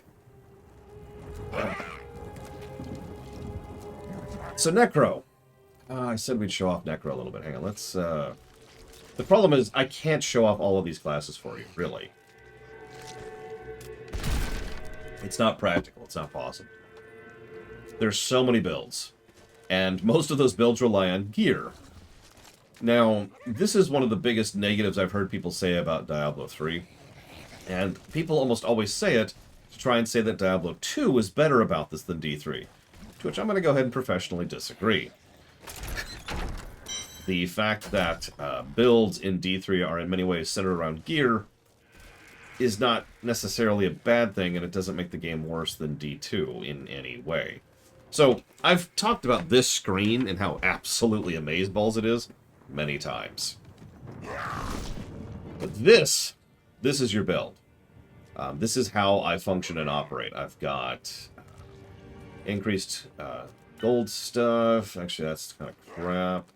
So Necro. I said we'd show off Necro a little bit. Hang on, let's... The problem is, I can't show off all of these classes for you, really. It's not practical. It's not possible. There's so many builds. And most of those builds rely on gear. Now, this is one of the biggest negatives I've heard people say about Diablo 3. And people almost always say it to try and say that Diablo 2 is better about this than D3. To which I'm going to go ahead and professionally disagree. The fact that builds in D3 are in many ways centered around gear is not necessarily a bad thing, and it doesn't make the game worse than D2 in any way. So, I've talked about this screen and how absolutely amazeballs it is many times. But this is your build. This is how I function and operate. I've got increased gold stuff. Actually, that's kind of crap.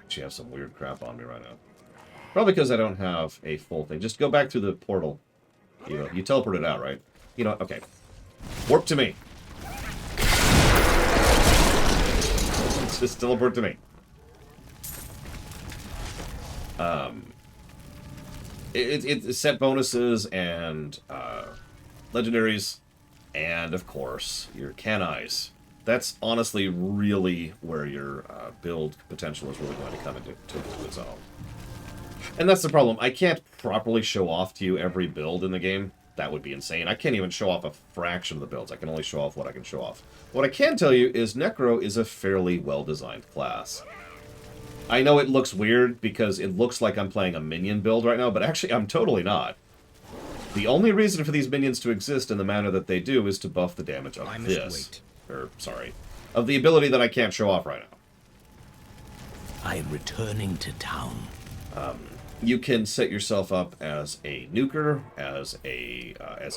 Actually, I have some weird crap on me right now. Probably because I don't have a full thing. Just go back through the portal. You teleported out, right? You know what? Okay. Warp to me. Just teleport to me. It's set bonuses and legendaries, and of course your Kanais. That's honestly really where your build potential is really going to come into its own. And that's the problem. I can't properly show off to you every build in the game. That would be insane. I can't even show off a fraction of the builds. I can only show off what I can show off. What I can tell you is Necro is a fairly well-designed class. I know it looks weird because it looks like I'm playing a minion build right now, but actually I'm totally not. The only reason for these minions to exist in the manner that they do is to buff the damage of this. Or, sorry, of the ability that I can't show off right now. I am returning to town. You can set yourself up as a nuker, as a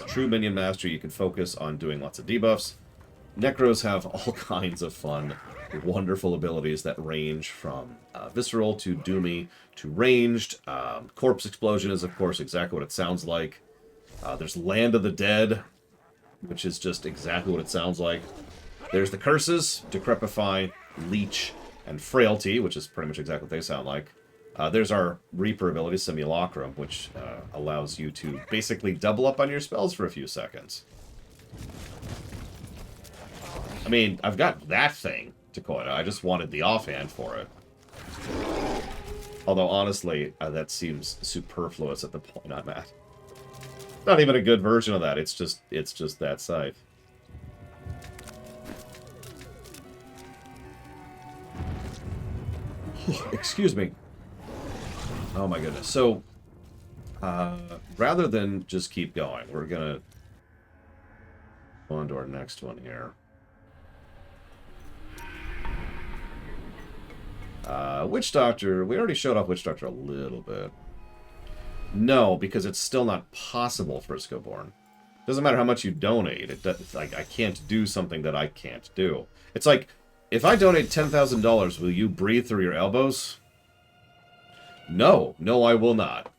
true minion master. You can focus on doing lots of debuffs. Necros have all kinds of fun, wonderful abilities that range from visceral to doomy to ranged. Corpse explosion is, of course, exactly what it sounds like. There's Land of the Dead, which is just exactly what it sounds like. There's the curses, Decrepify, Leech, and Frailty, which is pretty much exactly what they sound like. There's our Reaper ability, Simulacrum, which allows you to basically double up on your spells for a few seconds. I mean, I've got that thing to coin. I just wanted the offhand for it. Although, honestly, that seems superfluous at the point I'm at. Not even a good version of that. It's just that scythe. Excuse me. Oh my goodness. So, rather than just keep going, we're gonna go on to our next one here. Witch Doctor, we already showed off Witch Doctor a little bit. No, because it's still not possible for Iskoborn. Doesn't matter how much you donate. It does, like, I can't do something that I can't do. It's like, if I donate $10,000, will you breathe through your elbows? No. No, I will not.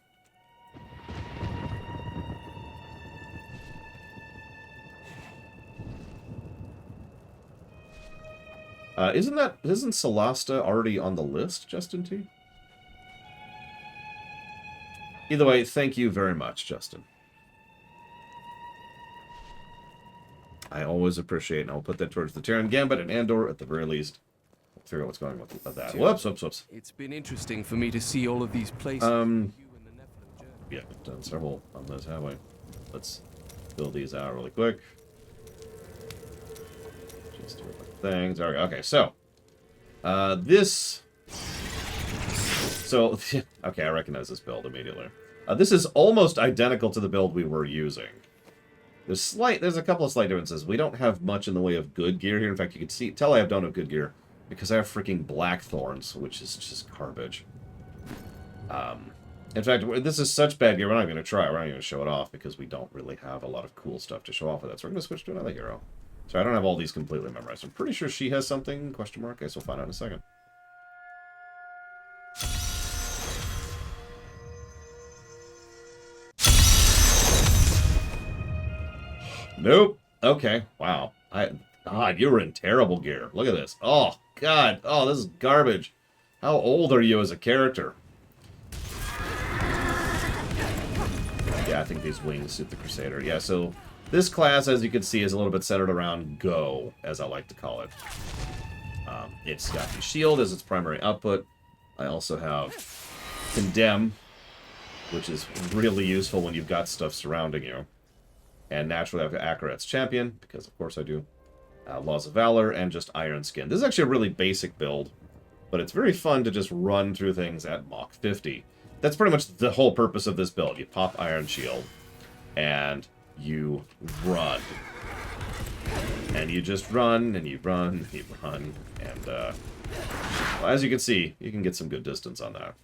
Isn't Solasta already on the list, Justin T? Either way, thank you very much, Justin. I always appreciate, and I'll put that towards the Terran Gambit and Andor at the very least. We'll figure out what's going with that. Whoops. It's been interesting for me to see all of these places. Yeah, we've done several on those, have we? Let's build these out really quick. Just do things. Okay, so this. So okay, I recognize this build immediately. This is almost identical to the build we were using. There's a couple of slight differences. We don't have much in the way of good gear here. In fact, you can tell I don't have good gear because I have freaking blackthorns, which is just garbage. In fact, this is such bad gear, we're not even going to try. We're not even going to show it off because we don't really have a lot of cool stuff to show off with that. So we're going to switch to another hero. So I don't have all these completely memorized. I'm pretty sure she has something, question mark. I guess we'll find out in a second. Nope. Okay. Wow. God, you were in terrible gear. Look at this. Oh, God. Oh, this is garbage. How old are you as a character? Yeah, I think these wings suit the Crusader. Yeah, so this class, as you can see, is a little bit centered around Go, as I like to call it. It's got the shield as its primary output. I also have Condemn, which is really useful when you've got stuff surrounding you. And naturally, I've got Akarat's Champion, because of course I do. Laws of Valor, and just Iron Skin. This is actually a really basic build, but it's very fun to just run through things at Mach 50. That's pretty much the whole purpose of this build. You pop Iron Shield, and you run. And you just run, and you run, and you run, and well, as you can see, you can get some good distance on that.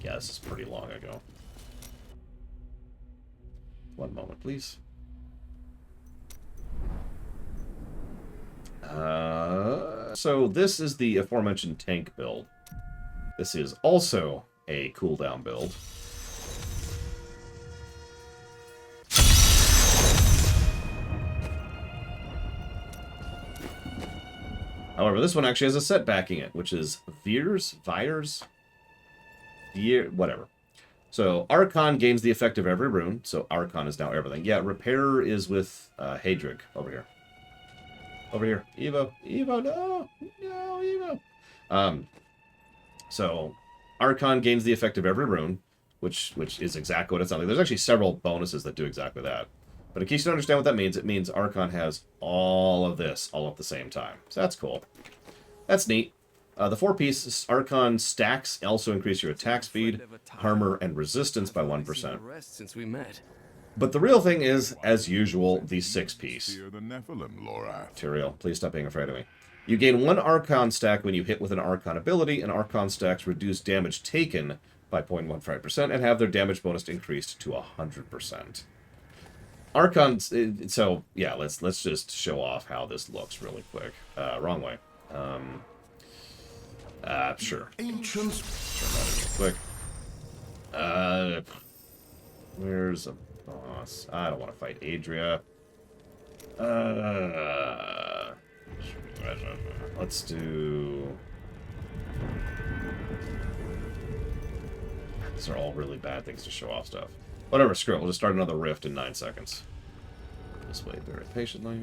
Yeah, this is pretty long ago. One moment, please. So this is the aforementioned tank build. This is also a cooldown build. However, this one actually has a set backing it, which is Vires, whatever. So Archon gains the effect of every rune, so Archon is now everything. Yeah, Repairer is with Hadrig over here. Over here. Evo, no, Evo. So Archon gains the effect of every rune, which is exactly what it sounds like. There's actually several bonuses that do exactly that. But in case you don't understand what that means, it means Archon has all of this all at the same time. So that's cool. That's neat. The 4-piece Archon stacks also increase your attack speed, armor, and resistance by 1%. But the real thing is, as usual, the 6-piece. Tyrael, please stop being afraid of me. You gain 1 Archon stack when you hit with an Archon ability, and Archon stacks reduce damage taken by 0.15% and have their damage bonus increased to 100%. Archon, so yeah, let's just show off how this looks really quick. Wrong way. Sure. Ancients. Turn that in real quick. Where's a boss? I don't want to fight Adria. Let's do... These are all really bad things to show off stuff. Whatever, screw it. We'll just start another rift in 9 seconds. Just wait very patiently.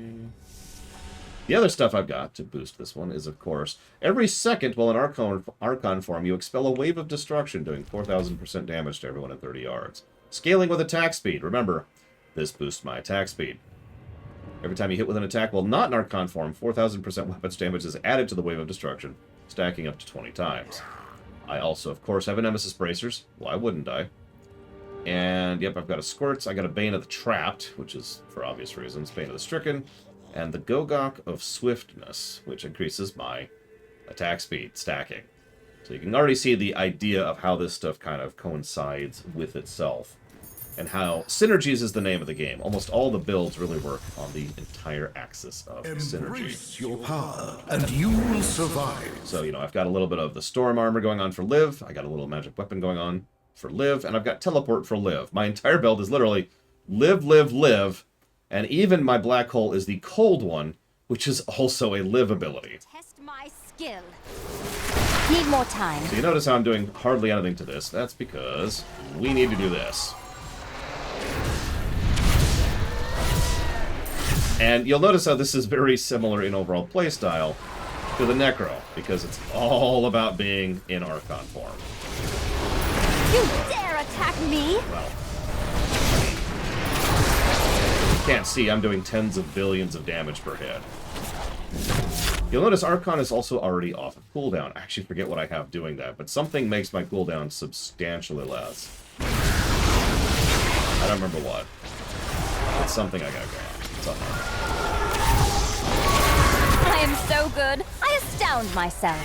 The other stuff I've got to boost this one is, of course, every second while in Archon form, you expel a wave of destruction, doing 4,000% damage to everyone in 30 yards. Scaling with attack speed. Remember, this boosts my attack speed. Every time you hit with an attack while not in Archon form, 4,000% weapons damage is added to the wave of destruction, stacking up to 20 times. I also, of course, have a Nemesis Bracers. Why wouldn't I? And, yep, I've got a Squirts. I got a Bane of the Trapped, which is, for obvious reasons, Bane of the Stricken. And the Gogok of Swiftness, which increases my attack speed, stacking. So you can already see the idea of how this stuff kind of coincides with itself. And how synergies is the name of the game. Almost all the builds really work on the entire axis of synergy. Embrace your power, and you will survive. So, you know, I've got a little bit of the Storm Armor going on for Liv. I got a little Magic Weapon going on for Liv. And I've got Teleport for Liv. My entire build is literally Liv, Liv, Liv. And even my Black Hole is the Cold one, which is also a Liv ability. Test my skill. Need more time. So you notice how I'm doing hardly anything to this. That's because we need to do this. And you'll notice how this is very similar in overall playstyle to the Necro, because it's all about being in Archon form. You dare attack me? Well, you can't see, I'm doing tens of billions of damage per hit. You'll notice Archon is also already off of cooldown. I actually forget what I have doing that, but something makes my cooldown substantially less. I don't remember what. It's something I gotta go on. It's on. I am so good, I astound myself.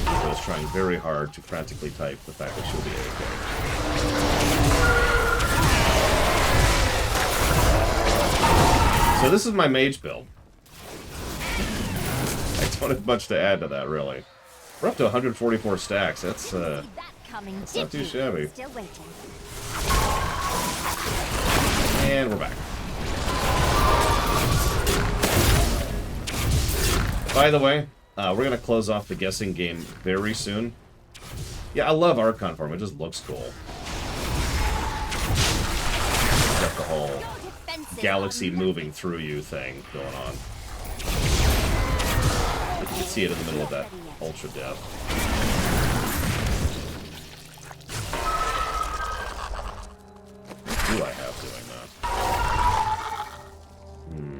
I was trying very hard to frantically type the fact that she'll be AFK. So this is my mage build. I don't have much to add to that, really. We're up to 144 stacks. That's not too shabby. Still waiting. And we're back. By the way, we're going to close off the guessing game very soon. Yeah, I love Archon form. It just looks cool. Got the whole galaxy moving through you thing going on. You can see it in the middle of that ultra depth. What do I have doing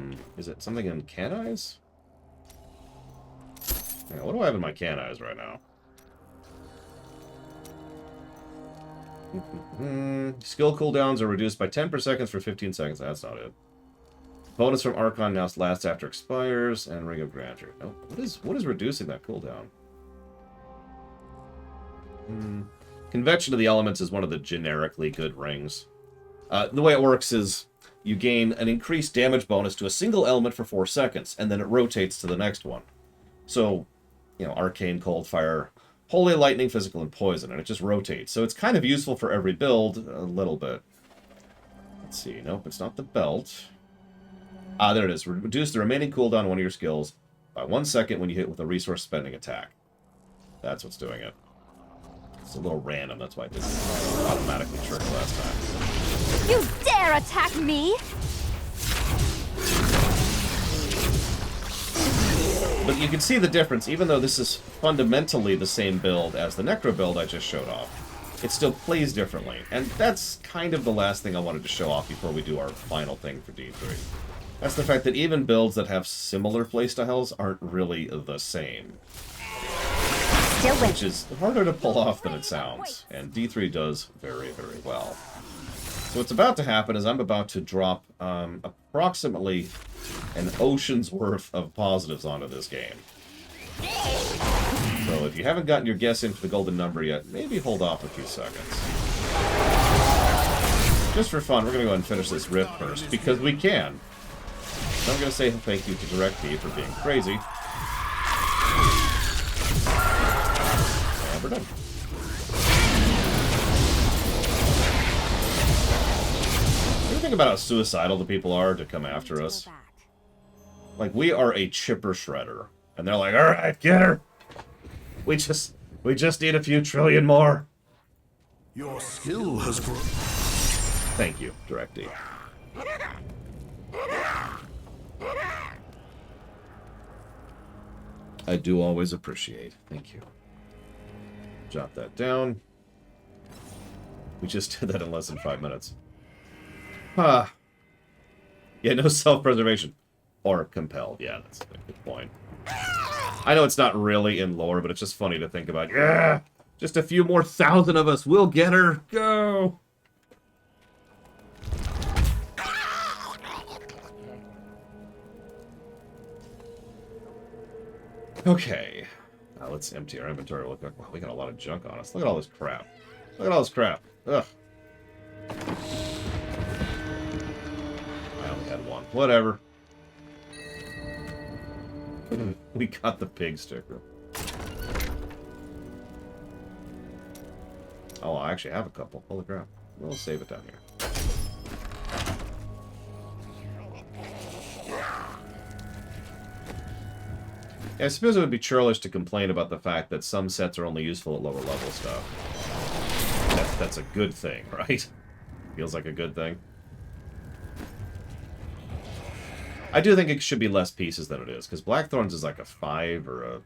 that? Is it something in Kanai's? Yeah, what do I have in my Kanai's right now? Skill cooldowns are reduced by 10 per second for 15 seconds. That's not it. Bonus from Archon now lasts after expires, and Ring of Grandeur. Oh, what is reducing that cooldown? Convection of the Elements is one of the generically good rings. The way it works is you gain an increased damage bonus to a single element for 4 seconds, and then it rotates to the next one. So, you know, Arcane, Cold, Fire, Holy Lightning, Physical, and Poison, and it just rotates. So it's kind of useful for every build, a little bit. Let's see. Nope, it's not the belt. Ah, there it is. Reduce the remaining cooldown on one of your skills by 1 second when you hit with a resource spending attack. That's what's doing it. It's a little random, that's why it didn't automatically trigger last time. You dare attack me? But you can see the difference, even though this is fundamentally the same build as the Necro build I just showed off. It still plays differently, and that's kind of the last thing I wanted to show off before we do our final thing for D3. That's the fact that even builds that have similar playstyles aren't really the same. Which is harder to pull off than it sounds, and D3 does very, very well. So what's about to happen is I'm about to drop approximately an ocean's worth of positives onto this game. So if you haven't gotten your guess in for the golden number yet, maybe hold off a few seconds. Just for fun, we're going to go ahead and finish this rift first, because we can. So I'm going to say thank you to DirectD for being crazy. And we're done. What do you think about how suicidal the people are to come after us? Like, we are a chipper shredder. And they're like, alright, get her! We just need a few trillion more. Your skill has grown. Thank you, DirectD. I do always appreciate. Thank you. Jot that down. We just did that in less than 5 minutes. Yeah, no self-preservation. Or compel. Yeah, that's a good point. I know it's not really in lore, but it's just funny to think about. Yeah! Just a few more thousand of us. We'll get her. Go! Okay. Now let's empty our inventory. Look, wow, we got a lot of junk on us. Look at all this crap. Look at all this crap. Ugh. I only had one. Whatever. We got the pig sticker. Oh, I actually have a couple. Holy crap. We'll save it down here. Yeah, I suppose it would be churlish to complain about the fact that some sets are only useful at lower level stuff. That's a good thing, right? Feels like a good thing. I do think it should be less pieces than it is, because Blackthorns is like a 5 or a...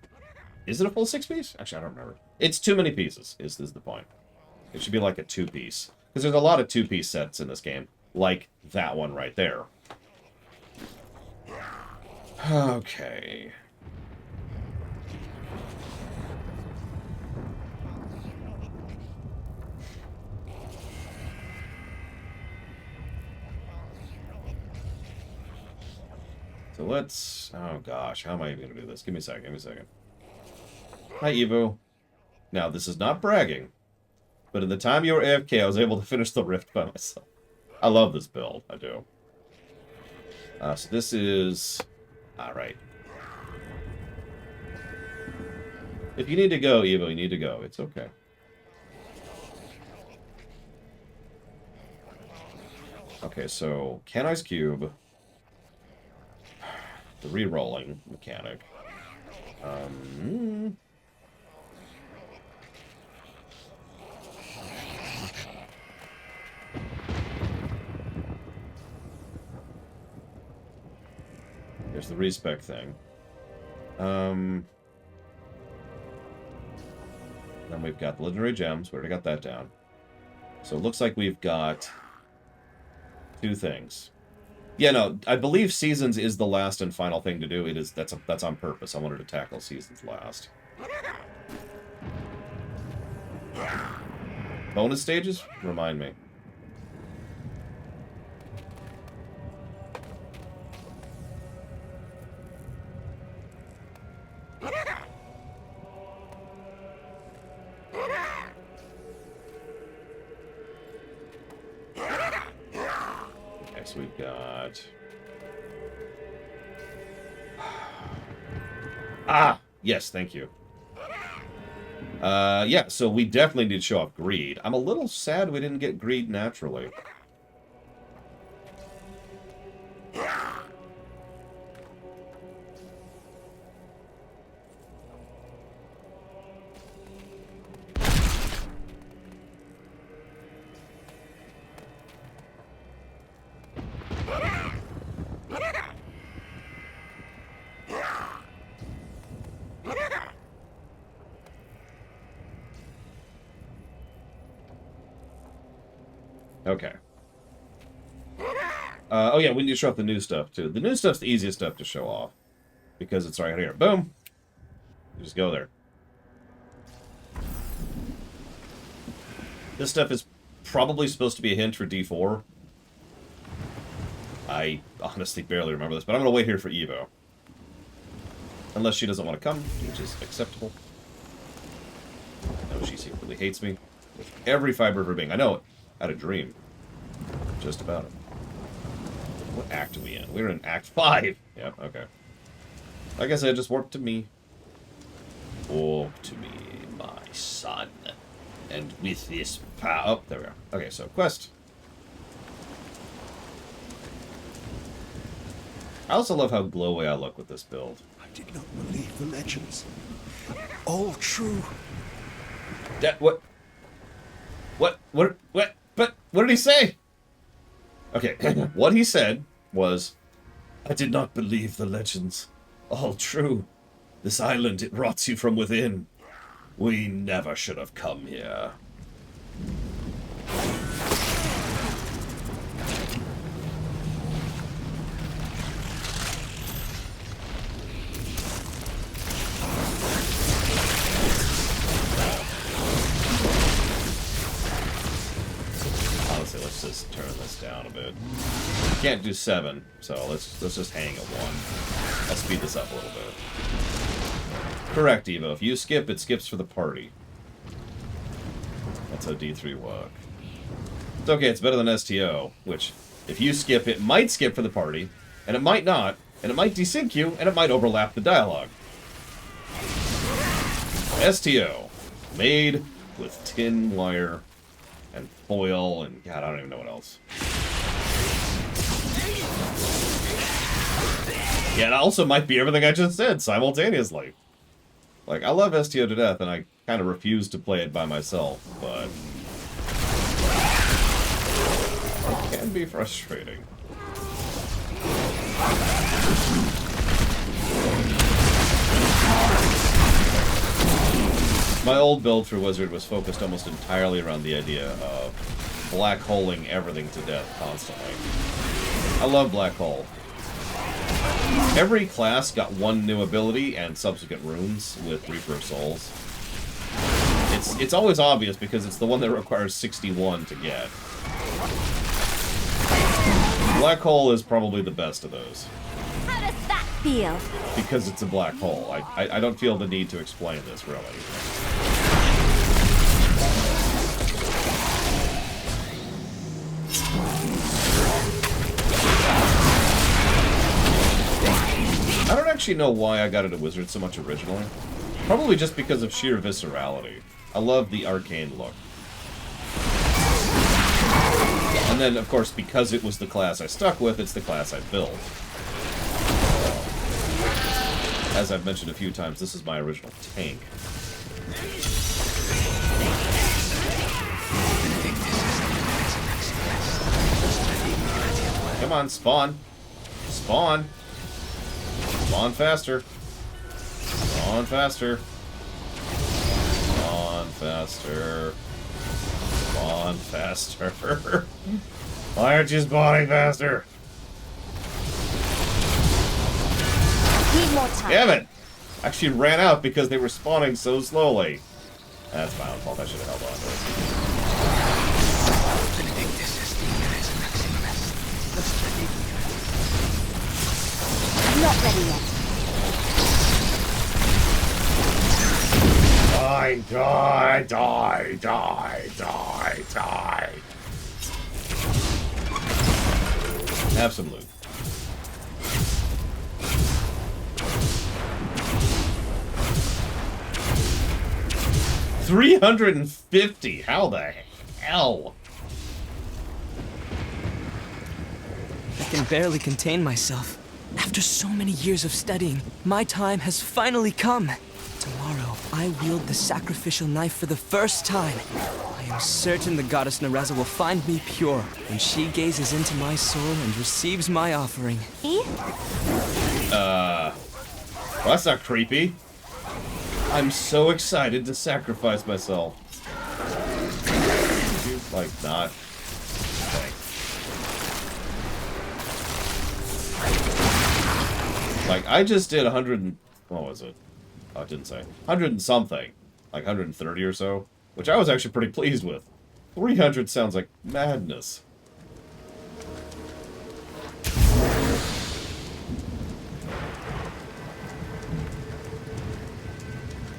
Is it a full 6-piece? Actually, I don't remember. It's too many pieces, is the point. It should be like a 2-piece. Because there's a lot of 2-piece sets in this game, like that one right there. Okay. So let's... Oh gosh, how am I even going to do this? Give me a second, Hi, Evo. Now, this is not bragging, but in the time you were AFK, I was able to finish the Rift by myself. I love this build, I do. So this is... Alright. If you need to go, Evo, you need to go. It's okay. Okay, so Kanai's Cube. The re-rolling mechanic. There's the respec thing. Then we've got the legendary gems. We already got that down. So it looks like we've got 2 things. Yeah, no, I believe Seasons is the last and final thing to do. It is that's on purpose. I wanted to tackle Seasons last. Bonus stages? Remind me. So we've got... Yes, thank you. Yeah, so we definitely need to show off Greed. I'm a little sad we didn't get Greed naturally. Okay. Oh yeah, we need to show off the new stuff too. The new stuff's the easiest stuff to show off because it's right here. Boom. You just go there. This stuff is probably supposed to be a hint for D4. I honestly barely remember this, but I'm gonna wait here for Evo. Unless she doesn't want to come, which is acceptable. No, she secretly hates me with every fiber of her being. I know it. I had a dream. Just about it. What act are we in? We're in Act 5. Yeah, okay. Like I said, just warp to me. Warp to me, my son. And with this power... Oh, there we are. Okay, so quest. I also love how glowy I look with this build. I did not believe the legends. All true. What? But what did he say? Okay, what he said was, I did not believe the legends. All true. This island, it rots you from within. We never should have come here. Honestly, let's just turn this down a bit. Can't do 7, so let's just hang at 1. I'll speed this up a little bit. Correct, Evo. If you skip, it skips for the party. That's how D3 work. It's okay, it's better than STO, which, if you skip, it might skip for the party, and it might not, and it might desync you, and it might overlap the dialogue. STO. Made with tin wire and foil and, God, I don't even know what else. Yeah, it also might be everything I just said simultaneously. Like, I love STO to death, and I kind of refuse to play it by myself, but it can be frustrating. My old build for Wizard was focused almost entirely around the idea of black holing everything to death constantly. I love black hole. Every class got one new ability and subsequent runes with Reaper of Souls. It's always obvious because it's the one that requires 61 to get. Black hole is probably the best of those. How does that feel? Because it's a black hole. I don't feel the need to explain this, really. I don't actually know why I got into Wizard so much originally. Probably just because of sheer viscerality. I love the arcane look. And then, of course, because it was the class I stuck with, it's the class I built. As I've mentioned a few times, this is my original tank. Come on, spawn. Spawn. Spawn faster. Spawn faster. Spawn faster. Spawn faster. Why aren't you spawning faster? Need more time. Damn it! Actually ran out because they were spawning so slowly. That's my own fault. I should have held on to it. Not ready yet. Die, die, die, die, die, die. Have some loot. $350. How the hell? I can barely contain myself. After so many years of studying, my time has finally come. Tomorrow, I wield the sacrificial knife for the first time. I am certain the goddess Naraza will find me pure when she gazes into my soul and receives my offering. Well, that's not creepy. I'm so excited to sacrifice myself. Could you, like, not? Thanks. Like, I just did 100 and... What was it? Oh, it didn't say. 100 and something. Like 130 or so. Which I was actually pretty pleased with. 300 sounds like madness.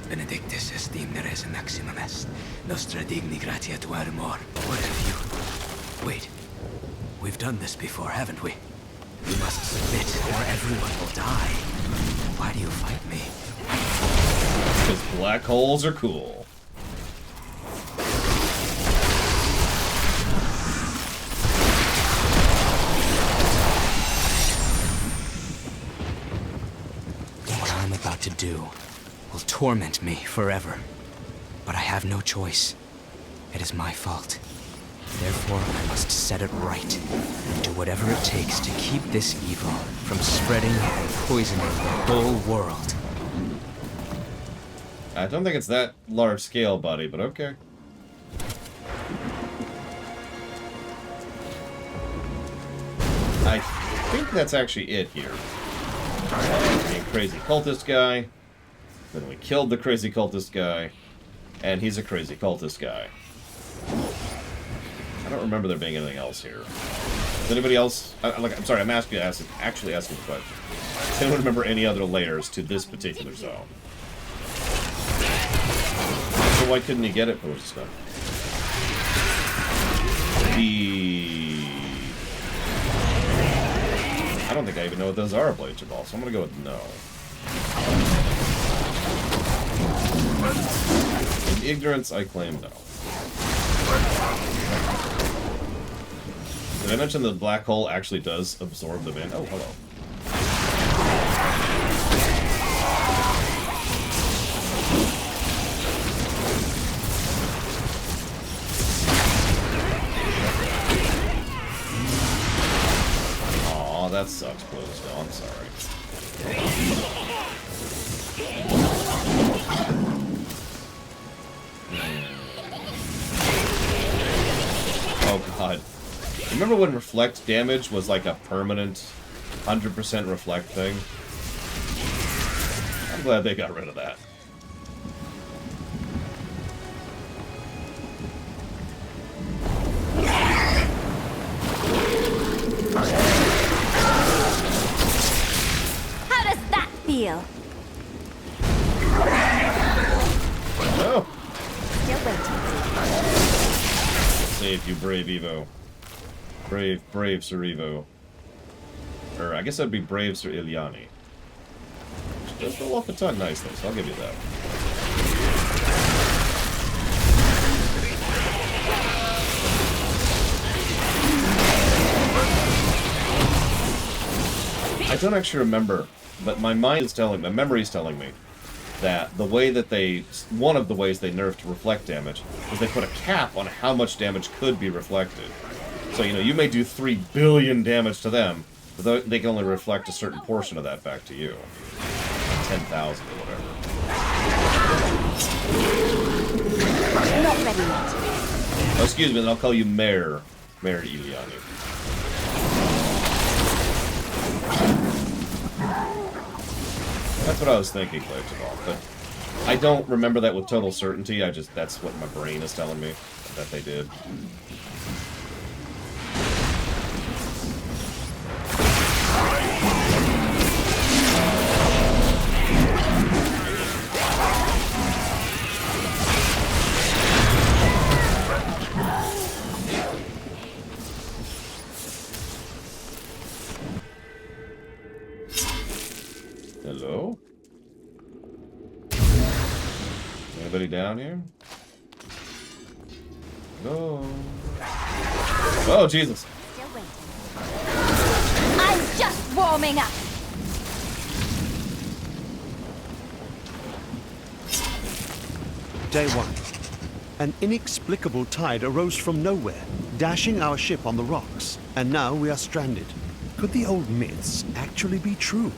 Benedictus est res maximum est. Nostra digni gratia tuarum amor. What have you? Wait. We've done this before, haven't we? You must submit, or everyone will die. Why do you fight me? Because black holes are cool. What I'm about to do will torment me forever. But I have no choice. It is my fault. Therefore, I must set it right and do whatever it takes to keep this evil from spreading and poisoning the whole world. I don't think it's that large scale, buddy, but okay. I think that's actually it here. A crazy cultist guy. Then we killed the crazy cultist guy. And he's a crazy cultist guy. I don't remember there being anything else here. Does anybody else... I'm sorry, I'm actually asking the question. Does anyone remember any other layers to this particular zone? So why couldn't he get it? What was this stuff? I don't think I even know what those are, Blades of Ball, so I'm gonna go with no. In ignorance, I claim no. Did I mention the black hole actually does absorb the man? Oh, hello. that sucks, Blues. No, I'm sorry. Oh god. Remember when reflect damage was like a permanent 100% reflect thing? I'm glad they got rid of that. How does that feel? No. Still waiting. Save you, brave Evo. Brave Sir Evo. Or, I guess that'd be brave Sir Ilyani. Which does roll off the tongue nicely, so I'll give you that. I don't actually remember, but my mind is telling, my memory is telling me that the way that one of the ways they nerfed reflect damage was they put a cap on how much damage could be reflected. So, you know, you may do 3 billion damage to them, but they can only reflect a certain portion of that back to you. 10,000 or whatever. Not ready yet. Oh, excuse me, then I'll call you Mayor Ilyani. That's what I was thinking, Clayton, but I don't remember that with total certainty. That's what my brain is telling me that they did. Hello? Anybody down here? No. Oh, Jesus. Still waiting. I'm just warming up. Day 1. An inexplicable tide arose from nowhere, dashing our ship on the rocks, and now we are stranded. Could the old myths actually be true?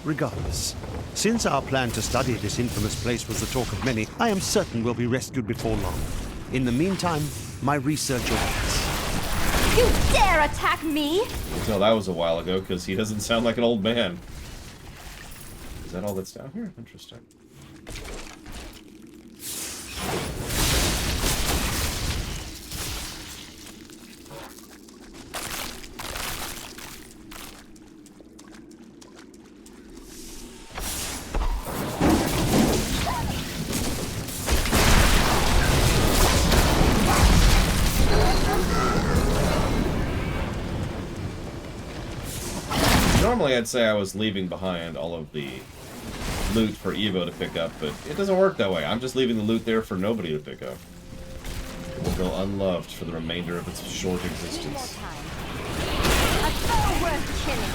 Regardless, since our plan to study this infamous place was the talk of many, I am certain we'll be rescued before long. In the meantime, my research awaits. You dare attack me? No, that was a while ago, because he doesn't sound like an old man. Is that all that's down here? Interesting. Normally I'd say I was leaving behind all of the loot for Evo to pick up, but it doesn't work that way. I'm just leaving the loot there for nobody to pick up. It will go unloved for the remainder of its short existence. A foe worth killing.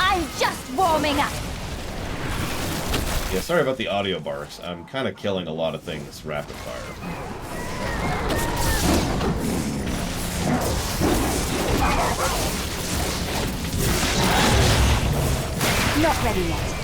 I'm just warming up. Yeah, sorry about the audio barks. I'm kind of killing a lot of things rapid fire. Not ready yet.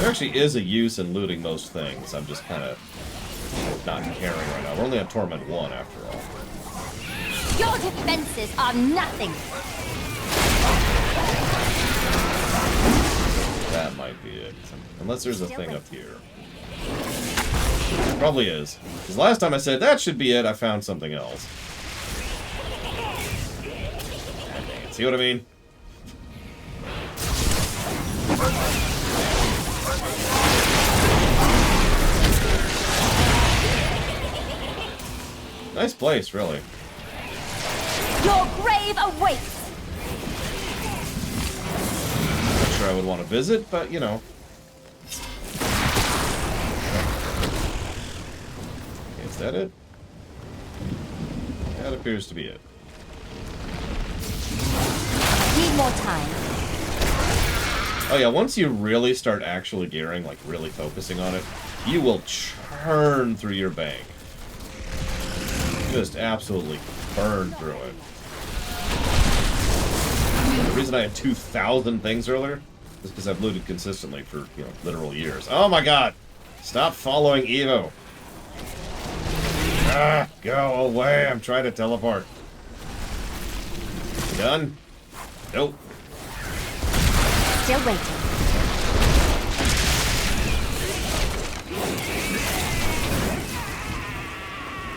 There actually is a use in looting most things. I'm just kind of not caring right now. We're only on Torment 1 after all. Your defenses are nothing. That might be it. Unless there's a thing up here. Probably is. Because last time I said that should be it, I found something else. See what I mean? Nice place, really. Your grave awaits. character I would want to visit, but, you know. Is that it? That appears to be it. Need more time. Oh yeah, once you really start actually gearing, like really focusing on it, you will churn through your bank. Just absolutely burn through it. The reason I had 2,000 things earlier is because I've looted consistently for, you know, literal years. Oh my god! Stop following Evo! Ah, go away! I'm trying to teleport. You done? Nope. Still waiting.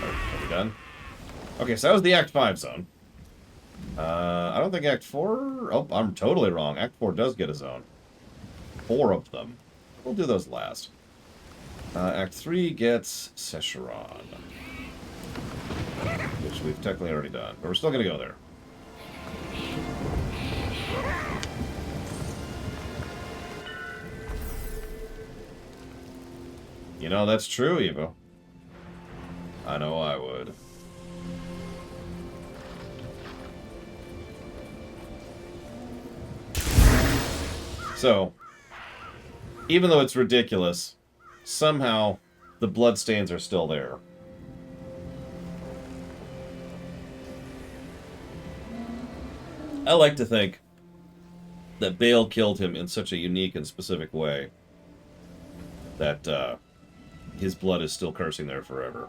Are we done? Okay, so that was the Act 5 zone. I don't think Act 4... Oh, I'm totally wrong. Act 4 does get a zone. 4 of them. We'll do those last. Act 3 gets Secheron. Which we've technically already done. But we're still going to go there. You know, that's true, Evo. I know I would. So, even though it's ridiculous, somehow the bloodstains are still there. I like to think that Bale killed him in such a unique and specific way that his blood is still cursing there forever.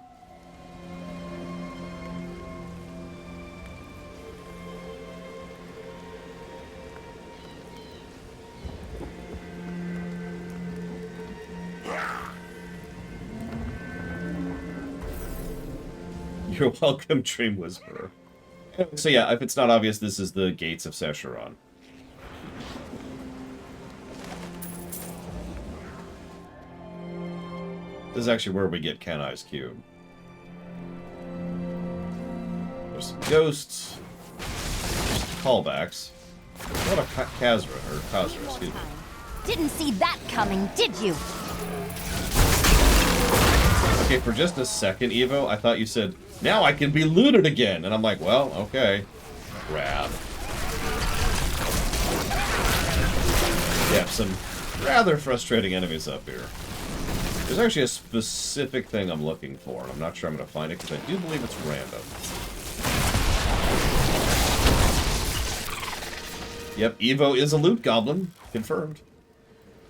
You're welcome, Dream Whisperer. So yeah, if it's not obvious, this is the Gates of Secheron. This is actually where we get Kanai's cube. There's some ghosts. There's callbacks. What a Kazra, or Kazra, excuse me. Didn't see that coming, did you? Okay, for just a second, Evo, I thought you said, now I can be looted again. And I'm like, well, okay. Grab. Yeah, some rather frustrating enemies up here. There's actually a specific thing I'm looking for, and I'm not sure I'm going to find it, because I do believe it's random. Yep, Evo is a loot goblin. Confirmed.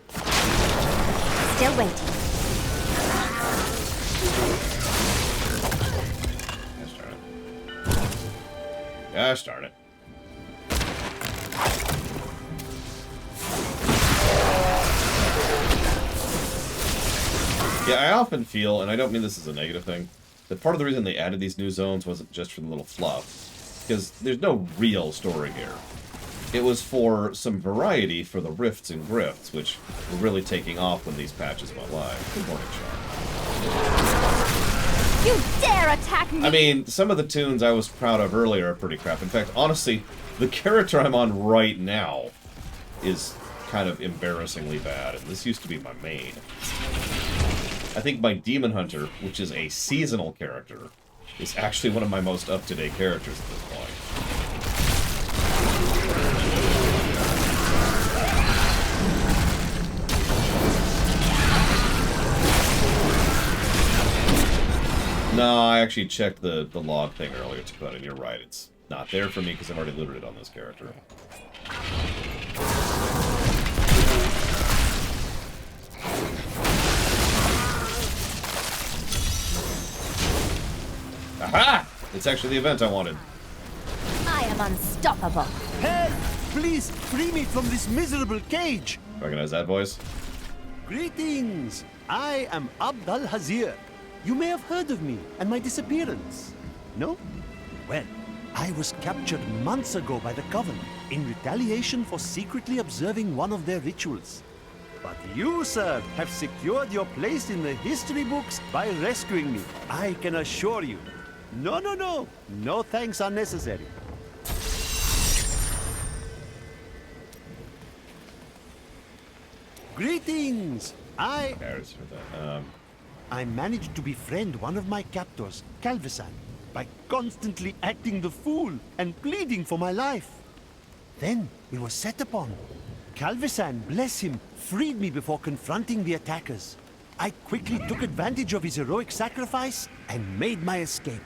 Still waiting. Gosh darn it. Yeah, I often feel, and I don't mean this as a negative thing, that part of the reason they added these new zones wasn't just for the little fluff. Because there's no real story here. It was for some variety for the rifts and grifts, which were really taking off when these patches went live. Good morning, Char. You dare attack me! I mean, some of the tunes I was proud of earlier are pretty crap. In fact, honestly, the character I'm on right now is kind of embarrassingly bad, and this used to be my main. I think my Demon Hunter, which is a seasonal character, is actually one of my most up-to-date characters at this point. No, I actually checked the log thing earlier to put, and you're right, it's not there for me because I've already looted it on this character. Aha! It's actually the event I wanted. I am unstoppable. Help! Please free me from this miserable cage! Recognize that voice? Greetings! I am Abdal Hazir. You may have heard of me and my disappearance. No? Well, I was captured months ago by the Coven in retaliation for secretly observing one of their rituals. But you, sir, have secured your place in the history books by rescuing me. I can assure you. No, no, no. No thanks are necessary. Greetings! There's for that. I managed to befriend one of my captors, Calvisan, by constantly acting the fool and pleading for my life. Then we were set upon. Calvisan, bless him, freed me before confronting the attackers. I quickly took advantage of his heroic sacrifice and made my escape.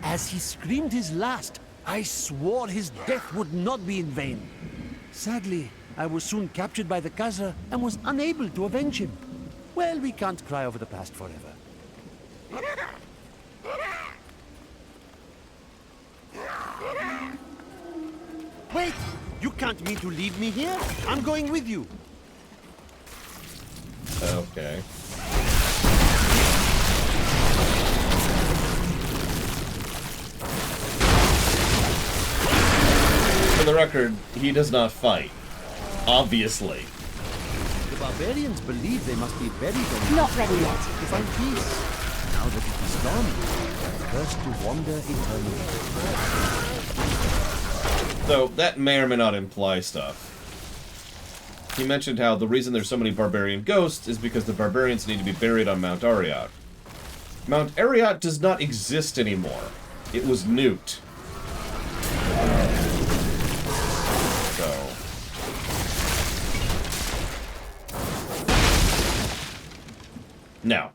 As he screamed his last, I swore his death would not be in vain. Sadly, I was soon captured by the Khazar and was unable to avenge him. Well, we can't cry over the past forever. Wait! You can't mean to leave me here? I'm going with you. Okay. For the record, he does not fight. Obviously. The barbarians believe they must be buried on Not ready yet. to find peace. Now that it is gone, cursed to wander eternally. Though, that may or may not imply stuff. He mentioned how the reason there's so many barbarian ghosts is because the barbarians need to be buried on Mount Ariat. Mount Ariat does not exist anymore. It was nuked. So... Now,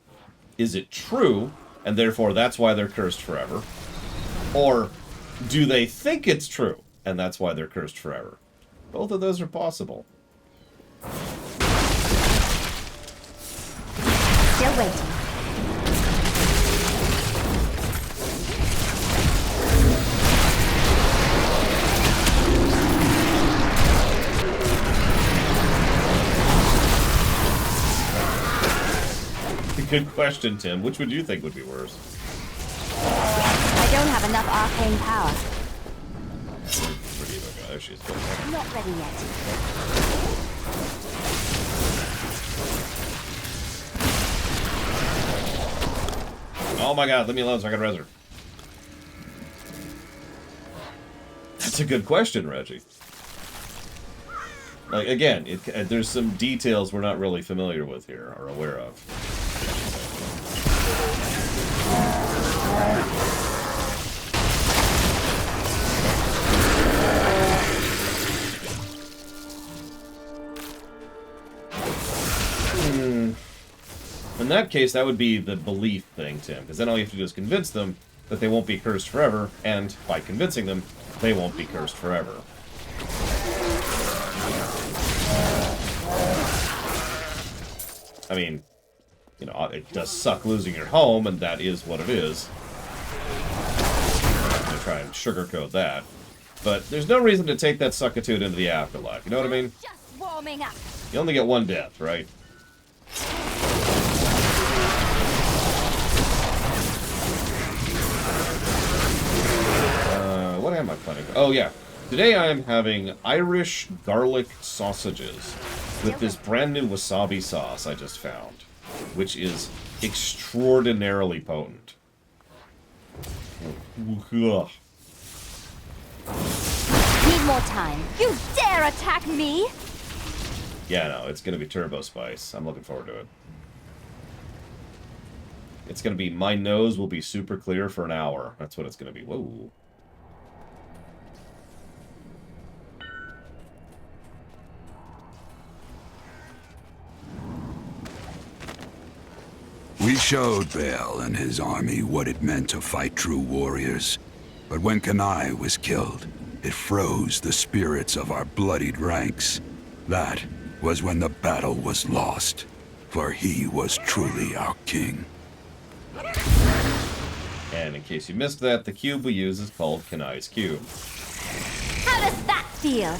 is it true, and therefore that's why they're cursed forever? Or do they think it's true, and that's why they're cursed forever? Both of those are possible. Still waiting. Good question, Tim. Which would you think would be worse? I don't have enough arcane power. Pretty okay. There she is. Not ready yet. Oh my god, let me alone so I can res her. That's a good question, Reggie. Like, again, there's some details we're not really familiar with here, or aware of. In that case, that would be the belief thing, Tim, because then all you have to do is convince them that they won't be cursed forever, and by convincing them, they won't be cursed forever. I mean, you know, it does suck losing your home, and that is what it is. I'm not going to try and sugarcoat that. But there's no reason to take that suckitude into the afterlife, you know what I mean? Just warming up. You only get one death, right? What am I planning? Oh, yeah. Today I am having Irish garlic sausages with this brand new wasabi sauce I just found, which is extraordinarily potent. Need more time. You dare attack me? Yeah, no, it's going to be turbo spice. I'm looking forward to it. It's going to be, my nose will be super clear for an hour. That's what it's going to be. Whoa. We showed Baal and his army what it meant to fight true warriors. But when Kanai was killed, it froze the spirits of our bloodied ranks. That was when the battle was lost, for he was truly our king. And in case you missed that, the cube we use is called Kanai's cube. How does that feel?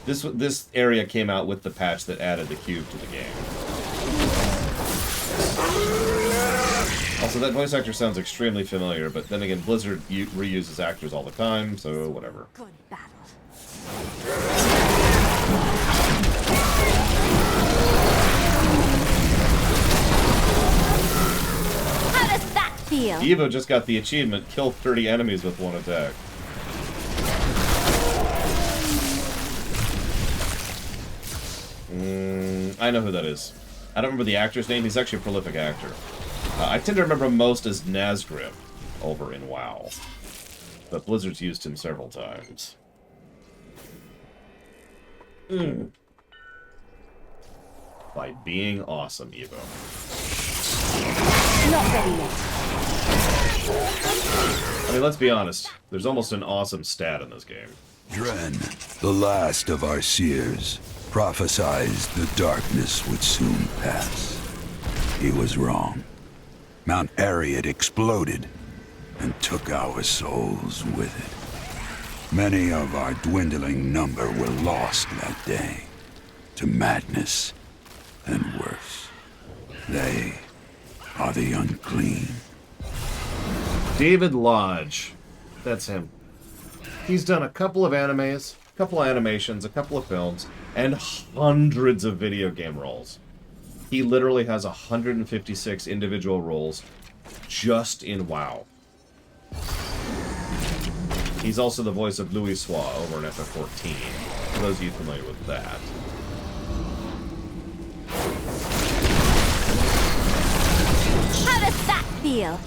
This area came out with the patch that added the cube to the game. Also, that voice actor sounds extremely familiar, but then again, Blizzard reuses actors all the time, so whatever. Good battle. How does that feel? Evo just got the achievement, kill 30 enemies with one attack. I know who that is. I don't remember the actor's name. He's actually a prolific actor. I tend to remember him most as Nazgrim over in WoW. But Blizzard's used him several times. By being awesome, Evo. Not ready yet. I mean, let's be honest. There's almost an awesome stat in this game. Dren, the last of our seers, prophesied the darkness would soon pass. He was wrong. Mount Ariad exploded and took our souls with it. Many of our dwindling number were lost that day to madness and worse. They are the unclean. David Lodge. That's him. He's done a couple of animes, a couple of animations, a couple of films, and hundreds of video game roles. He literally has 156 individual roles just in WoW. He's also the voice of Louis Soir over in FF14, for those of you familiar with that. How does that feel?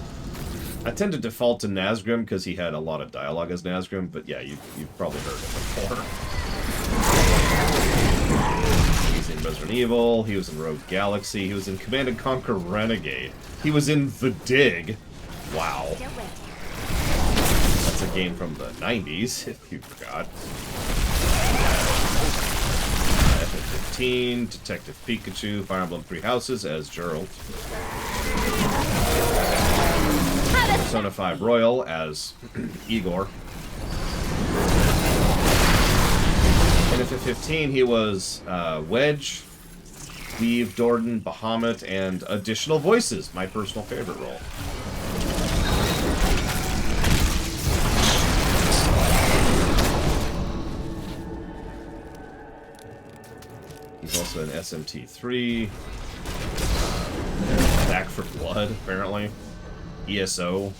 I tend to default to Nazgrim because he had a lot of dialogue as Nazgrim, but yeah, you've probably heard him before. He's in Resident Evil, he was in Rogue Galaxy, he was in Command & Conquer Renegade, he was in The Dig. Wow. That's a game from the 90s, if you forgot. FF15, Detective Pikachu, Fire Emblem Three Houses as Geralt. Persona 5 Royal as Igor. In FF15, he was Wedge, Steve, Dordan, Bahamut, and additional voices, my personal favorite role. He's also in SMT3. Back for Blood, apparently. ESO.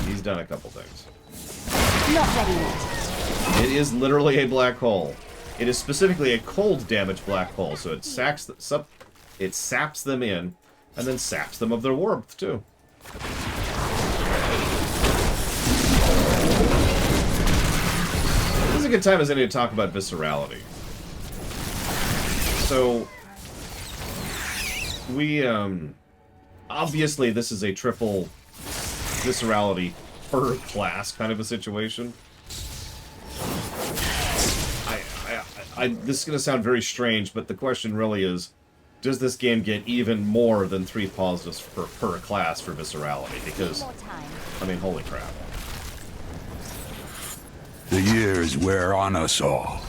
He's done a couple things. Not ready yet. It is literally a black hole. It is specifically a cold damage black hole, so it saps them in, and then saps them of their warmth, too. This is a good time as any to talk about Viscerality. So, we, obviously this is a triple Viscerality per class kind of a situation. This is going to sound very strange, but the question really is, does this game get even more than 3 positives per class for Viscerality? Because, I mean, holy crap. The years wear on us all.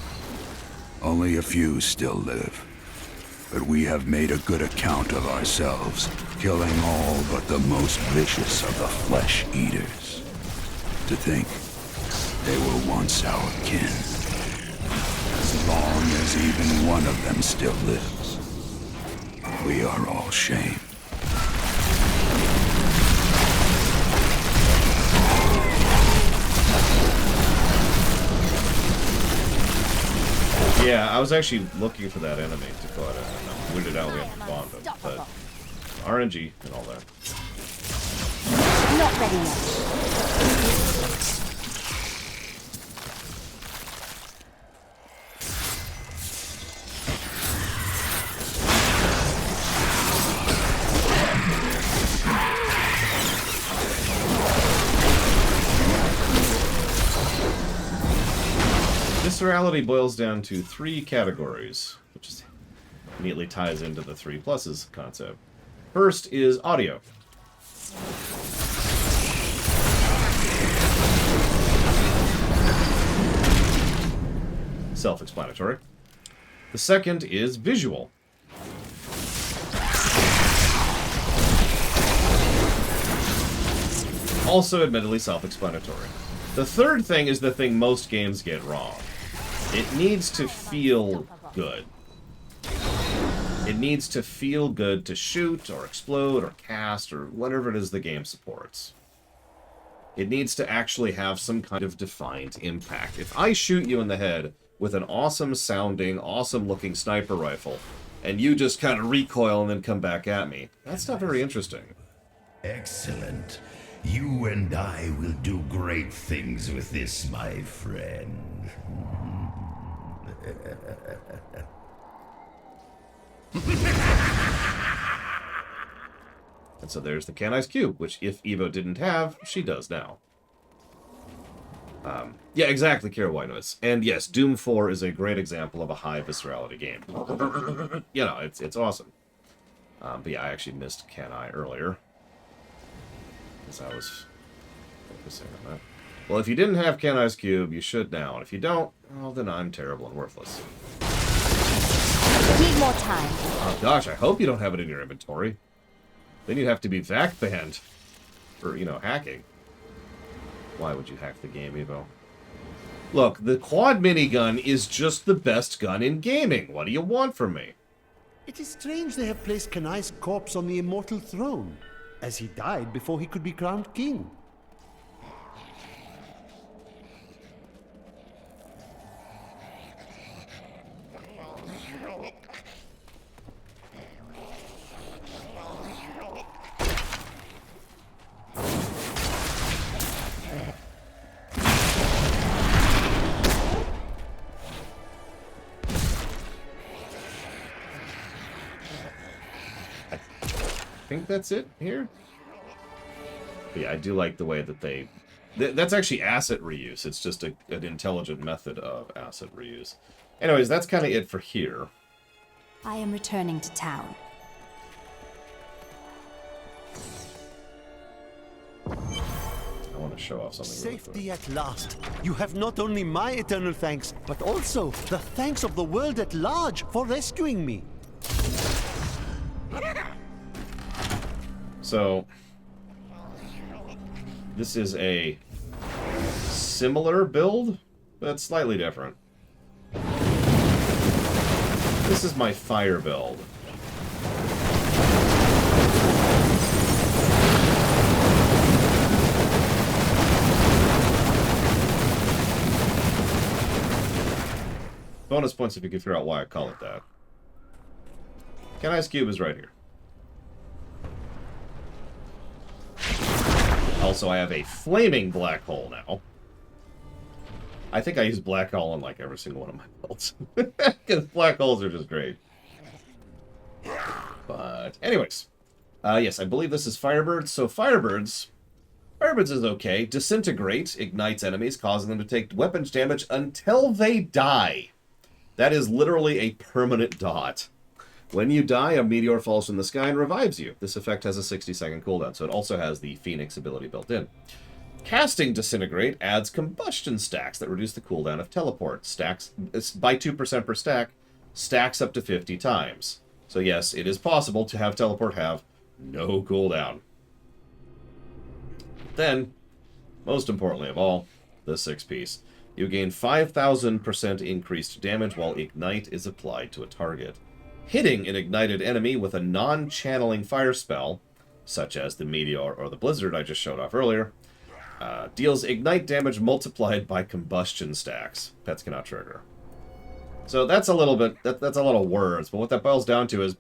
Only a few still live. But we have made a good account of ourselves, killing all but the most vicious of the flesh eaters. To think they were once our kin. As long as even one of them still lives, we are all shamed. Yeah, I was actually looking for that enemy to go at it, and I'm weirded out we haven't spawned them, but RNG and all that. Not ready yet. Viscerality boils down to 3 categories, which is, neatly ties into the 3 pluses concept. First is audio. Self-explanatory. The second is visual. Also admittedly self-explanatory. The third thing is the thing most games get wrong. It needs to feel good. It needs to feel good to shoot, or explode, or cast, or whatever it is the game supports. It needs to actually have some kind of defined impact. If I shoot you in the head with an awesome-sounding, awesome-looking sniper rifle, and you just kind of recoil and then come back at me, that's not very interesting. Excellent. You and I will do great things with this, my friend. And so there's the Kanai's Cube, which if Evo didn't have, she does now. Yeah, exactly, Kira White Noise. And yes, Doom 4 is a great example of a high viscerality game. You know, it's awesome. But yeah, I actually missed Kanai earlier. Because I was focusing on that. Well, if you didn't have Kanai's Cube, you should now. And if you don't, well, then I'm terrible and worthless. Need more time. Oh gosh, I hope you don't have it in your inventory. Then you'd have to be VAC banned for, you know, hacking. Why would you hack the game, Evo? Look, the quad minigun is just the best gun in gaming. What do you want from me? It is strange they have placed Kanai's corpse on the immortal throne, as he died before he could be crowned king. I think that's it here. But yeah, I do like the way that they... that's actually asset reuse. It's just an intelligent method of asset reuse. Anyways, that's kind of it for here. I am returning to town. I want to show off something. Safety at last. You have not only my eternal thanks, but also the thanks of the world at large for rescuing me. So, this is a similar build, but slightly different. This is my fire build. Bonus points if you can figure out why I call it that. Kanai's Cube is right here. Also, I have a flaming black hole now. I think I use black hole on like every single one of my builds. Because black holes are just great. But, anyways. Yes, I believe this is Firebirds. So, Firebirds is okay. Disintegrate ignites enemies, causing them to take weapons damage until they die. That is literally a permanent dot. When you die, a meteor falls from the sky and revives you. This effect has a 60-second cooldown, so it also has the Phoenix ability built in. Casting Disintegrate adds combustion stacks that reduce the cooldown of teleport. Stacks by 2% per stack, stacks up to 50 times. So yes, it is possible to have teleport have no cooldown. Then, most importantly of all, the 6-piece. You gain 5,000% increased damage while Ignite is applied to a target. Hitting an ignited enemy with a non-channeling fire spell, such as the Meteor or the Blizzard I just showed off earlier, deals Ignite damage multiplied by combustion stacks. Pets cannot trigger. So that's a little bit, that's a lot of words, but what that boils down to is...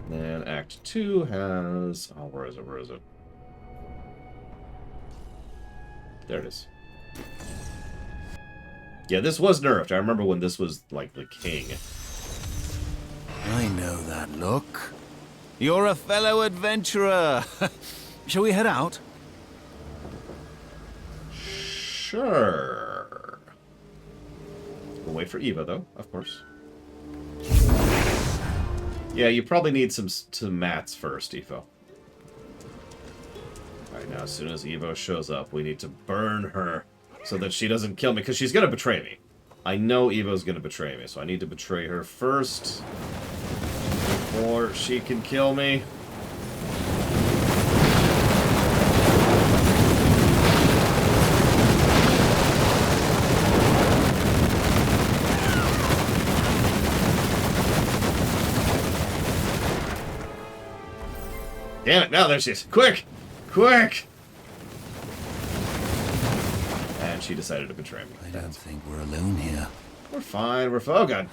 Then Act 2 has... Oh, where is it? There it is. Yeah, this was nerfed. I remember when this was, like, the king. I know that look. You're a fellow adventurer. Shall we head out? Sure. We'll wait for Eva, though, of course. Yeah, you probably need some mats first, Evo. Alright, now as soon as Evo shows up, we need to burn her so that she doesn't kill me, because she's going to betray me. I know Evo's going to betray me, so I need to betray her first before she can kill me. Damn it, now there she is. Quick! Quick! And she decided to betray me. I don't think we're alone here. We're fine, we're fine. Oh, God.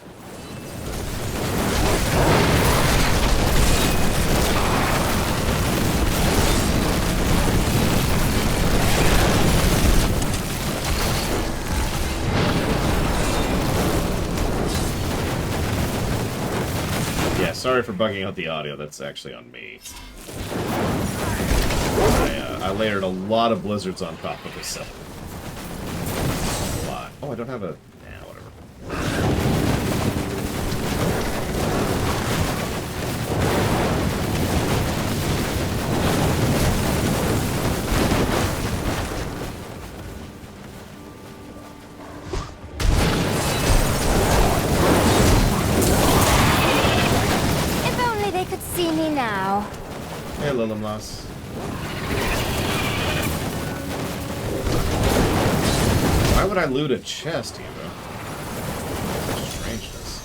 Yeah, sorry for bugging out the audio. That's actually on me. I layered a lot of blizzards on top of this stuff. A lot. Oh, I don't have a... Nah, whatever. If only they could see me now. Hey, Lilimlas. Why would I loot a chest, Eva? Such strangeness.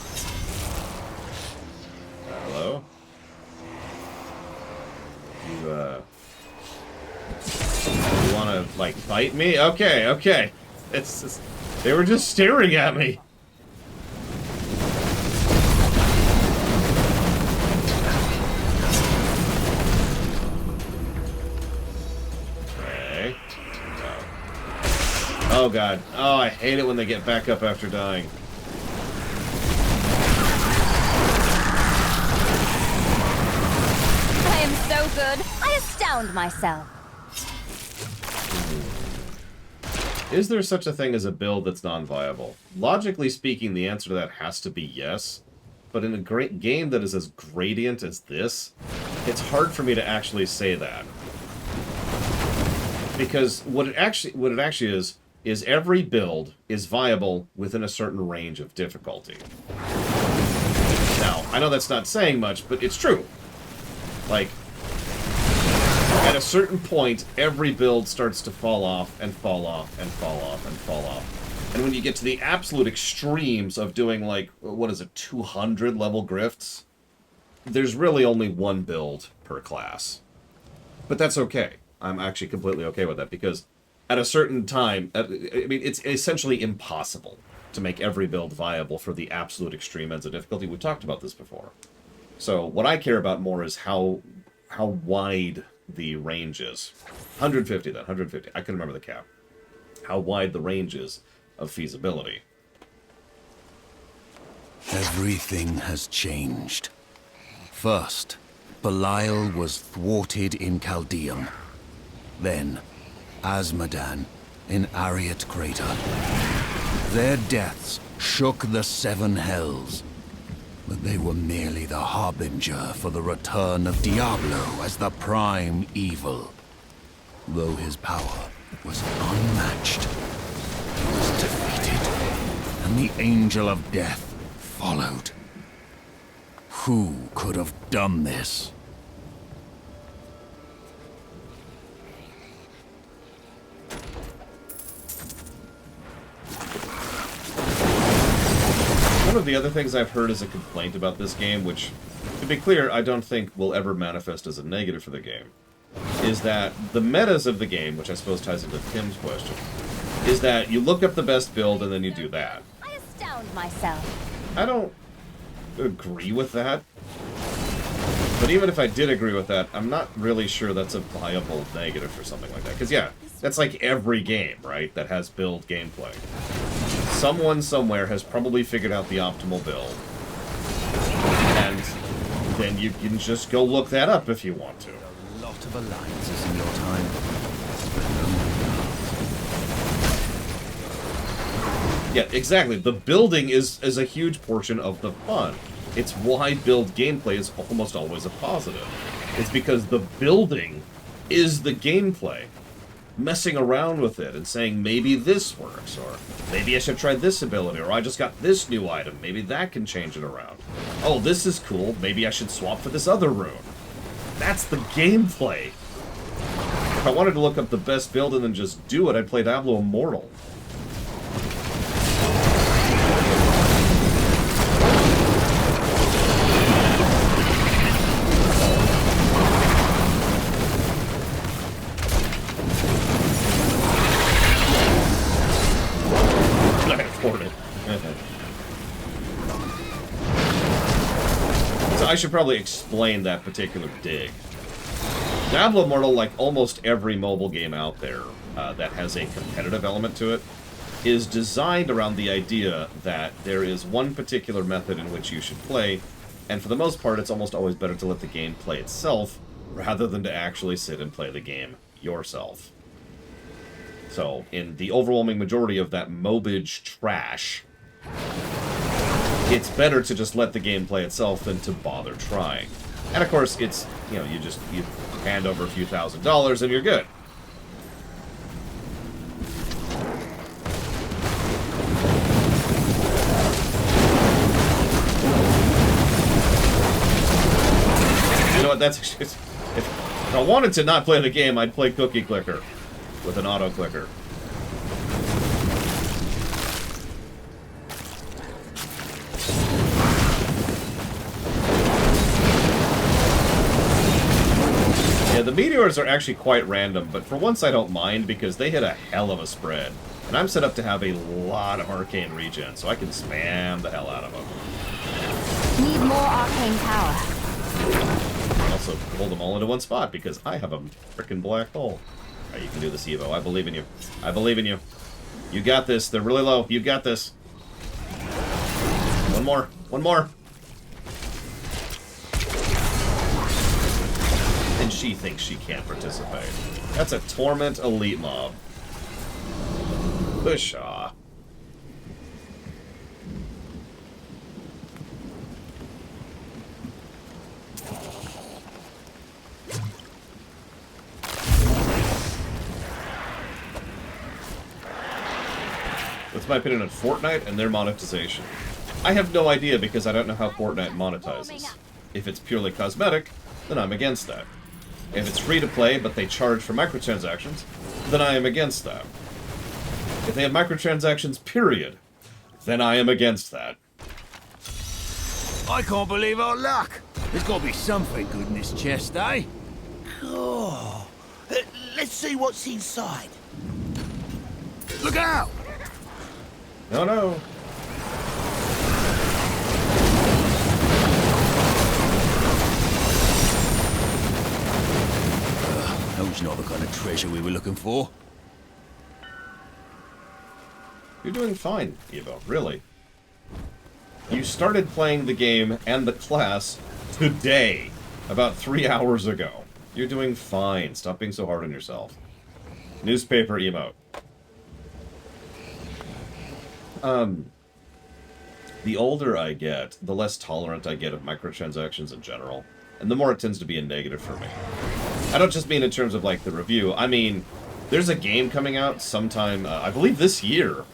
Hello? You wanna, like, fight me? Okay, okay. It's just... They were just staring at me. Oh, God. Oh, I hate it when they get back up after dying. I am so good, I astound myself. Is there such a thing as a build that's non-viable? Logically speaking, the answer to that has to be yes. But in a great game that is as gradient as this, it's hard for me to actually say that. Because what it actually is every build is viable within a certain range of difficulty. Now, I know that's not saying much, but it's true. Like, at a certain point, every build starts to fall off, and fall off, and fall off, and fall off. And when you get to the absolute extremes of doing, like, what is it, 200 level grifts, there's really only one build per class. But that's okay. I'm actually completely okay with that, because at a certain time, I mean, it's essentially impossible to make every build viable for the absolute extreme ends of difficulty. We've talked about this before. So what I care about more is how wide the range is. 150 then, 150. I can remember the cap. How wide the range is of feasibility. Everything has changed. First, Belial was thwarted in Chaldeum. Then, Azmodan in Ariat Crater. Their deaths shook the seven hells, but they were merely the harbinger for the return of Diablo as the prime evil. Though his power was unmatched, he was defeated, and the Angel of Death followed. Who could have done this? One of the other things I've heard as a complaint about this game, which, to be clear, I don't think will ever manifest as a negative for the game, is that the metas of the game, which I suppose ties into Tim's question, is that you look up the best build and then you do that. I astound myself. I don't agree with that. But even if I did agree with that, I'm not really sure that's a viable negative for something like that. Because, yeah, that's like every game, right, that has build gameplay. Someone somewhere has probably figured out the optimal build. And then you can just go look that up if you want to. A lot of alliances in your time. Yeah, exactly. The building is a huge portion of the fun. It's why build gameplay is almost always a positive. It's because the building is the gameplay. Messing around with it and saying, maybe this works, or maybe I should try this ability, or I just got this new item, maybe that can change it around. Oh, this is cool, maybe I should swap for this other rune. That's the gameplay. If I wanted to look up the best build and then just do it, I'd play Diablo Immortal. afford it. So I should probably explain that particular dig. Diablo Immortal, like almost every mobile game out there that has a competitive element to it, is designed around the idea that there is one particular method in which you should play, and for the most part, it's almost always better to let the game play itself, rather than to actually sit and play the game yourself. So, in the overwhelming majority of that mobage trash, it's better to just let the game play itself than to bother trying. And of course, it's, you know, you hand over a few $1,000s and you're good. You know what, that's... If I wanted to not play the game, I'd play Cookie Clicker with an auto clicker. Yeah, the meteors are actually quite random, but for once I don't mind because they hit a hell of a spread. And I'm set up to have a lot of arcane regen, so I can spam the hell out of them. Need more arcane power. Also, hold them all into one spot because I have a frickin' black hole. Alright, you can do this, Evo. I believe in you. I believe in you. You got this. They're really low. You got this. One more. One more. And she thinks she can't participate. That's a Torment Elite mob. Pushaw. What's my opinion on Fortnite and their monetization? I have no idea because I don't know how Fortnite monetizes. If it's purely cosmetic, then I'm against that. If it's free to play, but they charge for microtransactions, then I am against that. If they have microtransactions, period, then I am against that. I can't believe our luck. There's got to be something good in this chest, eh? Oh, let's see what's inside. Look out! No, no. Those not the kind of treasure we were looking for. You're doing fine, Evo, really. You started playing the game and the class today, about 3 hours ago. You're doing fine. Stop being so hard on yourself. Newspaper emote. The older I get, the less tolerant I get of microtransactions in general, and the more it tends to be a negative for me. I don't just mean in terms of, like, the review. I mean, there's a game coming out sometime, I believe this year,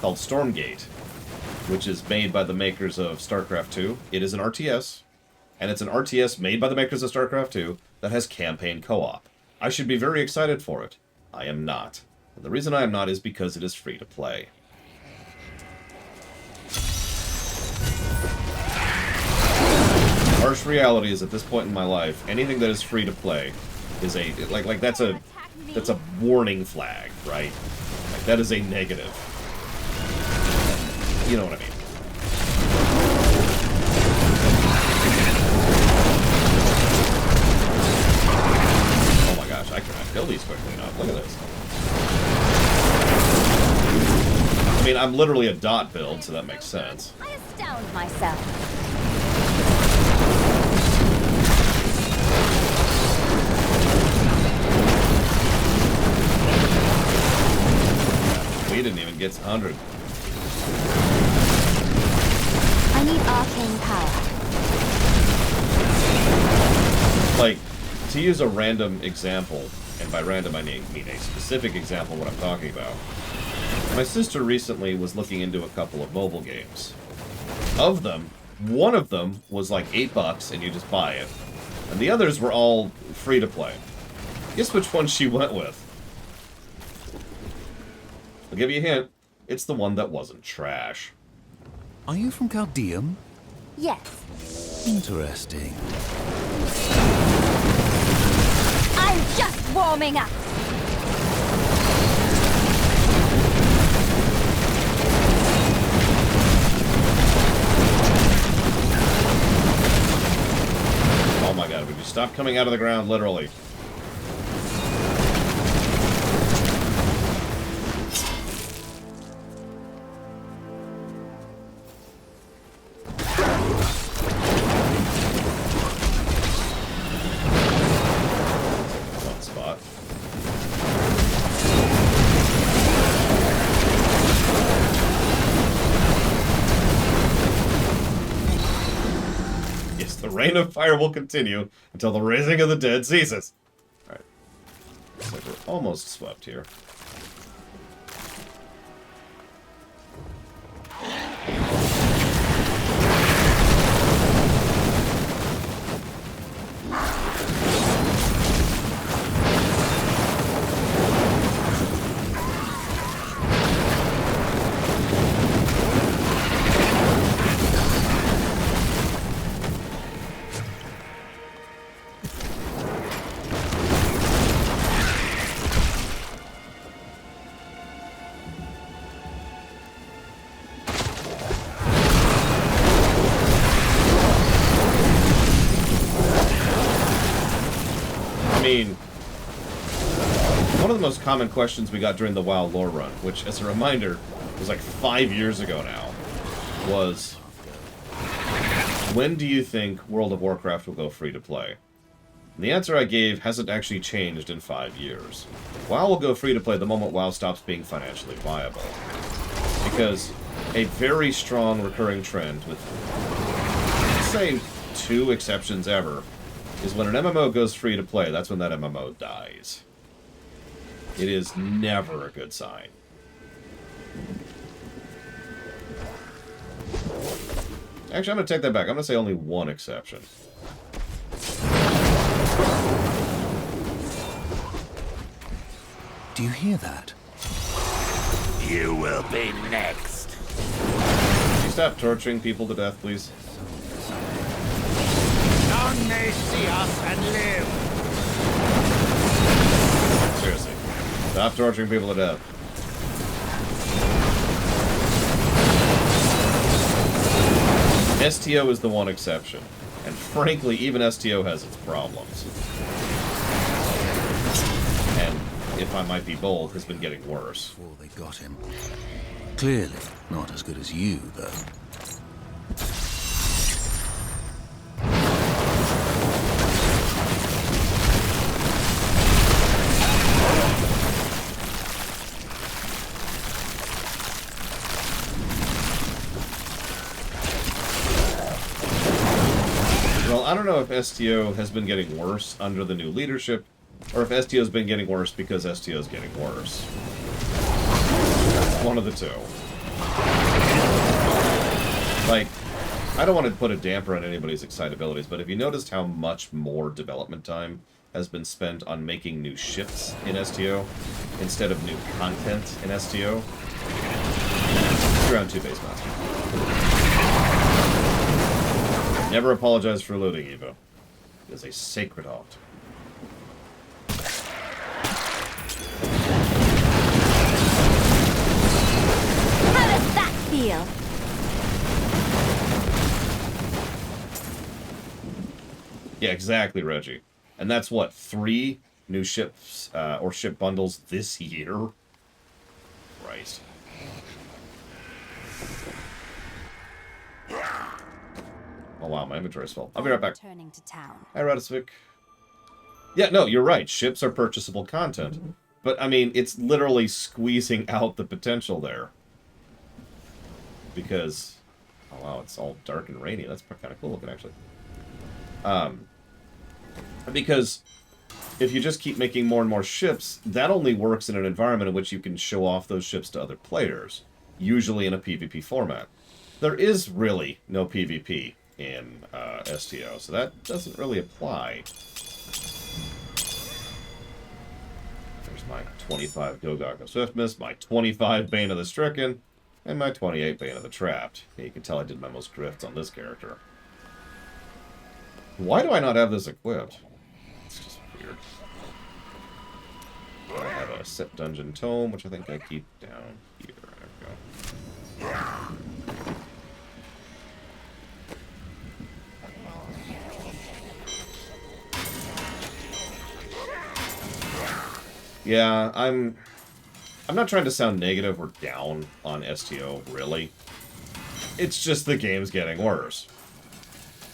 called Stormgate, which is made by the makers of StarCraft 2. It is an RTS, and it's an RTS made by the makers of StarCraft 2 that has campaign co-op. I should be very excited for it. I am not. And the reason I am not is because it is free to play. Harsh reality is, at this point in my life, anything that is free to play is a that's a warning flag, right? Like, that is a negative. You know what I mean? Oh my gosh, I cannot kill these quickly enough. Look at this. I mean, I'm literally a dot build, so that makes sense. I astound myself. We didn't even get 100. I need arcane power. Like, to use a random example, and by random I mean a specific example of what I'm talking about. My sister recently was looking into a couple of mobile games. Of them, one of them was like $8 and you just buy it. And the others were all free to play. Guess which one she went with? I'll give you a hint. It's the one that wasn't trash. Are you from Caldeum? Yes. Interesting. I'm just warming up. coming out of the ground, literally. One spot. Yes, the rain of fire will continue until the raising of the dead ceases. Alright. Looks like we're almost swept here. One of the most common questions we got during the WoW lore run, which, as a reminder, was like 5 years ago now, was, when do you think World of Warcraft will go free to play? And the answer I gave hasn't actually changed in 5 years. WoW will go free to play the moment WoW stops being financially viable. Because a very strong recurring trend, with, let's say, 2 exceptions ever, is when an MMO goes free to play, that's when that MMO dies. It is never a good sign. Actually, I'm going to take that back. I'm going to say only 1 exception. Do you hear that? You will be next. Can you stop torturing people to death, please? None may see us and live. Seriously. Stop torturing people to death. STO is the 1 exception. And frankly, even STO has its problems. And, if I might be bold, has been getting worse. Before they got him. Clearly not as good as you, though. Well, I don't know if STO has been getting worse under the new leadership, or if STO's been getting worse because STO's getting worse. One of the two. Like, I don't want to put a damper on anybody's excitabilities, but have you noticed how much more development time has been spent on making new ships in STO instead of new content in STO? Round 2 base master. Never apologize for looting, Evo. It is a sacred art. How does that feel? Yeah, exactly, Reggie. And that's what, 3 new ships, or ship bundles this year? Christ. Oh wow, my inventory's full. I'll be right back. Returning to town. Hi, Radisvik. Yeah, no, you're right. Ships are purchasable content. But, I mean, it's literally squeezing out the potential there. Because... Oh wow, it's all dark and rainy. That's kind of cool looking, actually. Because if you just keep making more and more ships, that only works in an environment in which you can show off those ships to other players. Usually in a PvP format. There is really no PvP in STO, so that doesn't really apply. There's my 25 Gogok of Swiftness, my 25 Bane of the Stricken, and my 28 Bane of the Trapped. Yeah, you can tell I did my most grifts on this character. Why do I not have this equipped? It's just weird. I have a set dungeon tome, which I think I keep down here. There we go. Yeah, I'm not trying to sound negative or down on STO, really. It's just the game's getting worse.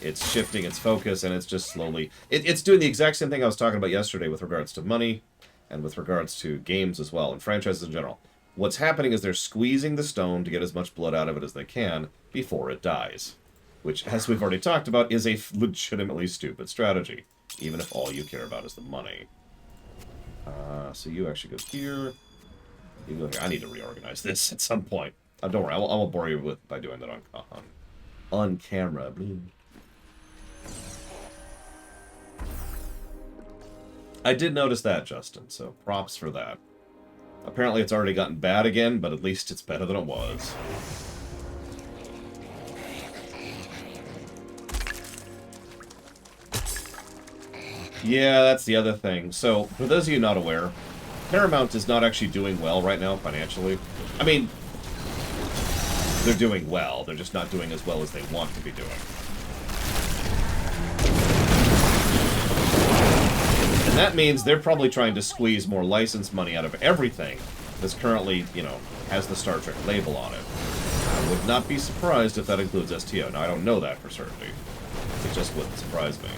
It's shifting its focus, and it's just slowly... It's doing the exact same thing I was talking about yesterday with regards to money, and with regards to games as well, and franchises in general. What's happening is they're squeezing the stone to get as much blood out of it as they can before it dies. Which, as we've already talked about, is a legitimately stupid strategy, even if all you care about is the money. So you actually go here. You go here. I need to reorganize this at some point. Don't worry, I won't bore you by doing that on camera. I did notice that, Justin, so props for that. Apparently it's already gotten bad again, but at least it's better than it was. Yeah, that's the other thing. So, for those of you not aware, Paramount is not actually doing well right now financially. I mean, they're doing well. They're just not doing as well as they want to be doing. And that means they're probably trying to squeeze more license money out of everything that's currently, you know, has the Star Trek label on it. I would not be surprised if that includes STO. Now, I don't know that for certainty. It just wouldn't surprise me.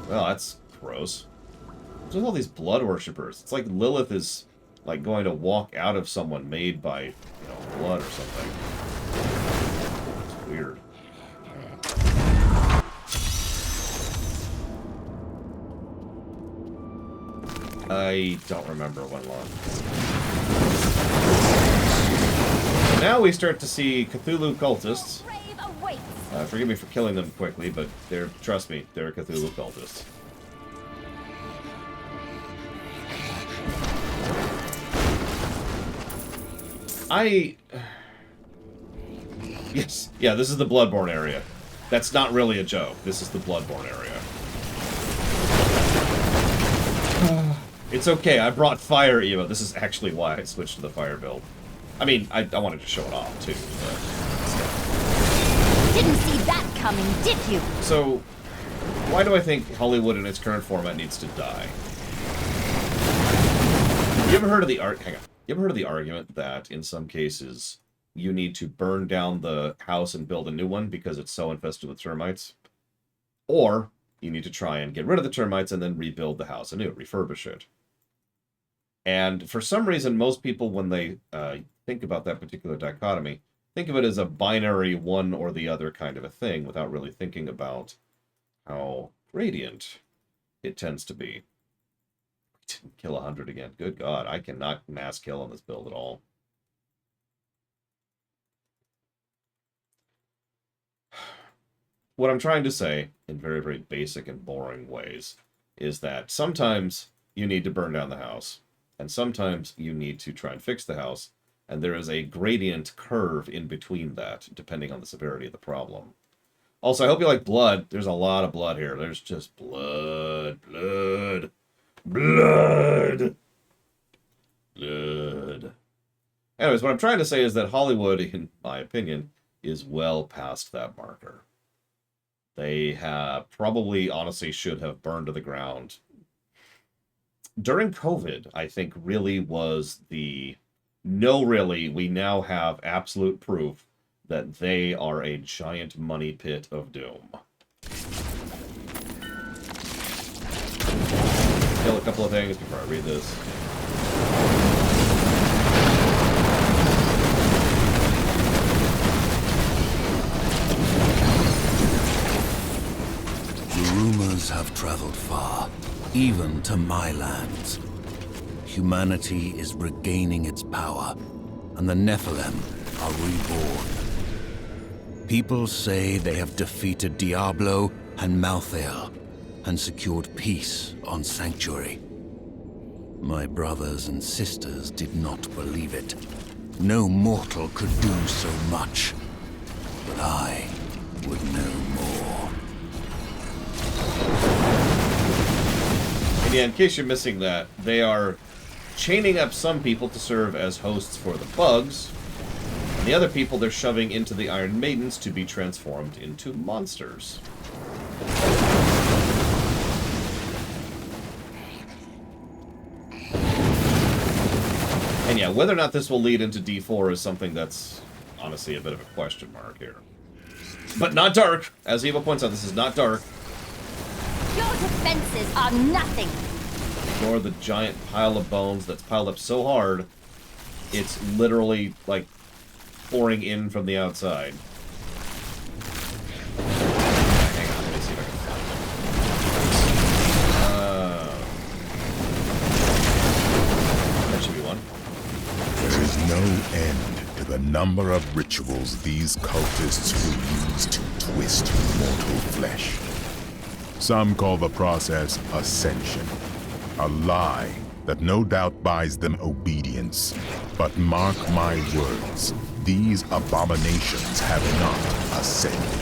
Well, that's gross. There's all these blood worshippers. It's like Lilith is, like, going to walk out of someone made by, you know, blood or something. It's weird. I don't remember when long. Now we start to see Cthulhu cultists. Forgive me for killing them quickly, but trust me, they're Cthulhu cultists. Yes, yeah, this is the Bloodborne area. That's not really a joke. This is the Bloodborne area. It's okay, I brought fire Evo. This is actually why I switched to the fire build. I mean, I wanted to show it off, too, but... Didn't see that coming, did you? So, why do I think Hollywood in its current format needs to die? You ever heard of the Hang on. You ever heard of the argument that, in some cases, you need to burn down the house and build a new one because it's so infested with termites? Or, you need to try and get rid of the termites and then rebuild the house anew, refurbish it. And for some reason, most people, when they think about that particular dichotomy, think of it as a binary one or the other kind of a thing without really thinking about how gradient it tends to be. Didn't kill 100 again. Good God, I cannot mass kill on this build at all. What I'm trying to say, in very, very basic and boring ways, is that sometimes you need to burn down the house, and sometimes you need to try and fix the house, and there is a gradient curve in between that, depending on the severity of the problem. Also, I hope you like blood. There's a lot of blood here. There's just blood, blood, blood, blood. Anyways, what I'm trying to say is that Hollywood, in my opinion, is well past that marker. They have probably, honestly, should have burned to the ground. During COVID, I think, really was the... No, really, we now have absolute proof that they are a giant money pit of doom. Kill a couple of things before I read this. The rumors have traveled far, even to my lands. Humanity is regaining its power, and the Nephilim are reborn. People say they have defeated Diablo and Malthael, and secured peace on Sanctuary. My brothers and sisters did not believe it. No mortal could do so much, but I would know more. And yeah, in case you're missing that, they are chaining up some people to serve as hosts for the bugs, and the other people they're shoving into the Iron Maidens to be transformed into monsters. And yeah, whether or not this will lead into D4 is something that's honestly a bit of a question mark here. But not dark. As Eva points out, this is not dark. Your defenses are nothing. Ignore the giant pile of bones that's piled up so hard, it's literally, like, pouring in from the outside. Hang on, let me see if I can find it. That should be one. There is no end to the number of rituals these cultists will use to twist mortal flesh. Some call the process ascension, a lie that no doubt buys them obedience. But mark my words, these abominations have not ascended.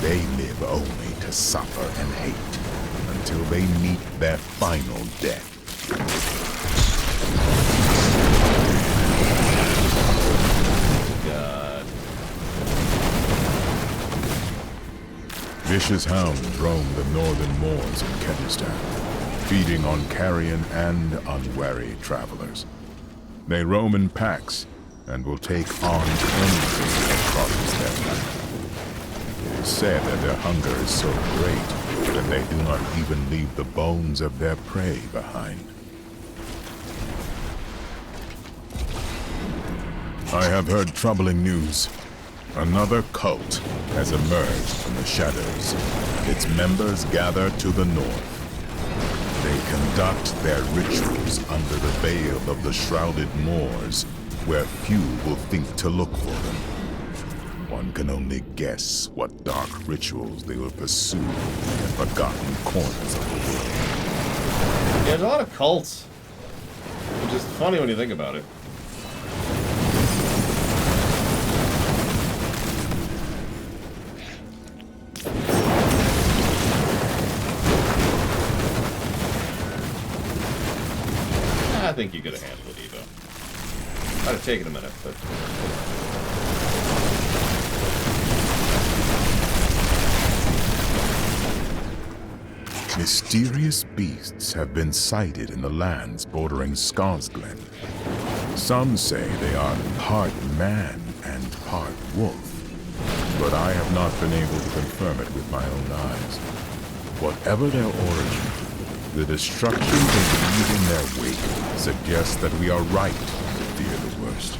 They live only to suffer and hate until they meet their final death. God. Vicious hounds roam the northern moors of Kyrgyzstan, feeding on carrion and unwary travelers. They roam in packs and will take on anything that crosses their path. It is said that their hunger is so great that they do not even leave the bones of their prey behind. I have heard troubling news. Another cult has emerged from the shadows. Its members gather to the north. They conduct their rituals under the veil of the shrouded moors, where few will think to look for them. One can only guess what dark rituals they will pursue in forgotten corners of the world. Yeah, there's a lot of cults. Which is funny when you think about it. I think you could have handled it, Eva. Might have taken a minute, but... Mysterious beasts have been sighted in the lands bordering Skarsglen. Some say they are part man and part wolf, but I have not been able to confirm it with my own eyes. Whatever their origin, the destruction they leave in their wake suggests that we are right to fear the worst.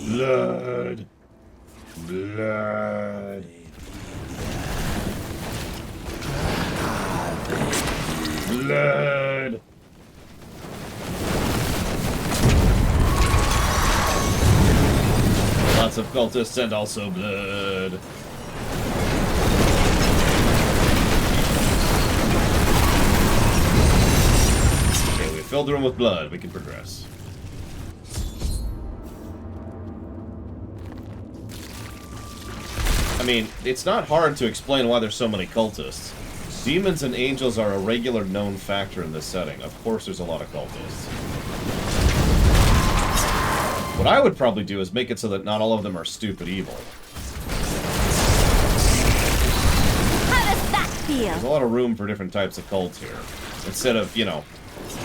Blood. Blood. Blood. Lots of cultists and also blood. Okay, we filled the room with blood. We can progress. I mean, it's not hard to explain why there's so many cultists. Demons and angels are a regular known factor in this setting. Of course there's a lot of cultists. What I would probably do is make it so that not all of them are stupid evil. How does that feel? There's a lot of room for different types of cults here. Instead of, you know,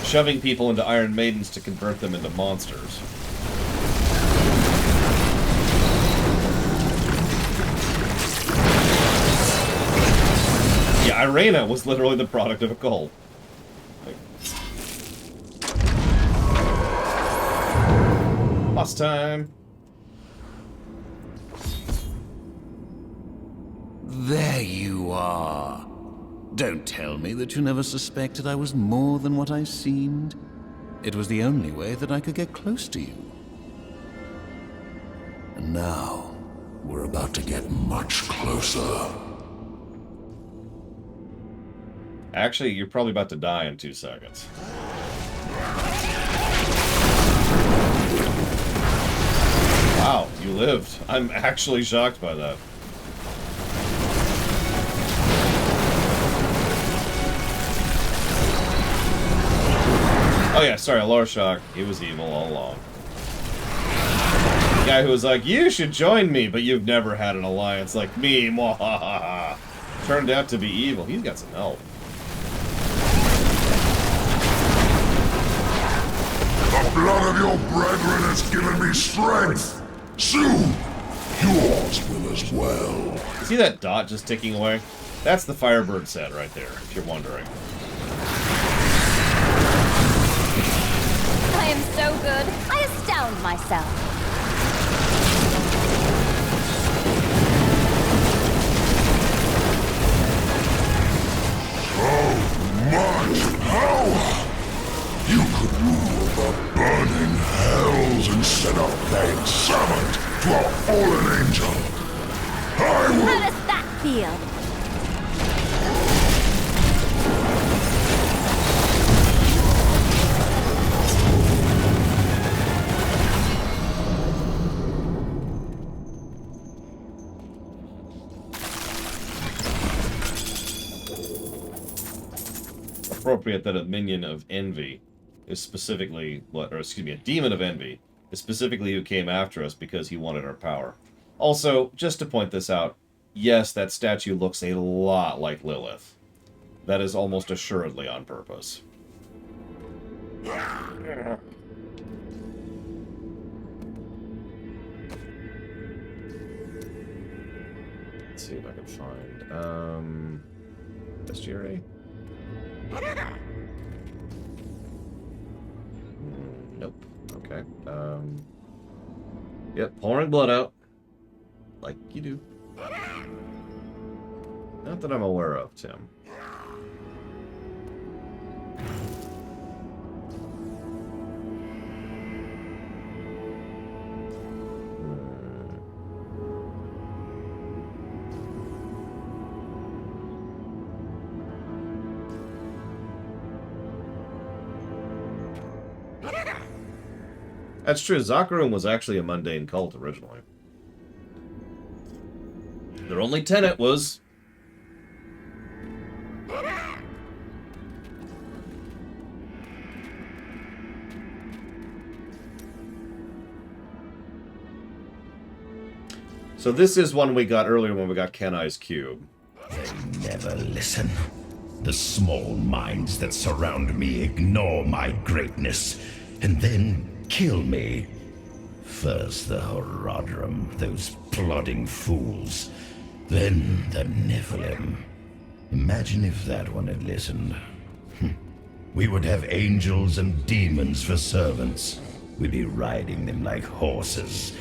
shoving people into Iron Maidens to convert them into monsters. Yeah, Irena was literally the product of a cult. Boss time. There you are. Don't tell me that you never suspected I was more than what I seemed. It was the only way that I could get close to you. And now, we're about to get much closer. Actually, you're probably about to die in 2 seconds. Wow, you lived. I'm actually shocked by that. Oh yeah, sorry, Lorshock. He was evil all along. The guy who was like, you should join me, but you've never had an alliance like me. Mwahaha. Turned out to be evil. He's got some help. The blood of your brethren has given me strength. Soon, yours will as well. See that dot just ticking away? That's the Firebird set right there, if you're wondering. I am so good, I astound myself. Much power! You could rule the burning hells instead of playing servant to a fallen angel. I will... How does that feel? Appropriate that a minion of envy is specifically what, or excuse me, a demon of envy is specifically who came after us because he wanted our power. Also, just to point this out, yes, that statue looks a lot like Lilith. That is almost assuredly on purpose. Let's see if I can find Bestiary? Nope. Okay. Yep, pouring blood out. Like you do. Not that I'm aware of, Tim. That's true. Zakarum was actually a mundane cult originally. Their only tenet was... So this is one we got earlier when we got Kanai's cube. They never listen. The small minds that surround me ignore my greatness, and then kill me. First the Horadrim, those plodding fools. Then the Nephilim. Imagine if that one had listened. We would have angels and demons for servants. We'd be riding them like horses.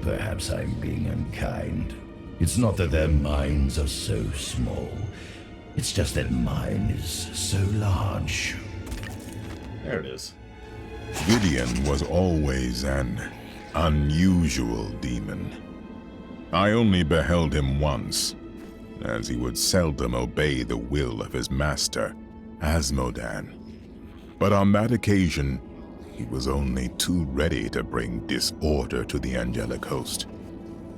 Perhaps I'm being unkind. It's not that their minds are so small. It's just that mine is so large. There it is. Gideon was always an unusual demon. I only beheld him once, as he would seldom obey the will of his master, Asmodan. But on that occasion, he was only too ready to bring disorder to the angelic host.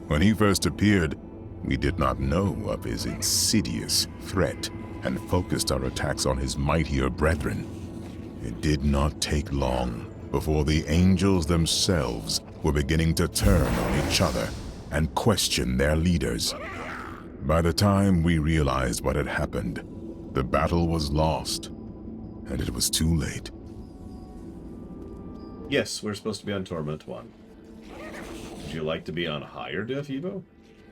When he first appeared, we did not know of his insidious threat and focused our attacks on his mightier brethren. It did not take long before the angels themselves were beginning to turn on each other and question their leaders. By the time we realized what had happened, the battle was lost, and it was too late. Yes, we're supposed to be on Torment 1. Would you like to be on higher diff, Evo?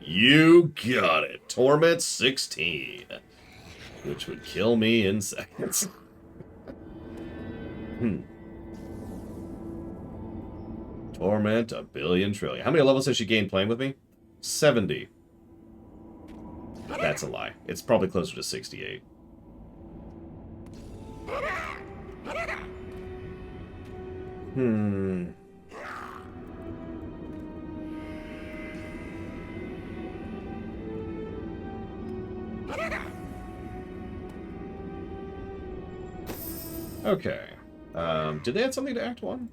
You got it! Torment 16. Which would kill me in seconds. Torment a billion trillion. How many levels has she gained playing with me? 70. That's a lie. It's probably closer to 68. Okay. Did they add something to Act 1?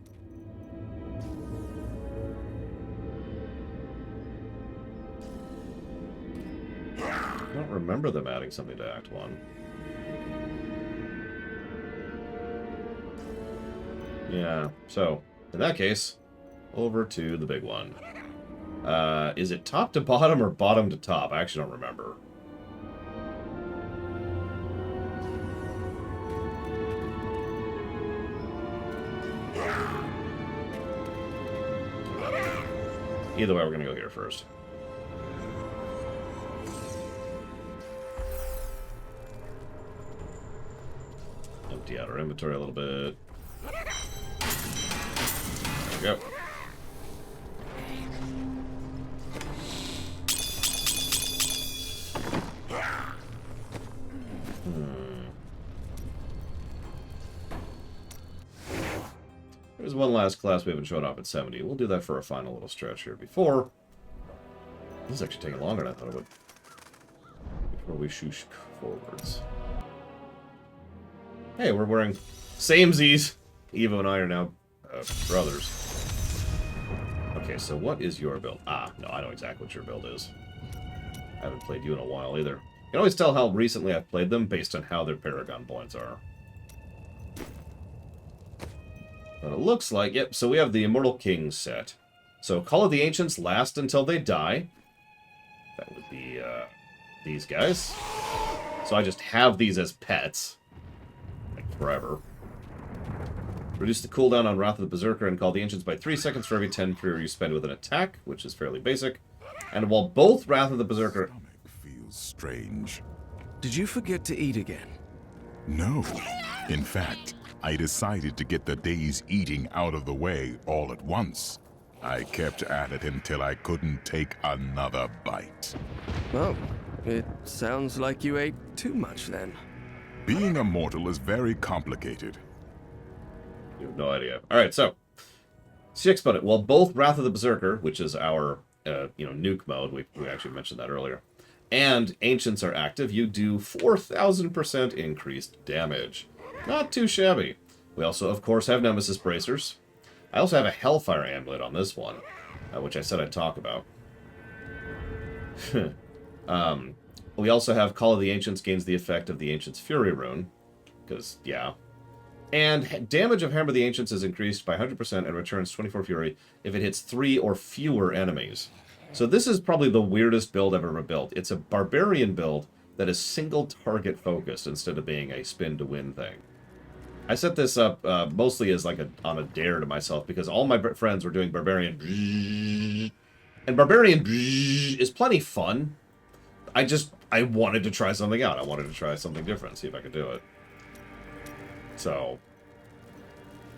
I don't remember them adding something to Act 1. Yeah, so, in that case, over to the big one. Is it top to bottom or bottom to top? I actually don't remember. Either way, we're going to go here first. Empty out our inventory a little bit. There we go. There's one last class we haven't shown off at 70. We'll do that for a final little stretch here before. This is actually taking longer than I thought it would. Before we shoosh forwards. Hey, we're wearing samesies. Evo and I are now brothers. Okay, so what is your build? Ah, no, I know exactly what your build is. I haven't played you in a while either. You can always tell how recently I've played them based on how their Paragon points are. But it looks like, yep, so we have the Immortal King set. So Call of the Ancients last until they die. That would be these guys. So I just have these as pets. Like forever. Reduce the cooldown on Wrath of the Berserker and Call the Ancients by 3 seconds for every 10 prayer you spend with an attack, which is fairly basic. And while both Wrath of the Berserker... Feels strange. Did you forget to eat again? No. In fact, I decided to get the day's eating out of the way all at once. I kept at it until I couldn't take another bite. Oh, it sounds like you ate too much then. Being a mortal is very complicated. You have no idea. Alright, so. Six about it. Well, both Wrath of the Berserker, which is our, nuke mode, we actually mentioned that earlier, and Ancients are active, you do 4,000% increased damage. Not too shabby. We also, of course, have Nemesis Bracers. I also have a Hellfire Amulet on this one, which I said I'd talk about. We also have Call of the Ancients gains the effect of the Ancient's Fury Rune, because, yeah. And damage of Hammer of the Ancients is increased by 100% and returns 24 Fury if it hits 3 or fewer enemies. So this is probably the weirdest build I've ever built. It's a Barbarian build that is single target focused instead of being a spin to win thing. I set this up mostly as like on a dare to myself because all my friends were doing Barbarian. And Barbarian is plenty fun. I wanted to try something out. I wanted to try something different, see if I could do it. So,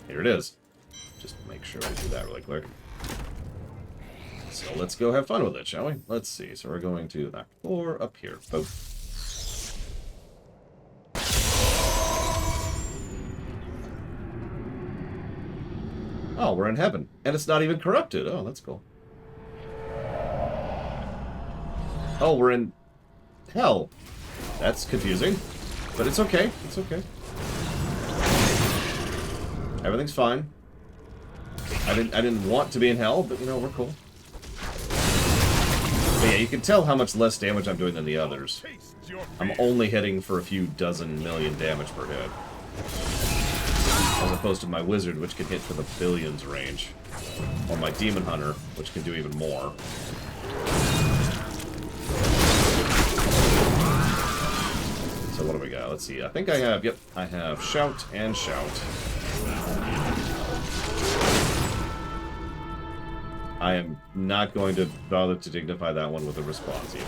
here it is. Just make sure I do that really quick. So let's go have fun with it, shall we? Let's see. So we're going to that floor up here. Boom. Oh, we're in heaven. And it's not even corrupted. Oh, that's cool. Oh, we're in hell. That's confusing. But it's okay. It's okay. Everything's fine. I didn't want to be in hell, but we're cool. But yeah, you can tell how much less damage I'm doing than the others. I'm only hitting for a few dozen million damage per hit. As opposed to my wizard, which can hit for the billions range. Or my demon hunter, which can do even more. So what do we got? Let's see. I think I have, yep, I have shout and shout. I am not going to bother to dignify that one with a response either.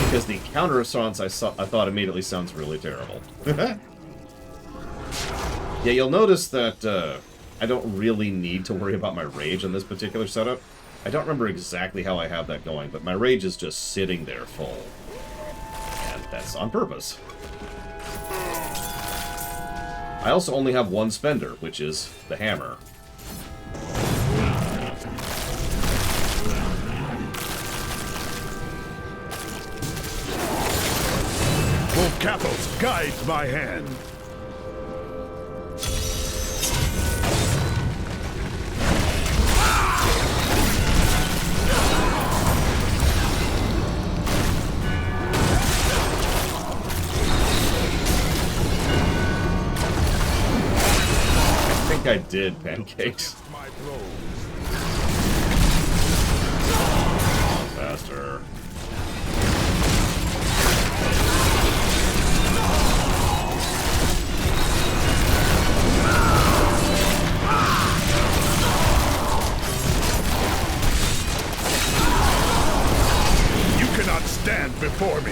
Because the counter response I thought immediately sounds really terrible. Yeah, you'll notice that I don't really need to worry about my rage in this particular setup. I don't remember exactly how I have that going, but my rage is just sitting there full. And that's on purpose. I also only have one spender, which is the hammer. Kathos guides my hand. I think I did pancakes. Faster. not stand before me.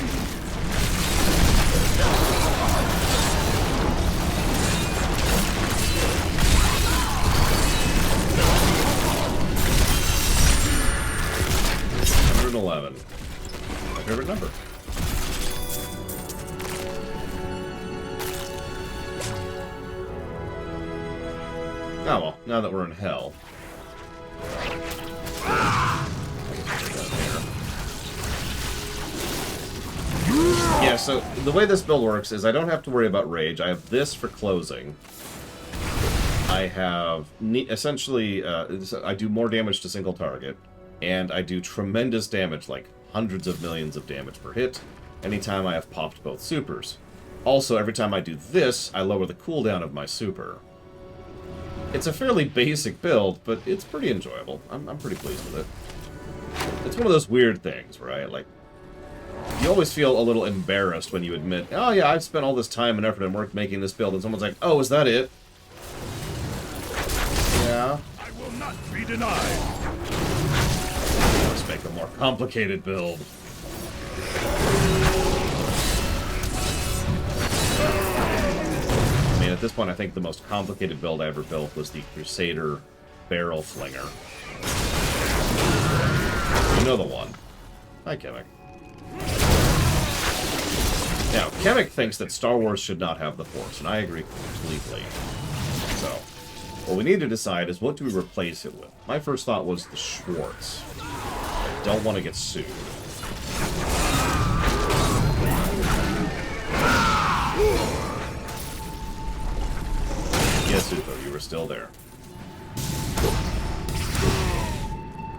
$111. My favorite number. Oh well, now that we're in hell. Yeah, so the way this build works is I don't have to worry about rage. I have this for closing. I have essentially, I do more damage to single target, and I do tremendous damage, like hundreds of millions of damage per hit, anytime I have popped both supers. Also, every time I do this, I lower the cooldown of my super. It's a fairly basic build, but it's pretty enjoyable. I'm pretty pleased with it. It's one of those weird things, right? Like, you always feel a little embarrassed when you admit, oh yeah, I've spent all this time and effort and work making this build, and someone's like, oh, is that it? Yeah. I will not be denied. Let's make a more complicated build. I mean, at this point, I think the most complicated build I ever built was the Crusader Barrel Flinger. You know the one. Hi, Kemek. Now, Kemek thinks that Star Wars should not have the Force, and I agree completely. So, what we need to decide is what do we replace it with? My first thought was the Schwartz. I don't want to get sued. Yes, Utho, you were still there.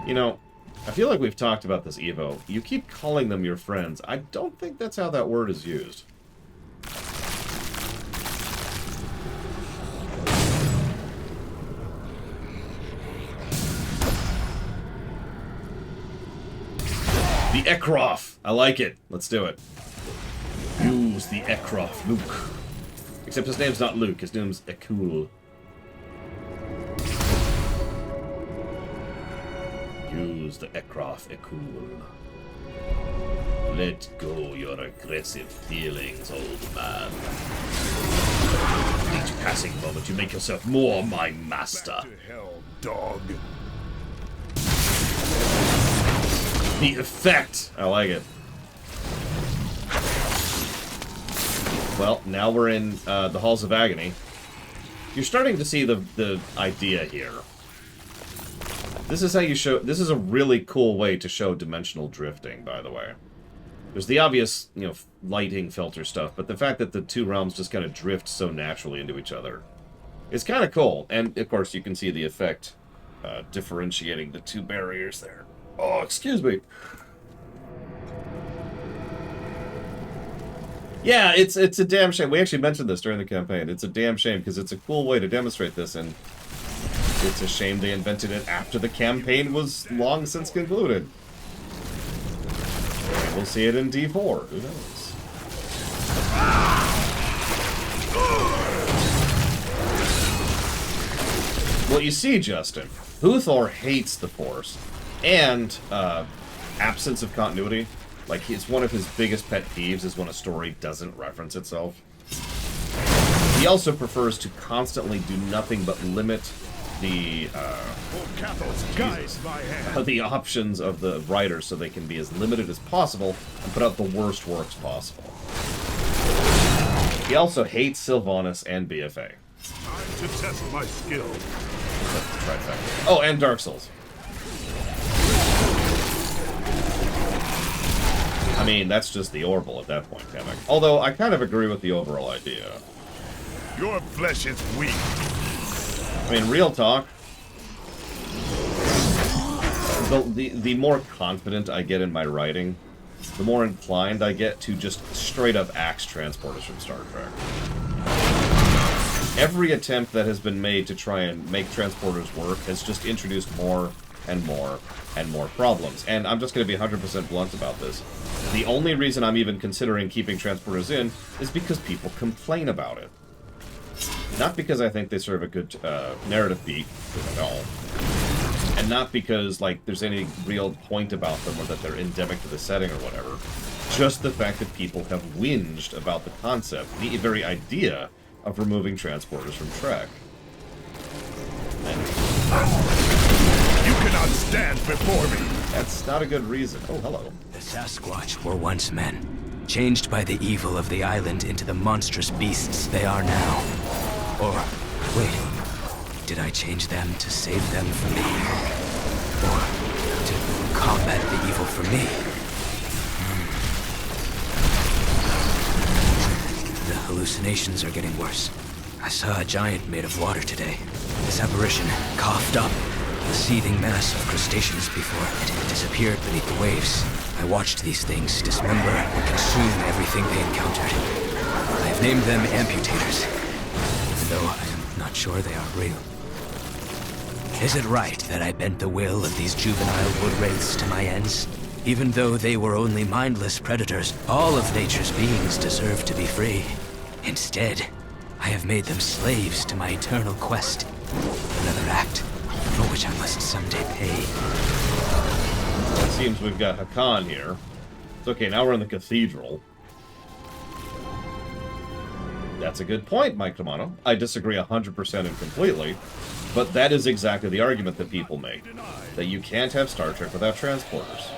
You know, I feel like we've talked about this, Evo. You keep calling them your friends. I don't think that's how that word is used. The Ekroth! I like it. Let's do it. Use the Ekroth, Luke. Except his name's not Luke, his name's Ekul. Use the Ekroth, Ekul. Let go your aggressive feelings, old man. Each passing moment you make yourself more my master. Back to hell, dog. The effect! I like it. Well, now we're in the Halls of Agony. You're starting to see the idea here. This is how you show... This is a really cool way to show dimensional drifting, by the way. There's the obvious, you know, lighting filter stuff, but the fact that the two realms just kind of drift so naturally into each other is kind of cool. And, of course, you can see the effect differentiating the two barriers there. Oh, excuse me. Yeah, it's a damn shame. We actually mentioned this during the campaign. It's a damn shame because it's a cool way to demonstrate this, and it's a shame they invented it after the campaign was long since concluded. We'll see it in D4. Who knows? Well, you see, Justin, Huthor hates the Force and absence of continuity. Like, it's one of his biggest pet peeves is when a story doesn't reference itself. He also prefers to constantly do nothing but limit the the options of the writers so they can be as limited as possible and put out the worst works possible. He also hates Sylvanas and BFA. Time to test my skill. That's the trifecta. Oh, and Dark Souls. I mean, that's just the Orbital at that point, Kemek. Although, I kind of agree with the overall idea. Your flesh is weak. I mean, real talk. The more confident I get in my writing, the more inclined I get to just straight up axe transporters from Star Trek. Every attempt that has been made to try and make transporters work has just introduced more and more and more problems. And I'm just going to be 100% blunt about this. The only reason I'm even considering keeping transporters in is because people complain about it. Not because I think they serve a good narrative beat, at all. And not because, like, there's any real point about them or that they're endemic to the setting or whatever. Just the fact that people have whinged about the concept, the very idea of removing transporters from Trek. You cannot stand before me! That's not a good reason. Oh, hello. The Sasquatch were once men, changed by the evil of the island into the monstrous beasts they are now. Or, wait, did I change them to save them from me? Or to combat the evil for me? The hallucinations are getting worse. I saw a giant made of water today. This apparition coughed up a seething mass of crustaceans before it disappeared beneath the waves. I watched these things dismember and consume everything they encountered. I have named them amputators, even though I am not sure they are real. Is it right that I bent the will of these juvenile wood wraiths to my ends? Even though they were only mindless predators, all of nature's beings deserve to be free. Instead, I have made them slaves to my eternal quest. Another act for which I must someday pay. It seems we've got Hakan here. It's okay, now we're in the cathedral. That's a good point, Mike Tomano. I disagree 100% and completely, but that is exactly the argument that people make. That you can't have Star Trek without transporters.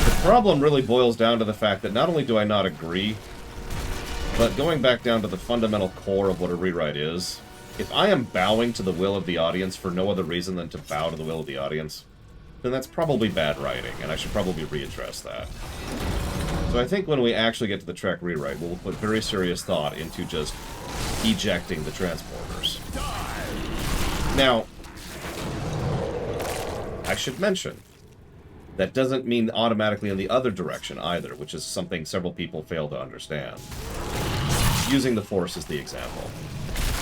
The problem really boils down to the fact that not only do I not agree, but going back down to the fundamental core of what a rewrite is, if I am bowing to the will of the audience for no other reason than to bow to the will of the audience, then that's probably bad writing, and I should probably readdress that. So I think when we actually get to the Trek rewrite, we'll put very serious thought into just ejecting the transporters. Now, I should mention, that doesn't mean automatically in the other direction either, which is something several people fail to understand. Using the Force as the example.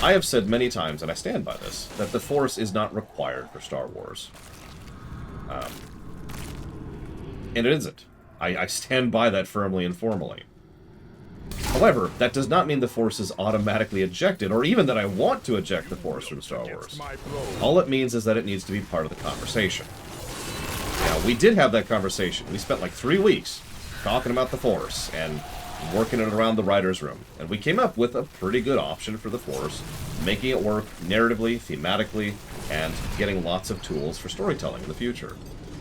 I have said many times, and I stand by this, that the Force is not required for Star Wars. And it isn't. I stand by that firmly and formally. However, that does not mean the Force is automatically ejected, or even that I want to eject the Force from Star Wars. All it means is that it needs to be part of the conversation. Now, we did have that conversation. We spent like 3 weeks talking about the Force and working it around the writer's room. And we came up with a pretty good option for the Force, making it work narratively, thematically, and getting lots of tools for storytelling in the future.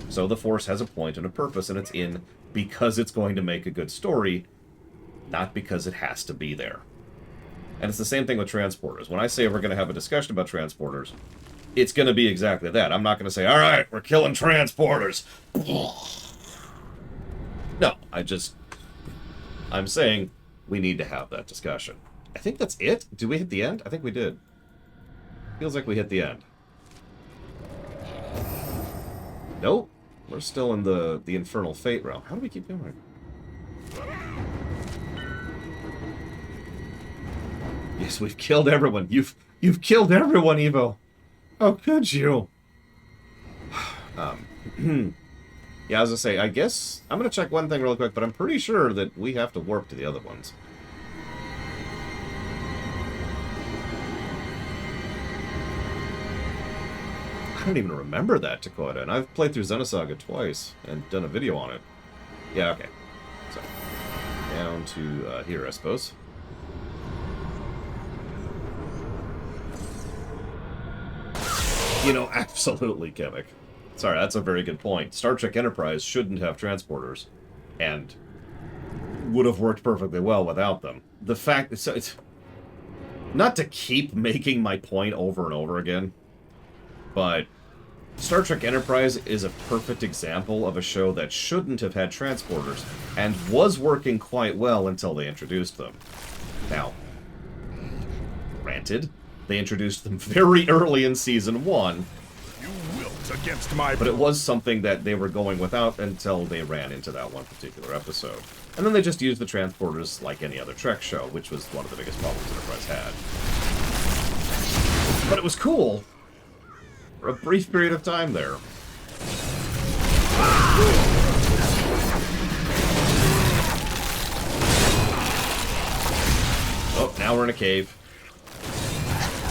So the Force has a point and a purpose, and it's in because it's going to make a good story, not because it has to be there. And it's the same thing with transporters. When I say we're going to have a discussion about transporters, it's going to be exactly that. I'm not going to say, all right, we're killing transporters. No, I'm saying we need to have that discussion. I think that's it. Did we hit the end? I think we did. Feels like we hit the end. Nope. We're still in the Infernal Fate realm. How do we keep going? Yes, we've killed everyone. You've killed everyone, Evo. How could you? Yeah, as I say, I guess I'm gonna check one thing real quick, but I'm pretty sure that we have to warp to the other ones. I don't even remember that, Dakota, and I've played through Xenosaga twice and done a video on it. Yeah, okay. So, down to here, I suppose. You know, absolutely, Kemek. Sorry, that's a very good point. Star Trek Enterprise shouldn't have transporters, and would have worked perfectly well without them. The fact... So it's not to keep making my point over and over again, but Star Trek Enterprise is a perfect example of a show that shouldn't have had transporters, and was working quite well until they introduced them. Now, granted, they introduced them very early in Season 1, against my but it was something that they were going without until they ran into that one particular episode. And then they just used the transporters like any other Trek show, which was one of the biggest problems Enterprise had. But it was cool for a brief period of time there. Oh, now we're in a cave.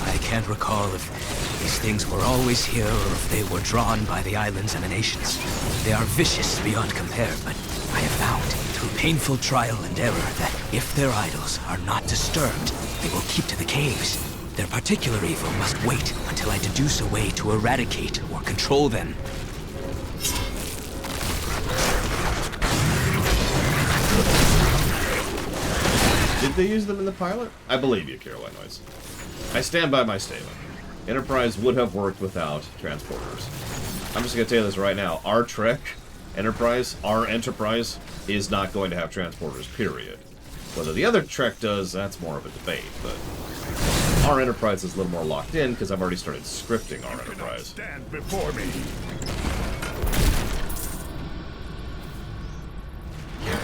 I can't recall if These things were always here, or if they were drawn by the island's emanations. They are vicious beyond compare, but I have found, through painful trial and error, that if their idols are not disturbed, they will keep to the caves. Their particular evil must wait until I deduce a way to eradicate or control them. Did they use them in the pilot? I believe you, Caroline Noise. I stand by my statement. Enterprise would have worked without transporters. I'm just going to tell you this right now. Our Trek, our Enterprise, is not going to have transporters, period. Whether the other Trek does, that's more of a debate, but our Enterprise is a little more locked in because I've already started scripting our Enterprise. Stand before me.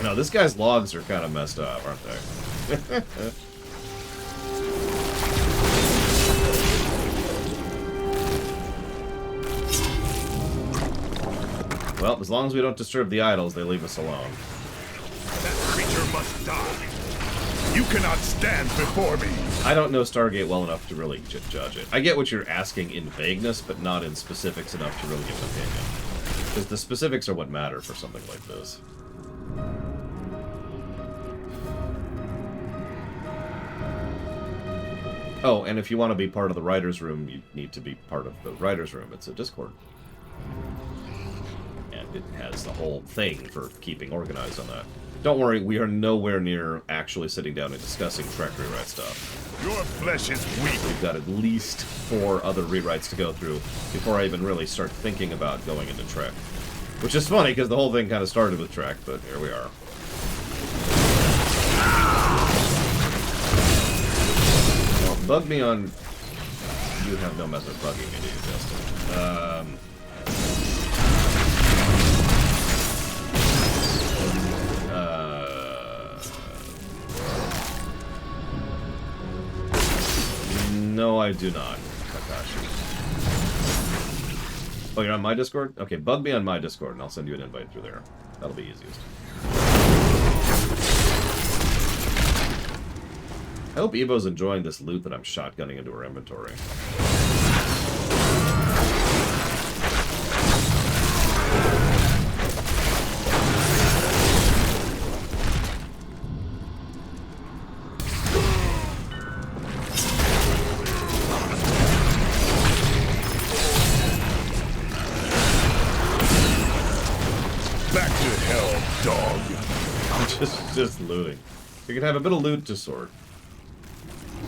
No, this guy's logs are kind of messed up, aren't they? Well, as long as we don't disturb the idols, they leave us alone. That creature must die. You cannot stand before me. I don't know Stargate well enough to really judge it. I get what you're asking in vagueness, but not in specifics enough to really give an opinion. Because the specifics are what matter for something like this. Oh, and if you want to be part of the writer's room, you need to be part of the writer's room. It's a Discord. And it has the whole thing for keeping organized on that. Don't worry, we are nowhere near actually sitting down and discussing Trek rewrite stuff. Your flesh is weak. We've got at least 4 other rewrites to go through before I even really start thinking about going into Trek. Which is funny, because the whole thing kind of started with Trek, but here we are. Well, bug me on... You have no method of bugging me, do you, Justin? No, I do not, Kakashi. Oh, you're on my Discord? Okay, bug me on my Discord, and I'll send you an invite through there. That'll be easiest. I hope Evo's enjoying this loot that I'm shotgunning into her inventory. Just looting. You can have a bit of loot to sort.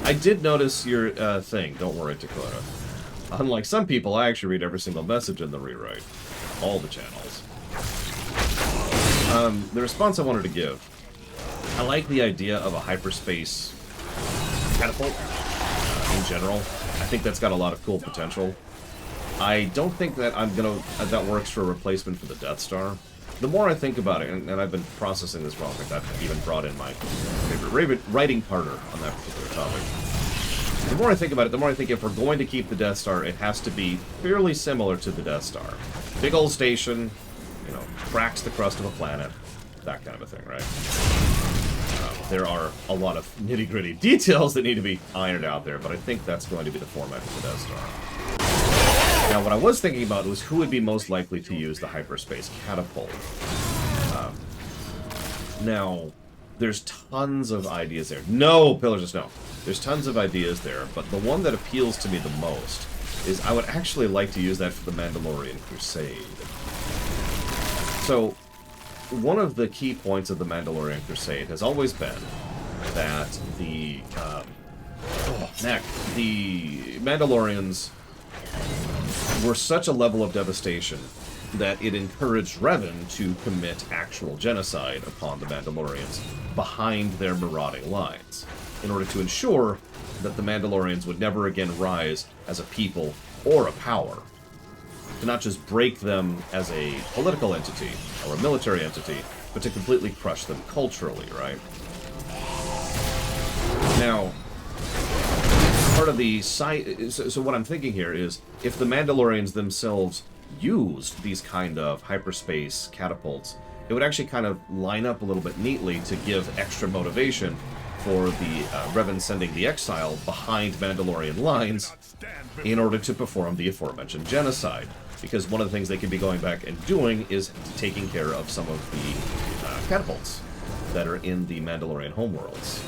I did notice your thing. Don't worry, Dakota. Unlike some people, I actually read every single message in the rewrite. All the channels. The response I wanted to give. I like the idea of a hyperspace catapult in general. I think that's got a lot of cool potential. I don't think that that works for a replacement for the Death Star. The more I think about it, and I've been processing this wrong, like I've even brought in my favorite writing partner on that particular topic. The more I think about it, the more I think if we're going to keep the Death Star, it has to be fairly similar to the Death Star. Big old station, you know, cracks the crust of a planet, that kind of a thing, right? There are a lot of nitty-gritty details that need to be ironed out there, but I think that's going to be the format of the Death Star. Now, what I was thinking about was who would be most likely to use the hyperspace catapult. Now, there's tons of ideas there. No, Pillars of Snow. There's tons of ideas there, but the one that appeals to me the most is I would actually like to use that for the Mandalorian Crusade. So, one of the key points of the Mandalorian Crusade has always been that the Mandalorians were such a level of devastation that it encouraged Revan to commit actual genocide upon the Mandalorians behind their marauding lines, in order to ensure that the Mandalorians would never again rise as a people or a power. To not just break them as a political entity or a military entity, but to completely crush them culturally, right? Now, part of the so what I'm thinking here is, if the Mandalorians themselves used these kind of hyperspace catapults, it would actually kind of line up a little bit neatly to give extra motivation for the Revan sending the exile behind Mandalorian lines in order to perform the aforementioned genocide. Because one of the things they could be going back and doing is taking care of some of the catapults that are in the Mandalorian homeworlds.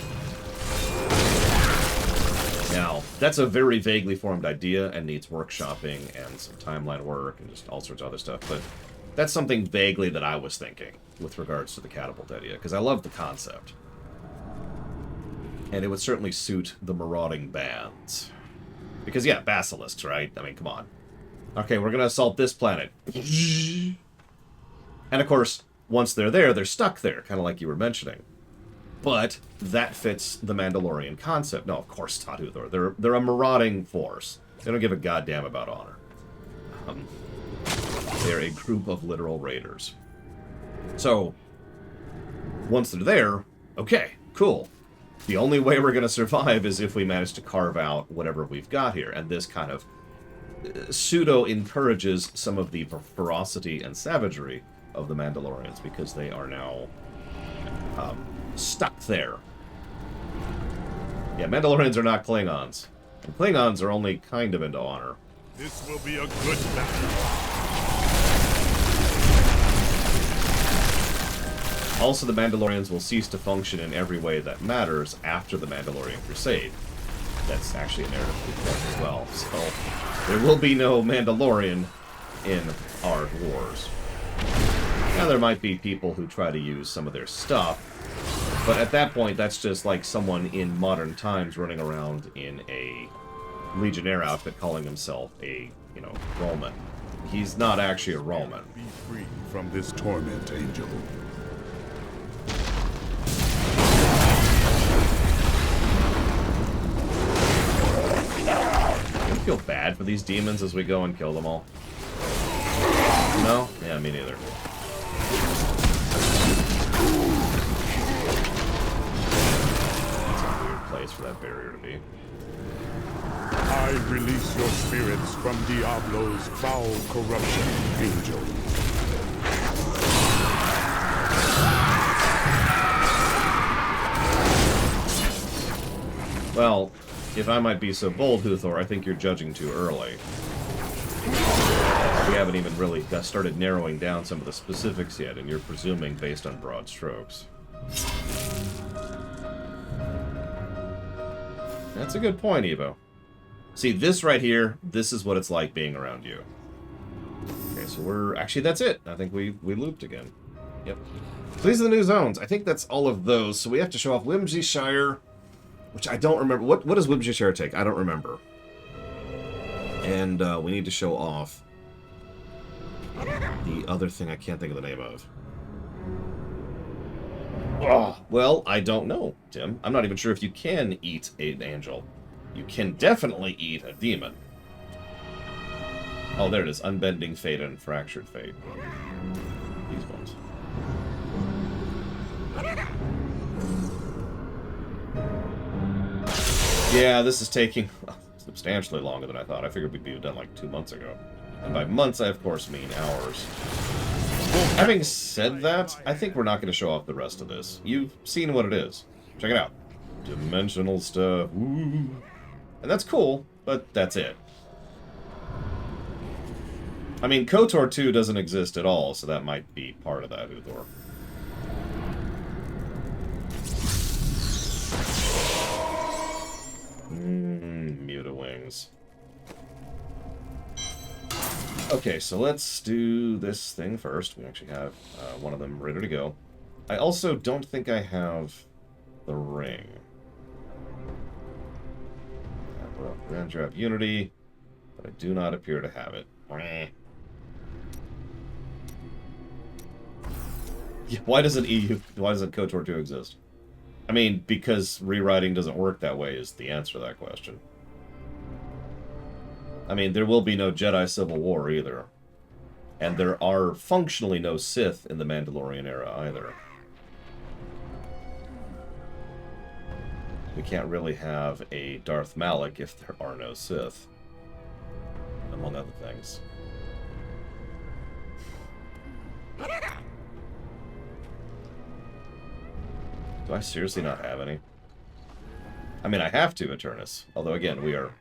Now, that's a very vaguely formed idea and needs workshopping and some timeline work and just all sorts of other stuff, but that's something vaguely that I was thinking with regards to the catapult idea, because I love the concept. And it would certainly suit the marauding bands. Because, yeah, basilisks, right? I mean, come on. Okay, we're going to assault this planet. And, of course, once they're there, they're stuck there, kind of like you were mentioning. But that fits the Mandalorian concept. No, of course not, Uthor. They're a marauding force. They don't give a goddamn about honor. They're a group of literal raiders. So, once they're there, okay, cool. The only way we're going to survive is if we manage to carve out whatever we've got here. And this kind of pseudo-encourages some of the ferocity and savagery of the Mandalorians, because they are now stuck there. Yeah, Mandalorians are not Klingons. And Klingons are only kind of into honor. This will be a good battle. Also, the Mandalorians will cease to function in every way that matters after the Mandalorian Crusade. That's actually a narrative point as well. So, there will be no Mandalorian in our wars. Now, there might be people who try to use some of their stuff, but at that point, that's just like someone in modern times running around in a Legionnaire outfit calling himself a, Roman. He's not actually a Roman. Be free from this torment, Angel. I feel bad for these demons as we go and kill them all. No? Yeah, me neither. That's a weird place for that barrier to be. I release your spirits from Diablo's foul corruption, Angel. Well, if I might be so bold, Huthor, I think you're judging too early. We haven't even really started narrowing down some of the specifics yet, and you're presuming based on broad strokes. That's a good point, Evo. See, this right here, this is what it's like being around you. Okay, so we're... Actually, that's it. I think we looped again. Yep. So these are the new zones. I think that's all of those. So we have to show off Whimsyshire, which I don't remember. What does Whimsyshire take? I don't remember. And we need to show off the other thing I can't think of the name of. Oh, well, I don't know, Tim. I'm not even sure if you can eat an angel. You can definitely eat a demon. Oh, there it is. Unbending Fate and Fractured Fate. These ones. Yeah, this is taking substantially longer than I thought. I figured we'd be done like 2 months ago. And by months, I of course mean hours. Having said that, I think we're not going to show off the rest of this. You've seen what it is. Check it out. Dimensional stuff. Ooh. And that's cool, but that's it. I mean, KOTOR 2 doesn't exist at all, so that might be part of that, Uthor. Mutawings. Okay, so let's do this thing first. We actually have one of them ready to go. I also don't think I have the ring. Grandeur of Unity, but I do not appear to have it. Why doesn't KOTOR 2 exist? I mean, because rewriting doesn't work that way is the answer to that question. I mean, there will be no Jedi Civil War either. And there are functionally no Sith in the Mandalorian era either. We can't really have a Darth Malak if there are no Sith. Among other things. Do I seriously not have any? I mean, I have to, Eternus. Although, again, we are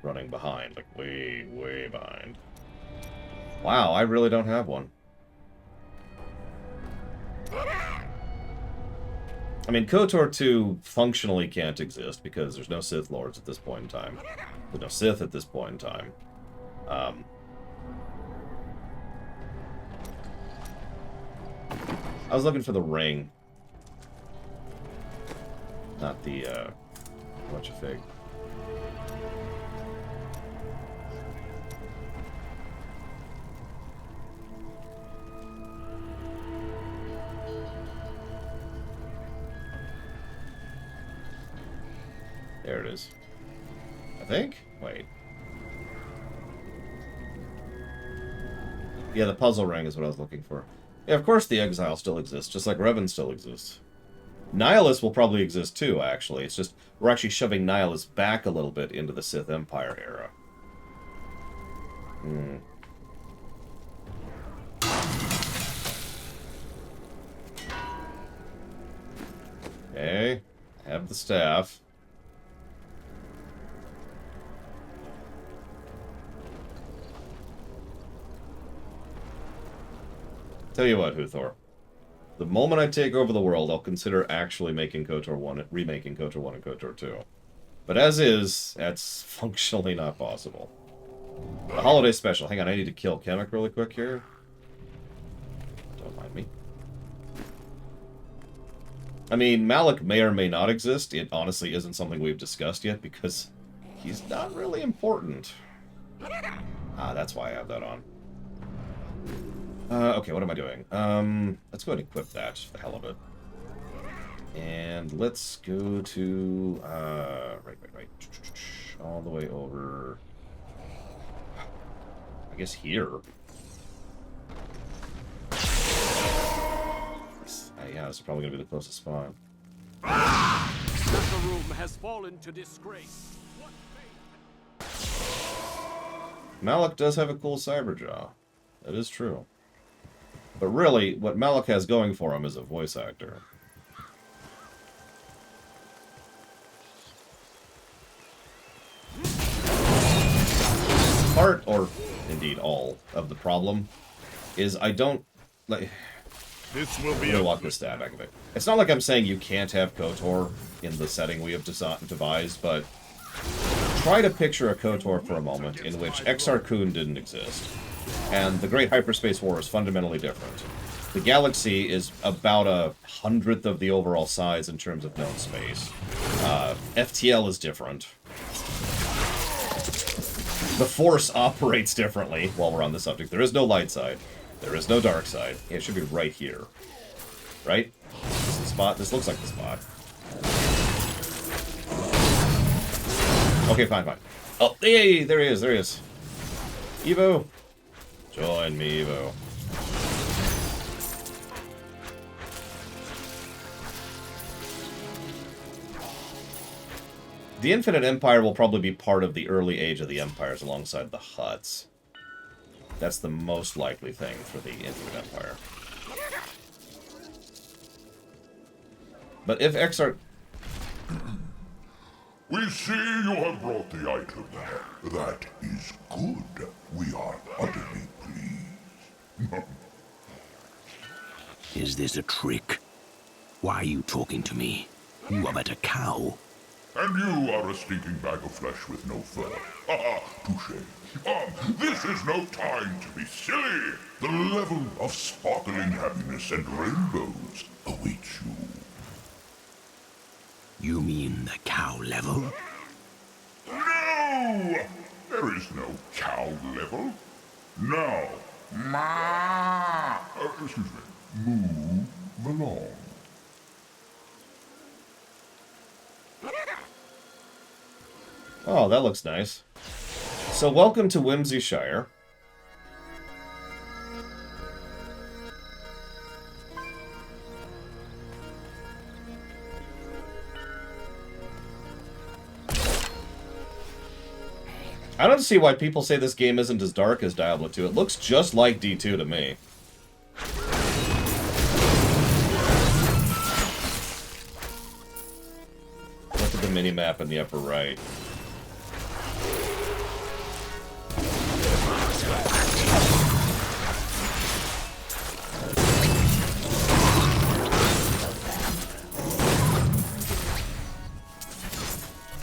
running behind. Like, way, way behind. Wow, I really don't have one. I mean, KOTOR 2 functionally can't exist because there's no Sith Lords at this point in time. There's no Sith at this point in time. I was looking for the ring. Not the, whatcha-fig. There it is. I think? Wait. Yeah, the puzzle ring is what I was looking for. Yeah, of course the Exile still exists, just like Revan still exists. Nihilus will probably exist too, actually. It's just, we're actually shoving Nihilus back a little bit into the Sith Empire era. Okay, I have the staff. Tell you what, Huthor. The moment I take over the world, I'll consider actually making KOTOR 1, remaking KOTOR 1 and KOTOR 2. But as is, that's functionally not possible. The holiday special. Hang on, I need to kill Kemek really quick here. Don't mind me. I mean, Malak may or may not exist. It honestly isn't something we've discussed yet because he's not really important. Ah, that's why I have that on. Okay, what am I doing? Let's go ahead and equip that, for the hell of it. And let's go to, right. All the way over, I guess here. Yeah, this is probably going to be the closest spot. The room has fallen to disgrace. Malak does have a cool Cyberjaw. That is true. But really, what Malak has going for him is a voice actor. Part, or indeed all, of the problem is I don't... like. This will be I'm gonna walk this stat back a bit. It's not like I'm saying you can't have KOTOR in the setting we have devised, but try to picture a KOTOR for a moment in which Exar Kun didn't exist. And the Great Hyperspace War is fundamentally different. The galaxy is about 1/100th of the overall size in terms of known space. FTL is different. The Force operates differently, while we're on the subject. There is no light side. There is no dark side. Yeah, it should be right here. Right? This is the spot. This looks like the spot. Okay, fine. Oh, hey, there he is. Evo. Join me, Evo. The Infinite Empire will probably be part of the early age of the Empires alongside the Hutts. That's the most likely thing for the Infinite Empire. But if Exar... We see you have brought the item. That is good. We are utterly pleased. Is this a trick? Why are you talking to me? You are but a cow. And you are a stinking bag of flesh with no fur. Touché. This is no time to be silly. The level of sparkling happiness and rainbows awaits you. You mean the cow level? No! There is no cow level. Now, move along. Oh, that looks nice. So welcome to Whimsyshire. I don't see why people say this game isn't as dark as Diablo 2. It looks just like D2 to me. What did the mini-map in the upper right.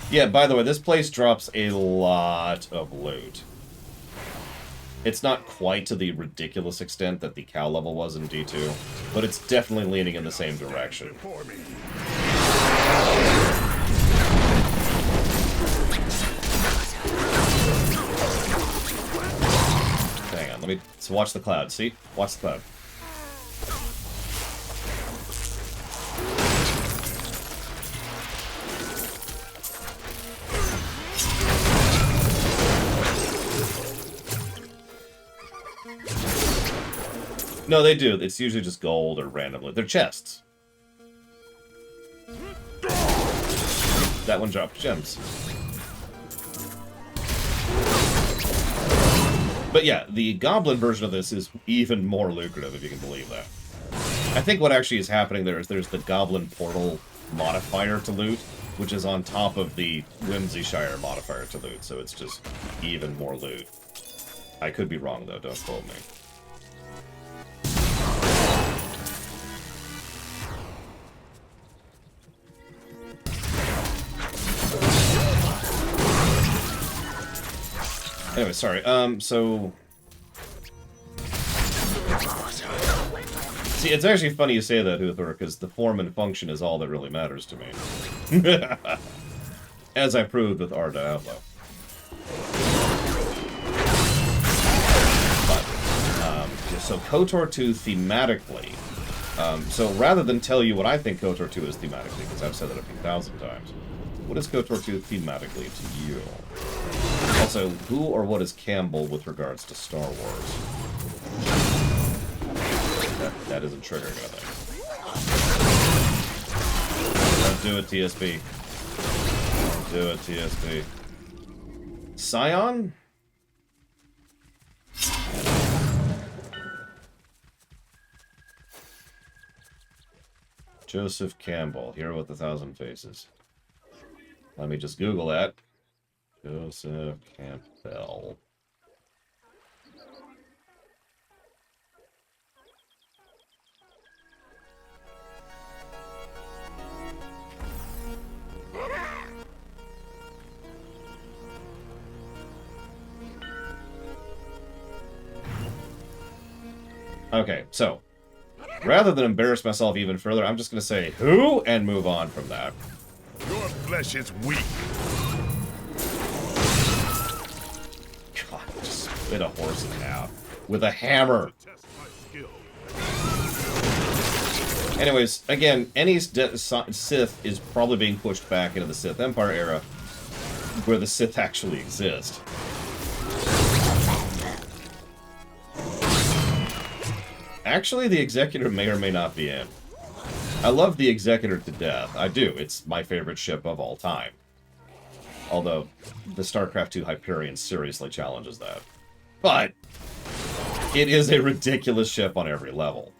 Yeah, by the way, this place drops a lot of loot. It's not quite to the ridiculous extent that the cow level was in D2, but it's definitely leaning in the same direction. Hang on, let me... So watch the cloud, see? Watch the cloud. No, they do. It's usually just gold or randomly. They're chests. That one dropped gems. But yeah, the goblin version of this is even more lucrative, if you can believe that. I think what actually is happening there is there's the goblin portal modifier to loot, which is on top of the Whimsyshire modifier to loot, so it's just even more loot. I could be wrong, though. Don't quote me. Anyway, sorry. So... See, it's actually funny you say that, Uthor, because the form and function is all that really matters to me. As I proved with our Diablo. But, so KOTOR 2 thematically... so rather than tell you what I think KOTOR 2 is thematically, because I've said that a few thousand times, what is KOTOR 2 thematically to you? Also, who or what is Campbell with regards to Star Wars? That isn't triggering anything. Don't do it, TSB. Don't do it, TSB. Scion? Joseph Campbell, Hero with 1,000 Faces. Let me just Google that. Joseph Campbell. Okay, so, rather than embarrass myself even further, I'm just going to say who and move on from that. Your flesh is weak. God, just spit a horse in half with a hammer. Anyways, again, any Sith is probably being pushed back into the Sith Empire era, where the Sith actually exist. Actually, the Executor may or may not be in. I love the Executor to death. I do. It's my favorite ship of all time. Although, the StarCraft II Hyperion seriously challenges that. But, it is a ridiculous ship on every level.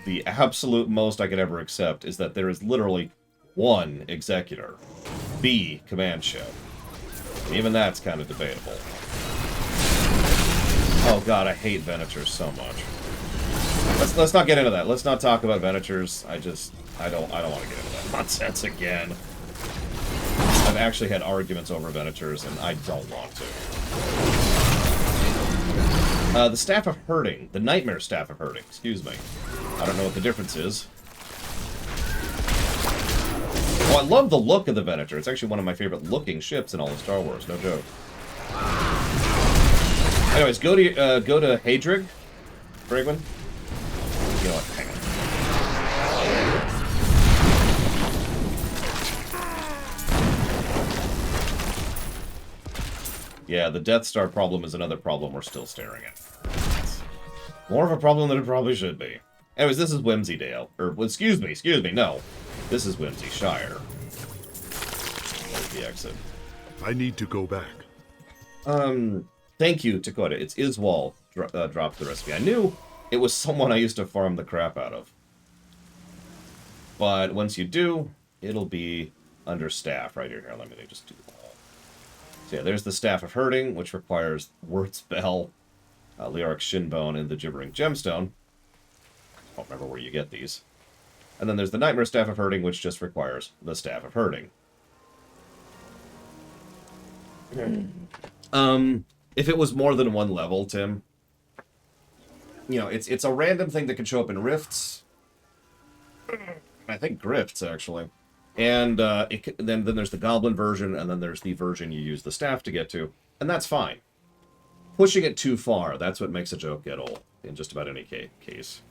The absolute most I could ever accept is that there is literally one Executor. The command ship. Even that's kind of debatable. Oh god, I hate Venators so much. Let's not get into that. Let's not talk about Venators. I don't want to get into that nonsense again. I've actually had arguments over Venators, and I don't want to. The Staff of Herding. The Nightmare Staff of Herding. Excuse me. I don't know what the difference is. Oh, I love the look of the Venator. It's actually one of my favorite looking ships in all of Star Wars. No joke. Anyways, go to Hadrig, Bragman. You know what? Hang on. Yeah, the Death Star problem is another problem we're still staring at. More of a problem than it probably should be. Anyways, this is Whimsydale. Or, excuse me, no. This is Whimsyshire. There's the exit. I need to go back. Thank you, Dakota. It's Iswal dropped the recipe. I knew it was someone I used to farm the crap out of. But once you do, it'll be under staff right here. Let me just do that. So yeah, there's the Staff of Herding, which requires Word's Bell, Leoric's Shinbone, and the Gibbering Gemstone. I don't remember where you get these. And then there's the Nightmare Staff of Herding, which just requires the Staff of Herding. If it was more than one level, Tim, you know, it's a random thing that can show up in rifts. I think grifts, actually. And then there's the goblin version, and then there's the version you use the staff to get to, and that's fine. Pushing it too far, that's what makes a joke get old, in just about any case.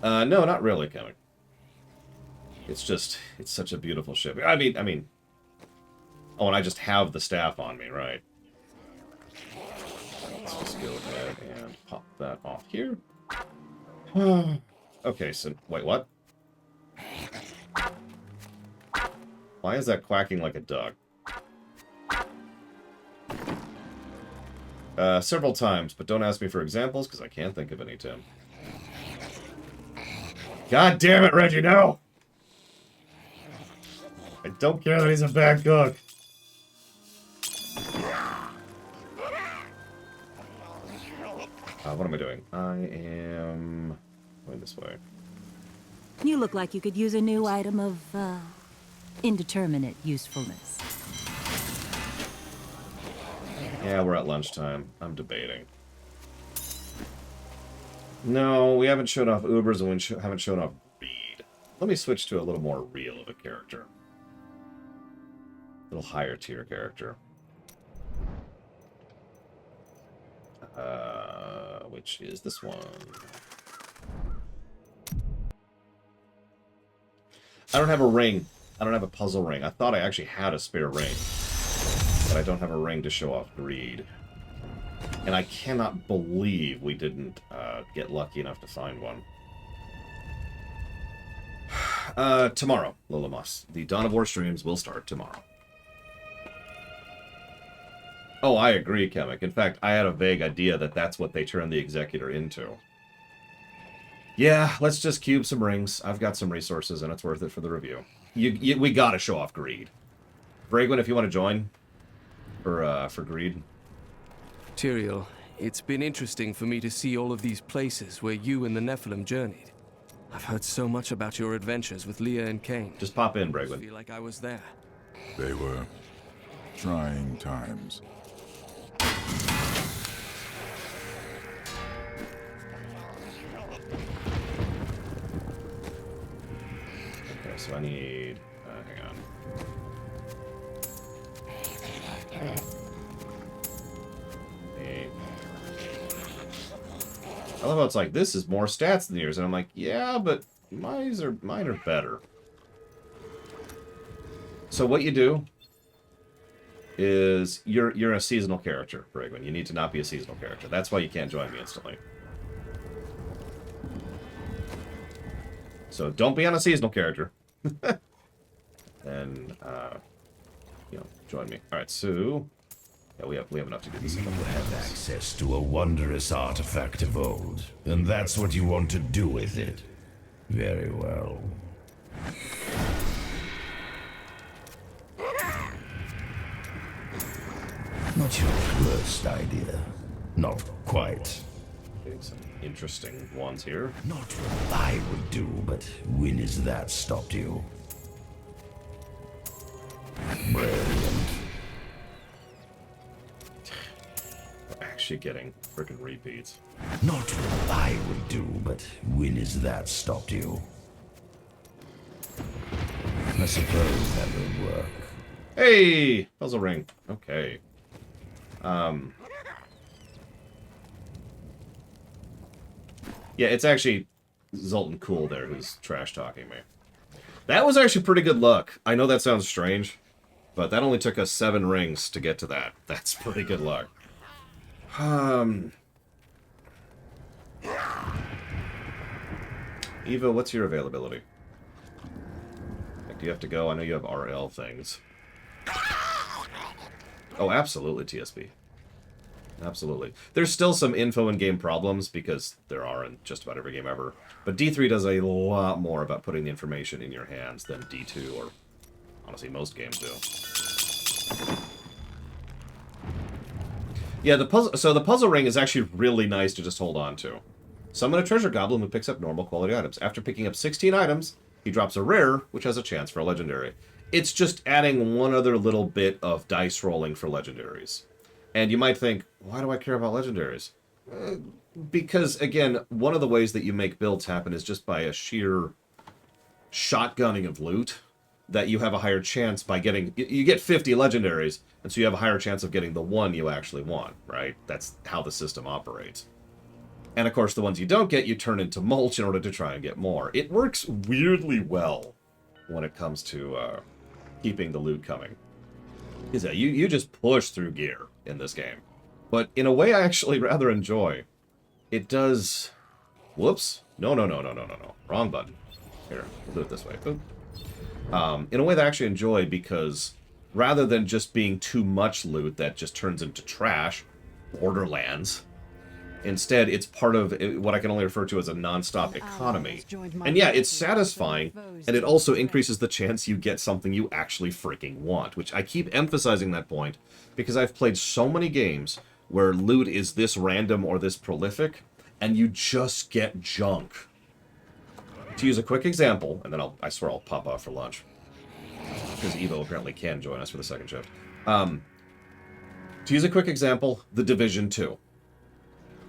No, not really, Comic. It's just, it's such a beautiful ship. I mean... Oh, and I just have the staff on me, right? Let's just go ahead and pop that off here. Okay, so... Wait, what? Why is that quacking like a duck? Several times, but don't ask me for examples, because I can't think of any, Tim. God damn it, Reggie, no! I don't care that he's a bad cook. What am I doing? I am going this way. You look like you could use a new item of, indeterminate usefulness. Yeah, we're at lunchtime. I'm debating. No, we haven't shown off Ubers and we haven't shown off Reed. Let me switch to a little more real of a character. A little higher tier character. Which is this one. I don't have a ring. I don't have a puzzle ring. I thought I actually had a spare ring. But I don't have a ring to show off Greed. And I cannot believe we didn't get lucky enough to find one. Tomorrow, Lolamas. The Dawn of War streams will start tomorrow. Oh, I agree, Kemek. In fact, I had a vague idea that that's what they turned the Executor into. Yeah, let's just cube some rings. I've got some resources, and it's worth it for the review. We gotta show off Greed. Bragwin, if you want to join for Greed. Tyrael, it's been interesting for me to see all of these places where you and the Nephilim journeyed. I've heard so much about your adventures with Leah and Cain. Just pop in, Bragwin. I feel like I was there. They were trying times. Okay, so I need... hang on. I love how it's like, this is more stats than yours. And I'm like, yeah, but mine are better. So what you do is you're a seasonal character, Bragwin. You need to not be a seasonal character. That's why you can't join me instantly. So don't be on a seasonal character. And you know, join me. All right, so yeah, we have enough to do this. You have access to a wondrous artifact of old, and that's what you want to do with it. Very well. Not your worst idea. Not quite. Getting some interesting ones here. Not what I would do, but when has that stopped you? Brilliant. We're actually getting freaking repeats. Not what I would do, but when has that stopped you? I suppose that will work. Hey! Puzzle ring. Okay. Yeah, it's actually Zoltan Cool there who's trash-talking me. That was actually pretty good luck. I know that sounds strange, but that only took us 7 rings to get to that. That's pretty good luck. Eva, what's your availability? Like, do you have to go? I know you have RL things. Oh, absolutely, TSB. Absolutely. There's still some info and game problems, because there are in just about every game ever. But D3 does a lot more about putting the information in your hands than D2, or honestly most games do. Yeah, the puzzle ring is actually really nice to just hold on to. Summon a treasure goblin who picks up normal quality items. After picking up 16 items, he drops a rare, which has a chance for a legendary. It's just adding one other little bit of dice rolling for legendaries. And you might think, why do I care about legendaries? Because, again, one of the ways that you make builds happen is just by a sheer shotgunning of loot, that you have a higher chance by getting... You get 50 legendaries, and so you have a higher chance of getting the one you actually want, right? That's how the system operates. And, of course, the ones you don't get, you turn into mulch in order to try and get more. It works weirdly well when it comes to keeping the loot coming. Because you just push through gear in this game. But in a way I actually rather enjoy. It does... Whoops. No. Wrong button. Here, we'll do it this way. Oop. In a way that I actually enjoy, because rather than just being too much loot that just turns into trash, Borderlands, instead it's part of what I can only refer to as a non-stop economy. And yeah, it's satisfying, and it also increases the chance you get something you actually freaking want, which I keep emphasizing that point, because I've played so many games where loot is this random or this prolific, and you just get junk. To use a quick example, and then I swear I'll pop off for lunch, because Evo apparently can join us for the second shift. To use a quick example, The Division 2.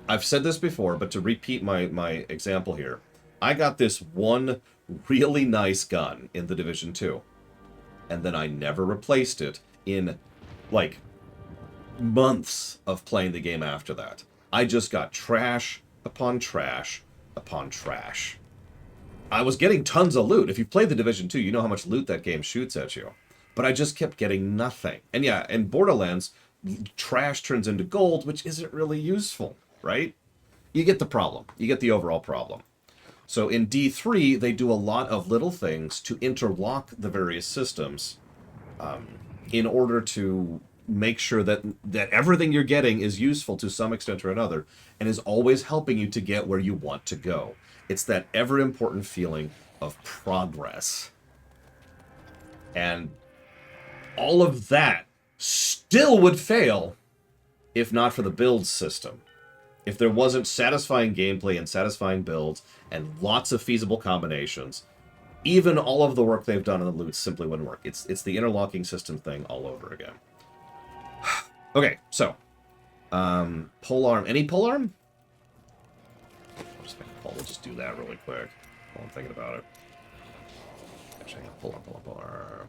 I've said this before, but to repeat my example here, I got this one really nice gun in The Division 2, and then I never replaced it in, like, months of playing the game after that. I just got trash upon trash upon trash. I was getting tons of loot. If you played The Division 2, you know how much loot that game shoots at you. But I just kept getting nothing. And yeah, in Borderlands, trash turns into gold, which isn't really useful, right? You get the problem. You get the overall problem. So in D3, they do a lot of little things to interlock the various systems in order to make sure that everything you're getting is useful to some extent or another, and is always helping you to get where you want to go. It's that ever-important feeling of progress. And all of that still would fail if not for the build system. If there wasn't satisfying gameplay and satisfying builds and lots of feasible combinations, even all of the work they've done on the loot simply wouldn't work. It's the interlocking system thing all over again. Okay, so polearm. Any polearm? We'll just do that really quick while I'm thinking about it. Actually, polearm.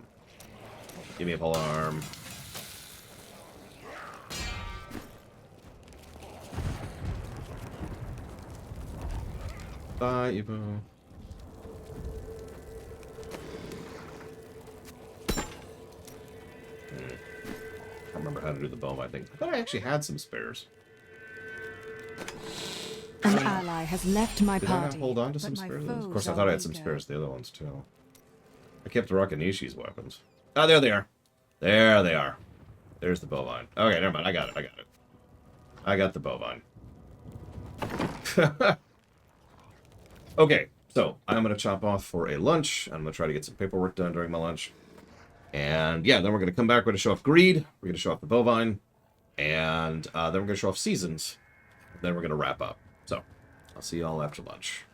Give me a polearm. Bye, Evo. I remember how to do the bomb, I think. I thought I actually had some spares. An ally has left my Did party. I not hold on to some spares? Of course, I thought I had some spares the other ones, too. I kept Rakanishi's weapons. Oh, there they are. There they are. There's the bovine. Okay, never mind. I got it. I got the bovine. Okay, so I'm going to chop off for a lunch. I'm going to try to get some paperwork done during my lunch. And yeah, then we're going to come back. We're going to show off greed. We're going to show off the bovine. And then we're going to show off seasons. Then we're going to wrap up. So, I'll see you all after lunch.